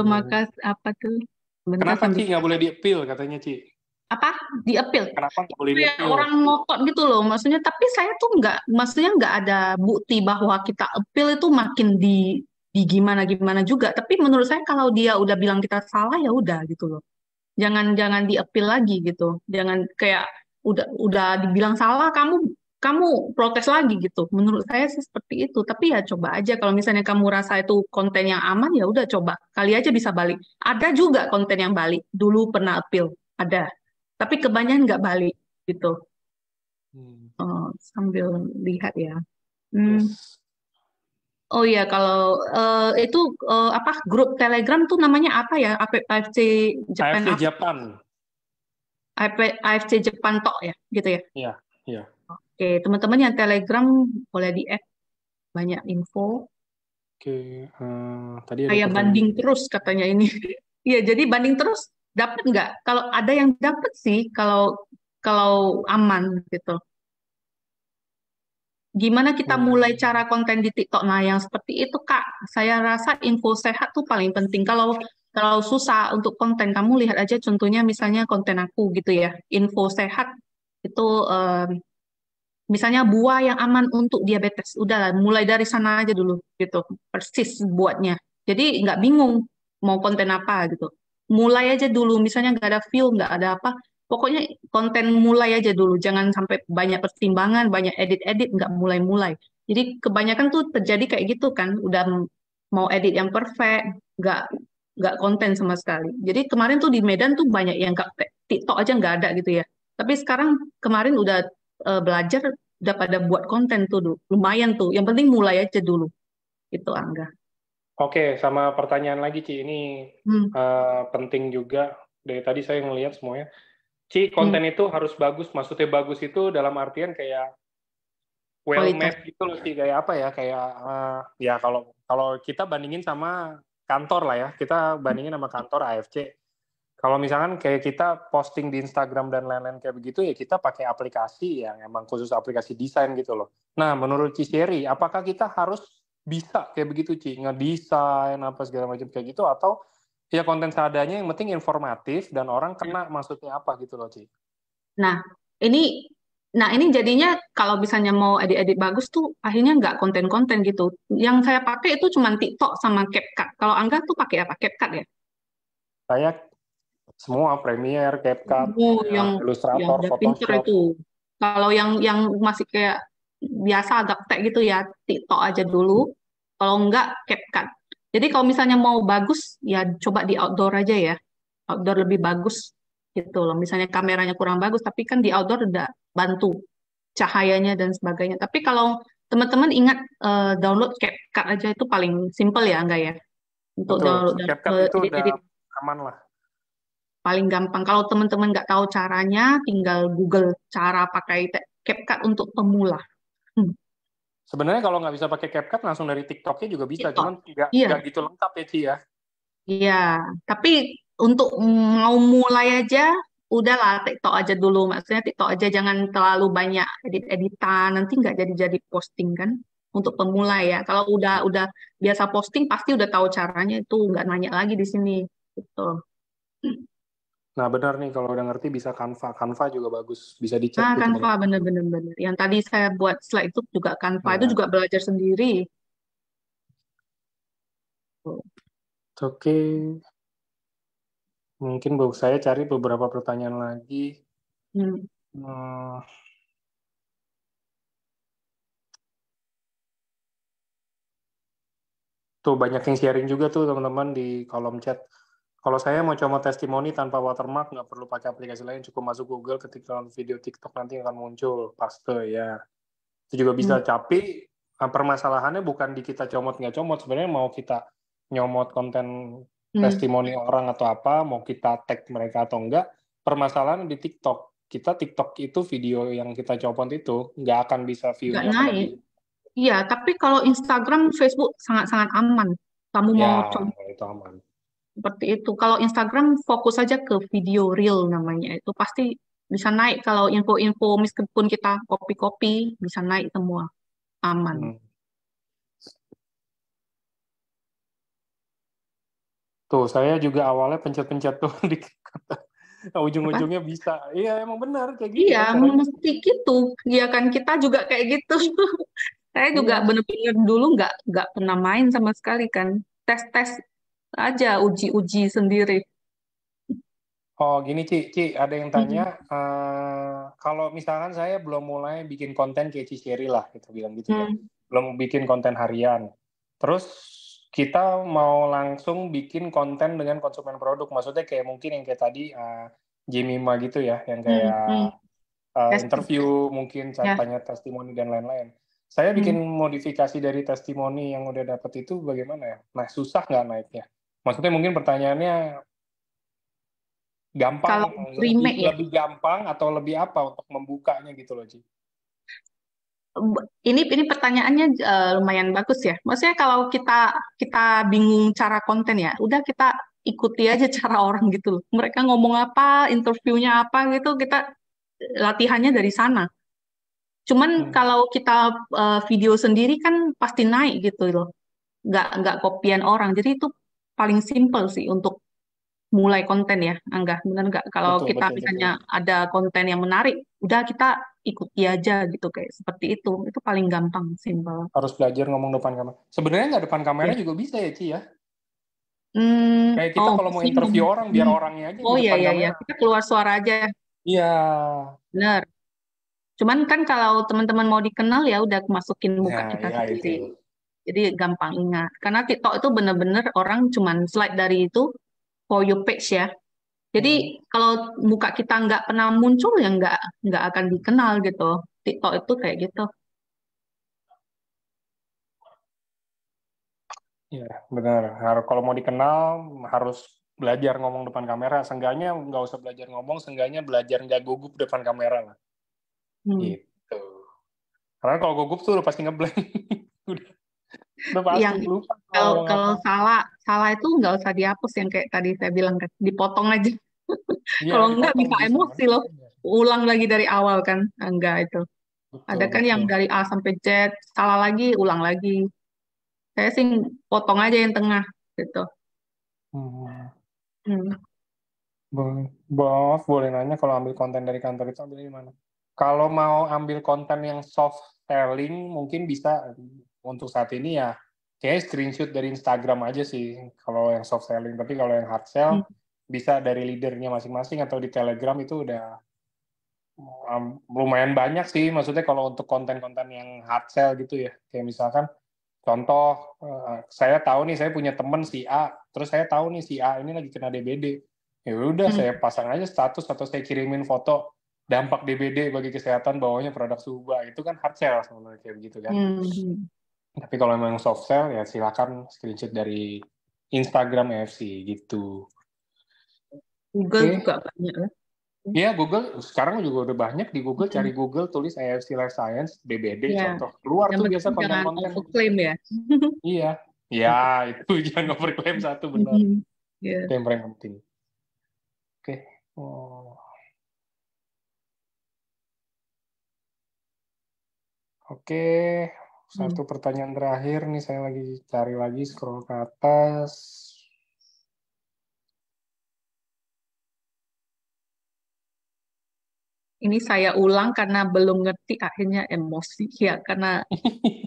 Maka apa tuh? Bentar Kenapa sambil Ci nggak boleh di-appeal katanya Ci? apa di-appeal Kenapa nggak boleh kayak di-appeal? orang ngotot gitu loh maksudnya tapi saya tuh nggak maksudnya nggak ada bukti bahwa kita appeal itu makin di gimana gimana juga tapi menurut saya kalau dia udah bilang kita salah ya udah gitu loh jangan jangan di appeal lagi gitu jangan kayak udah dibilang salah kamu protes lagi gitu menurut saya sih seperti itu tapi ya coba aja kalau misalnya kamu rasa itu konten yang aman ya udah coba kali aja bisa balik ada juga konten yang balik dulu pernah appeal ada tapi kebanyakan nggak balik gitu. Hmm. Oh, sambil lihat ya. Hmm. Yes. Oh iya, kalau itu apa grup Telegram tuh namanya apa ya? AFC Japan AFC apa? Japan. AFC Japan Tok ya, gitu ya. Iya, iya. Oke, teman-teman yang Telegram boleh di-add banyak info. Oke, tadi ada Kayak pertanyaan. banding terus katanya ini. Iya, jadi banding terus dapat nggak? Kalau ada yang dapat sih, kalau kalau aman gitu. Gimana kita mulai Hmm. cara konten di TikTok? Nah, yang seperti itu, Kak. Saya rasa info sehat tuh paling penting. Kalau kalau susah untuk konten, kamu lihat aja contohnya misalnya konten aku gitu ya. Info sehat itu misalnya buah yang aman untuk diabetes. Udahlah, mulai dari sana aja dulu gitu. Persis buatnya. Jadi nggak bingung mau konten apa gitu. Mulai aja dulu. Misalnya nggak ada view, nggak ada apa. Pokoknya konten mulai aja dulu. Jangan sampai banyak pertimbangan, banyak edit-edit, nggak mulai-mulai. Jadi kebanyakan tuh terjadi kayak gitu kan. Udah mau edit yang perfect, nggak konten sama sekali. Jadi kemarin tuh di Medan tuh banyak yang nggak TikTok aja nggak ada gitu ya. Tapi sekarang kemarin udah belajar udah pada buat konten tuh dulu. Lumayan tuh. Yang penting mulai aja dulu. Itu Angga. Oke, sama pertanyaan lagi Ci. Ini Hmm. penting juga. Dari tadi saya ngelihat semuanya. Ci, Hmm. konten itu harus bagus. Maksudnya bagus itu dalam artian kayak well Kualitas. made gitu loh sih. Kayak apa ya? Kayak ya kalau kalau kita bandingin sama kantor lah ya. Kita bandingin sama kantor AFC. Kalau misalkan kayak kita posting di Instagram dan lain-lain kayak begitu, ya kita pakai aplikasi yang emang khusus aplikasi desain gitu loh. Nah, menurut Ci Sherry, apakah kita harus bisa kayak begitu, Ci? Ngedesain, apa segala macam kayak gitu, atau ya konten seadanya yang penting informatif dan orang kena maksudnya apa gitu loh, Ci? Nah, ini Nah, ini jadinya kalau misalnya mau edit-edit bagus tuh akhirnya nggak konten-konten gitu. Yang saya pakai itu cuma TikTok sama CapCut. Kalau Angga tuh pakai apa? CapCut ya? Saya semua Premiere, CapCut, Oh, ya, yang Illustrator, udah pinter Photoshop. itu. Kalau yang masih kayak biasa agak tech gitu ya, TikTok aja dulu. Kalau enggak, CapCut. Jadi kalau misalnya mau bagus, ya coba di outdoor aja ya. Outdoor lebih bagus gitu loh. Misalnya kameranya kurang bagus, tapi kan di outdoor udah bantu cahayanya dan sebagainya. Tapi kalau teman-teman ingat download CapCut aja itu paling simple ya, enggak ya? Untuk Betul, download dan CapCut itu udah edit-edit aman lah. paling gampang. Kalau teman-teman nggak tahu caranya, tinggal Google cara pakai CapCut untuk pemula. Hmm, Sebenarnya kalau nggak bisa pakai CapCut, langsung dari TikToknya juga bisa, TikTok. cuman nggak Iya, gitu lengkap ya, Ci ya. iya. Tapi untuk mau mulai aja, udahlah TikTok aja dulu. Maksudnya TikTok aja jangan terlalu banyak edit-editan. Nanti nggak jadi-jadi posting kan. Untuk pemula Ya. ya. Kalau udah biasa posting, pasti udah tahu caranya itu nggak nanya lagi di sini. Gitu. Nah, benar nih, kalau udah ngerti bisa Canva. Canva juga bagus, bisa dicek Nah, tuh Canva teman-teman. bener-bener bener. Yang tadi saya buat slide itu juga Canva itu Ya, juga belajar sendiri. oke. Mungkin saya cari beberapa pertanyaan lagi. Hmm. Hmm, tuh banyak yang sharing juga tuh teman-teman di kolom chat. Kalau saya mau coba testimoni tanpa watermark, nggak perlu pakai aplikasi lain, cukup masuk Google, ketik dalam video TikTok nanti akan muncul, paste ya. Itu juga bisa, Hmm. tapi permasalahannya bukan di kita comot nggak comot, sebenarnya mau kita nyomot konten Hmm. testimoni orang atau apa, mau kita tag mereka atau enggak, permasalahan di TikTok. Kita TikTok itu video yang kita copot itu nggak akan bisa Nggak view-nya naik. melebihi. Iya, tapi kalau Instagram, Facebook sangat-sangat aman. Kamu Ya, mau coba itu aman. seperti itu. Kalau Instagram fokus aja ke video reel namanya. Itu pasti bisa naik. Kalau info-info meskipun kita copy-copy, bisa naik semua. Aman. Hmm. Tuh, saya juga awalnya pencet-pencet tuh di Apa? ujung-ujungnya bisa. Iya, emang benar kayak gitu Iya, kan caranya. mesti gitu. Iya kan kita juga kayak gitu. Saya juga Iya. bener-bener dulu nggak pernah main sama sekali kan. Tes-tes aja, uji-uji sendiri. Oh, gini, Ci, ada yang Hmm. tanya, kalau misalkan saya belum mulai bikin konten kayak Ci Sherry lah, kita bilang gitu ya. Hmm. Belum bikin konten harian. Terus kita mau langsung bikin konten dengan konsumen produk. Maksudnya kayak mungkin yang kayak tadi, Jemima gitu ya, yang Hmm. Hmm. kayak Testing. interview, mungkin Ya. tanya testimoni dan lain-lain. Saya bikin Hmm. modifikasi dari testimoni yang udah dapet itu bagaimana ya? Nah, susah nggak naiknya? Maksudnya mungkin pertanyaannya gampang, Kalau lebih remake ya, lebih gampang atau lebih apa untuk membukanya gitu loh, Ci? ini pertanyaannya lumayan bagus ya. Maksudnya kalau kita kita bingung cara konten ya, udah kita ikuti aja cara orang gitu loh. Mereka ngomong apa, interviewnya apa gitu, kita latihannya dari sana. Cuman Hmm. kalau kita video sendiri kan pasti naik gitu loh. Nggak kopian orang. Jadi itu paling simple sih untuk mulai konten ya, Angga. Benar nggak? Kalau Betul, kita betul, betul. misalnya ada konten yang menarik, udah kita ikuti aja gitu kayak seperti itu. Itu paling gampang, simple. Harus belajar ngomong depan kamera. Sebenarnya nggak depan kamera Ya. juga bisa ya, Ci ya? Hmm, Kayak kita oh, kalau mau sih interview ngomong. orang, biar Hmm. orangnya aja Oh di iya depan iya iya, kamera. kita keluar suara aja, Iya. benar. Cuman kan kalau teman-teman mau dikenal ya udah masukin muka Nah, kita ya sendiri. itu. Jadi gampang ingat. Karena TikTok itu bener-bener orang cuman slide dari itu for your page ya. Jadi Hmm. kalau muka kita nggak pernah muncul ya nggak akan dikenal gitu. TikTok itu kayak gitu. Iya, benar. Kalau mau dikenal harus belajar ngomong depan kamera. Seenggaknya nggak usah belajar ngomong, seenggaknya belajar nggak gugup depan kamera lah. Hmm. Gitu. Karena kalau gugup tuh udah pasti ngeblank. udah, udah pasti Yang lupa mau kalau ngomong kalau apa. salah salah itu nggak usah dihapus yang kayak tadi saya bilang kan, dipotong aja. Iya, Kalau nggak dipotong bisa bisa. emosi loh. Ulang lagi dari awal kan? Enggak itu. Ada Betul, kan yang betul. dari A sampai Z, salah lagi, ulang lagi. Saya sih potong aja yang tengah gitu. Hmm. Hmm. Boleh. Bof, boleh nanya kalau ambil konten dari kantor itu ambilnya di mana? Kalau mau ambil konten yang soft selling, mungkin bisa untuk saat ini ya, kayak screenshot dari Instagram aja sih, kalau yang soft selling. Tapi kalau yang hard sell, bisa dari leadernya masing-masing atau di Telegram itu udah lumayan banyak sih. Maksudnya kalau untuk konten-konten yang hard sell gitu ya, kayak misalkan contoh, saya tahu nih, saya punya temen si A, terus saya tahu nih si A ini lagi kena DBD. Ya udah, saya pasang aja status atau saya kirimin foto dampak DBD bagi kesehatan bawahnya produk Suba. Itu kan hard sell sebenarnya kayak begitu kan. Tapi kalau memang soft sell ya silakan screenshot dari Instagram AFC gitu. Google juga banyak ya. Iya, Google sekarang juga udah banyak di Google, cari Google, tulis AFC Life Science, DBD, Ya. contoh. Keluar Yang tuh penting biasa jangan konten-konten. overclaim ya. Iya, ya itu jangan overclaim satu benar. Yeah. Itu yang paling penting. Oke. Oke, satu pertanyaan terakhir nih, saya lagi cari lagi, scroll ke atas. Ini saya ulang karena belum ngerti, akhirnya emosi ya, karena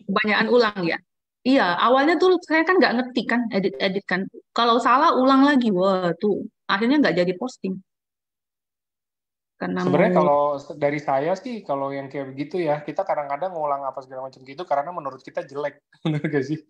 kebanyakan ulang ya. Iya, awalnya tuh saya kan nggak ngerti kan, edit-edit kan. Kalau salah ulang lagi, wah tuh akhirnya nggak jadi posting. Karena Sebenarnya mau kalau dari saya sih, kalau yang kayak begitu ya, kita kadang-kadang ngulang apa segala macam gitu karena menurut kita jelek, benar gak sih?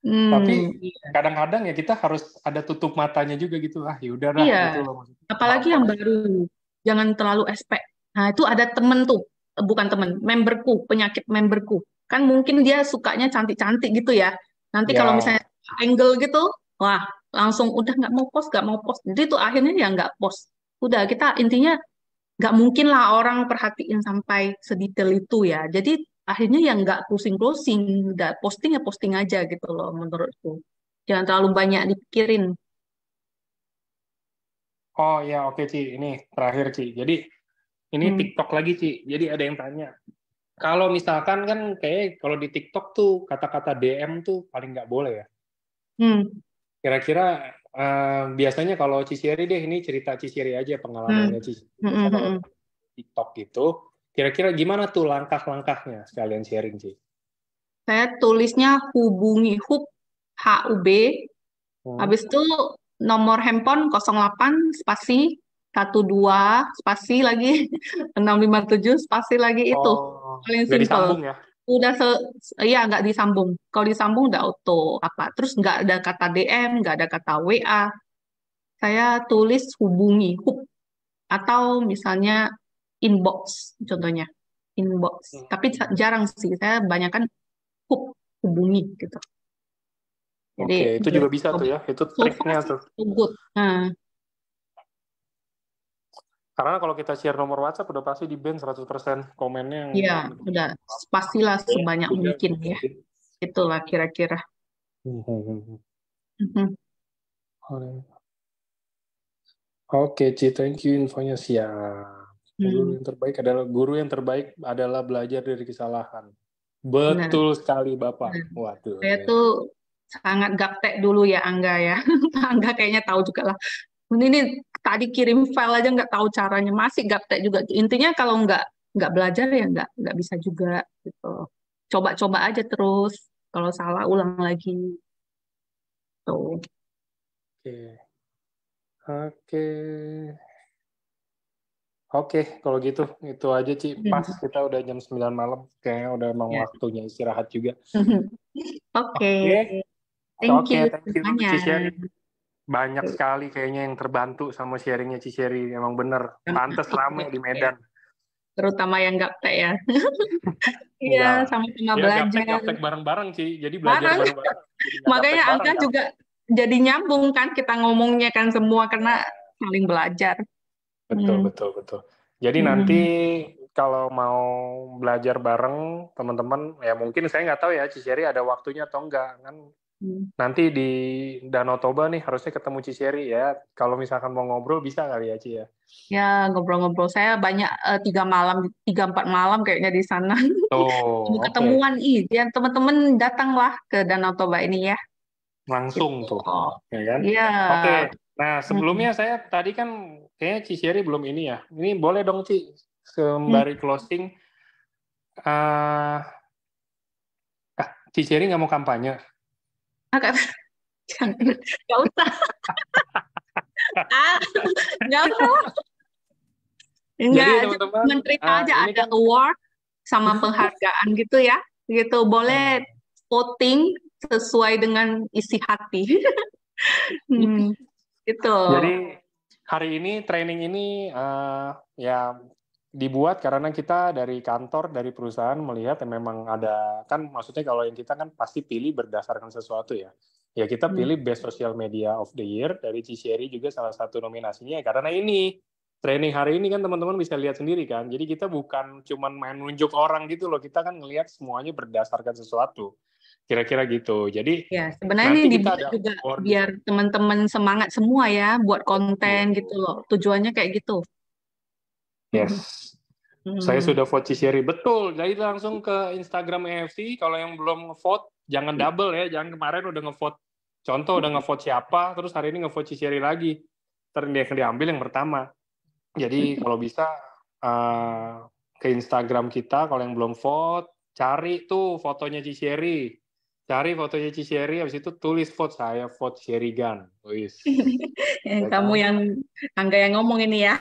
Tapi kadang-kadang ya kita harus ada tutup matanya juga gitu, ya udahlah iya, gitu loh. apalagi yang baru, jangan terlalu expect. Nah itu ada temen tuh, bukan temen, memberku, penyakit memberku. Kan mungkin dia sukanya cantik-cantik gitu ya. Nanti kalau Ya, misalnya angle gitu, wah langsung udah nggak mau post, nggak mau post. Jadi itu akhirnya ya nggak post. Udah kita intinya nggak mungkin lah orang perhatiin sampai sedetail itu ya. Jadi akhirnya yang nggak closing-closing, udah posting ya posting aja gitu loh menurutku. Jangan terlalu banyak dipikirin. oh ya oke Ci, ini terakhir Ci. Jadi ini TikTok lagi Ci. Jadi ada yang tanya, kalau misalkan kan kayak kalau di TikTok tuh kata-kata DM tuh paling nggak boleh ya. Kira-kira biasanya kalau Ciseri deh, ini cerita Ciseri aja pengalamannya Ciseri. Biasa kalau TikTok gitu, kira-kira gimana tuh langkah-langkahnya sekalian sharing Ci? Saya tulisnya hubungi HUB, HUB, habis itu nomor handphone 08 spasi 12 spasi lagi 657 spasi lagi itu. Oh, Paling nggak simple. disambung ya? Udah iya nggak disambung. Kalau disambung udah auto apa. Terus nggak ada kata DM, nggak ada kata WA. Saya tulis hubungi HUB atau misalnya inbox contohnya. Inbox. Tapi jarang sih. Saya banyak kan HUB hubungi gitu. Jadi Oke, itu juga bisa tuh ya. Itu so triknya far tuh. so good. Nah, Karena kalau kita share nomor WhatsApp udah pasti di ban 100% komennya yang iya, udah pastilah sebanyak mungkin ya. Itulah kira-kira. Oke, Ci, thank you infonya siap. Guru yang terbaik adalah belajar dari kesalahan. Betul sekali, Bapak. Waduh. Saya tuh sangat gaptek dulu ya, Angga ya. Angga kayaknya tahu juga lah. Ini tadi kirim file aja nggak tahu caranya, masih gaptek juga. Intinya kalau nggak belajar ya nggak bisa juga gitu. Coba-coba aja terus. Kalau salah ulang lagi. Tuh. Oke. Oke, kalau gitu itu aja Ci. Pas kita udah jam 9 malam, kayaknya udah emang waktunya istirahat juga. Oke. Thank you semuanya. Ciseri. Banyak sekali kayaknya yang terbantu sama sharingnya Ciseri. Emang bener, pantes rame di Medan. Terutama yang gaptek ya. Iya, sama-sama belajar. Gaptek bareng-bareng Ci, jadi belajar bareng-bareng. Makanya Angga juga jadi nyambung kan kita ngomongnya kan semua karena saling belajar. Betul. Jadi nanti kalau mau belajar bareng teman-teman, ya mungkin saya nggak tahu ya Ciseri ada waktunya atau enggak kan. Nanti di Danau Toba nih harusnya ketemu Ciseri ya. Kalau misalkan mau ngobrol bisa kali ya Ci ya. Ya ngobrol-ngobrol. Saya banyak 3-4 malam kayaknya di sana. Ketemuan ya teman-teman datanglah ke Danau Toba ini ya. Langsung tuh, ya kan? Iya. Oke. Nah sebelumnya saya tadi kan kayaknya Ciseri belum ini ya. Ini boleh dong Ci sembari closing, uh, Ciseri nggak mau kampanye? Agak jangan, nggak usah. Ah, nggak usah. Jadi Enggak, teman-teman, cuma cerita aja ini ada kan award sama penghargaan gitu ya. Gitu, boleh voting sesuai dengan isi hati. Gitu. jadi hari ini training ini ya dibuat karena kita dari kantor, dari perusahaan melihat memang ada, kan maksudnya kalau yang kita kan pasti pilih berdasarkan sesuatu ya. Ya kita pilih Best Social Media of the Year dari Ciseri juga salah satu nominasinya. Karena ini training hari ini kan teman-teman bisa lihat sendiri kan. Jadi kita bukan cuman main nunjuk orang gitu loh. Kita kan ngelihat semuanya berdasarkan sesuatu. Kira-kira gitu. Jadi Ya, sebenarnya ini nanti kita dibuat ada juga award. biar teman-teman semangat semua ya buat konten gitu loh. Tujuannya kayak gitu. Yes. Saya sudah vote Ciseri, betul. Jadi langsung ke Instagram AFC. Kalau yang belum ngevote, jangan double ya. Jangan kemarin udah ngevote. Contoh udah ngevote siapa, terus hari ini ngevote Ciseri lagi. Terus dia akan diambil yang pertama. Jadi kalau bisa ke Instagram kita, kalau yang belum vote, cari tuh fotonya Ciseri. Cari fotonya Ciseri, habis itu tulis vote saya, vote Sherigan. Wis. Ya Kamu kan? yang Angga yang ngomong ini ya.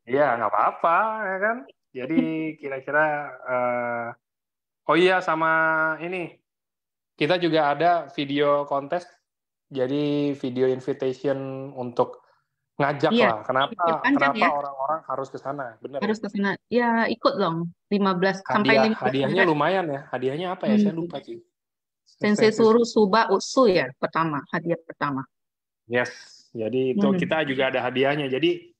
Iya, nggak apa-apa, ya kan? Jadi kira-kira, oh iya sama ini, kita juga ada video kontes, jadi video invitation untuk ngajak Iya, lah. pikir panjang Kenapa ya. orang-orang harus ke sana, bener ya? Harus ke sana. Ya, ikut dong. 15 sampai 15 Hadiahnya orang. lumayan ya. Hadiahnya apa ya? Saya lupa sih. Sensei Suruh Suba Utsu ya pertama, hadiah pertama. Yes, jadi itu kita juga ada hadiahnya. Jadi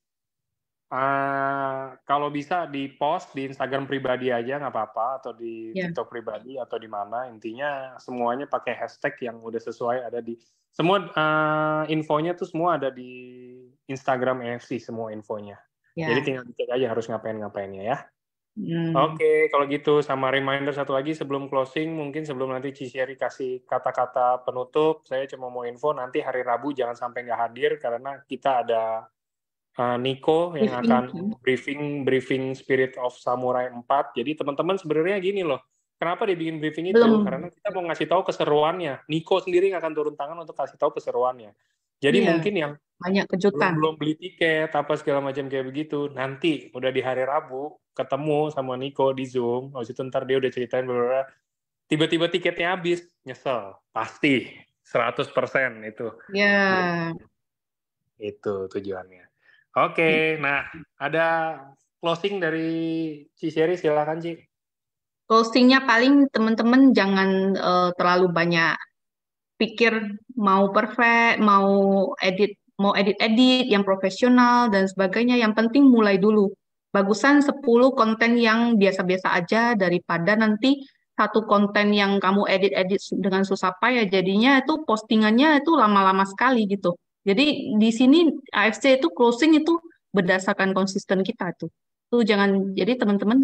kalau bisa di post di Instagram pribadi aja nggak apa-apa, atau di TikTok pribadi atau di mana, intinya semuanya pakai hashtag yang udah sesuai, ada di semua, infonya tuh semua ada di Instagram AFC, semua infonya. Jadi tinggal dicek aja harus ngapain-ngapainnya ya. Oke, kalau gitu sama reminder satu lagi sebelum closing, mungkin sebelum nanti Ciseri kasih kata-kata penutup, saya cuma mau info nanti hari Rabu jangan sampai nggak hadir karena kita ada Nico yang akan briefing Spirit of Samurai 4. Jadi teman-teman sebenarnya gini loh, kenapa dia bikin briefing itu? Karena kita mau ngasih tahu keseruannya. Nico sendiri akan turun tangan untuk kasih tahu keseruannya. Jadi mungkin yang banyak kejutan. belum beli tiket apa segala macam kayak begitu, nanti udah di hari Rabu ketemu sama Nico di Zoom, habis itu ntar dia udah ceritain beberapa, tiba-tiba tiketnya habis, nyesel pasti 100% itu. Ya. Itu tujuannya. Oke, nah ada closing dari Ciseri, silakan Ci. Closingnya paling teman-teman jangan terlalu banyak pikir mau perfect, mau edit yang profesional dan sebagainya. Yang penting mulai dulu. Bagusan 10 konten yang biasa-biasa aja daripada nanti satu konten yang kamu edit-edit dengan susah payah jadinya itu postingannya itu lama-lama sekali gitu. Jadi di sini AFC itu closing itu berdasarkan konsisten kita tuh. Tuh jangan, jadi teman-teman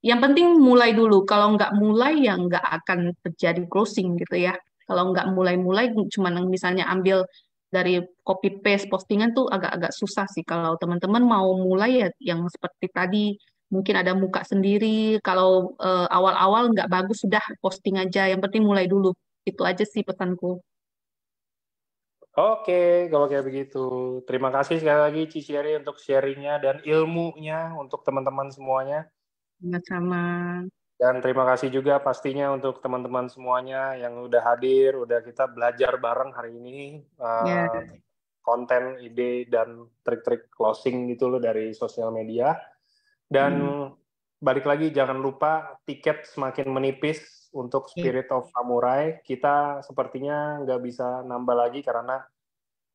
yang penting mulai dulu. Kalau nggak mulai ya nggak akan terjadi closing gitu ya. Kalau nggak mulai-mulai cuma misalnya ambil dari copy paste postingan tuh agak-agak susah sih. Kalau teman-teman mau mulai ya yang seperti tadi mungkin ada muka sendiri. Kalau awal-awal nggak bagus sudah posting aja. Yang penting mulai dulu. Itu aja sih pesanku. Oke, kalau kayak begitu. Terima kasih sekali lagi Ciseri untuk sharingnya dan ilmunya untuk teman-teman semuanya. Sama-sama. Dan terima kasih juga pastinya untuk teman-teman semuanya yang udah hadir, udah kita belajar bareng hari ini, konten, ide, dan trik-trik closing gitu loh dari sosial media. Dan balik lagi, jangan lupa tiket semakin menipis untuk Spirit of Samurai. Kita sepertinya nggak bisa nambah lagi karena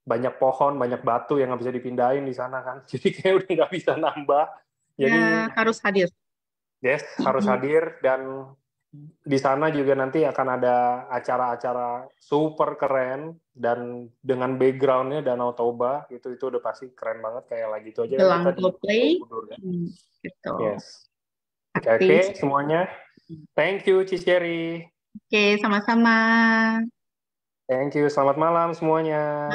banyak pohon, banyak batu yang nggak bisa dipindahin di sana kan. Jadi kayak udah nggak bisa nambah. Jadi harus hadir. Yes, harus hadir, dan di sana juga nanti akan ada acara-acara super keren dan dengan backgroundnya Danau Toba itu udah pasti keren banget, kayak lagi itu aja kan kita di Borobudur ya. Gitu. Yes. Oke, semuanya. Thank you Ciseri. Oke, sama-sama. Thank you. Selamat malam semuanya.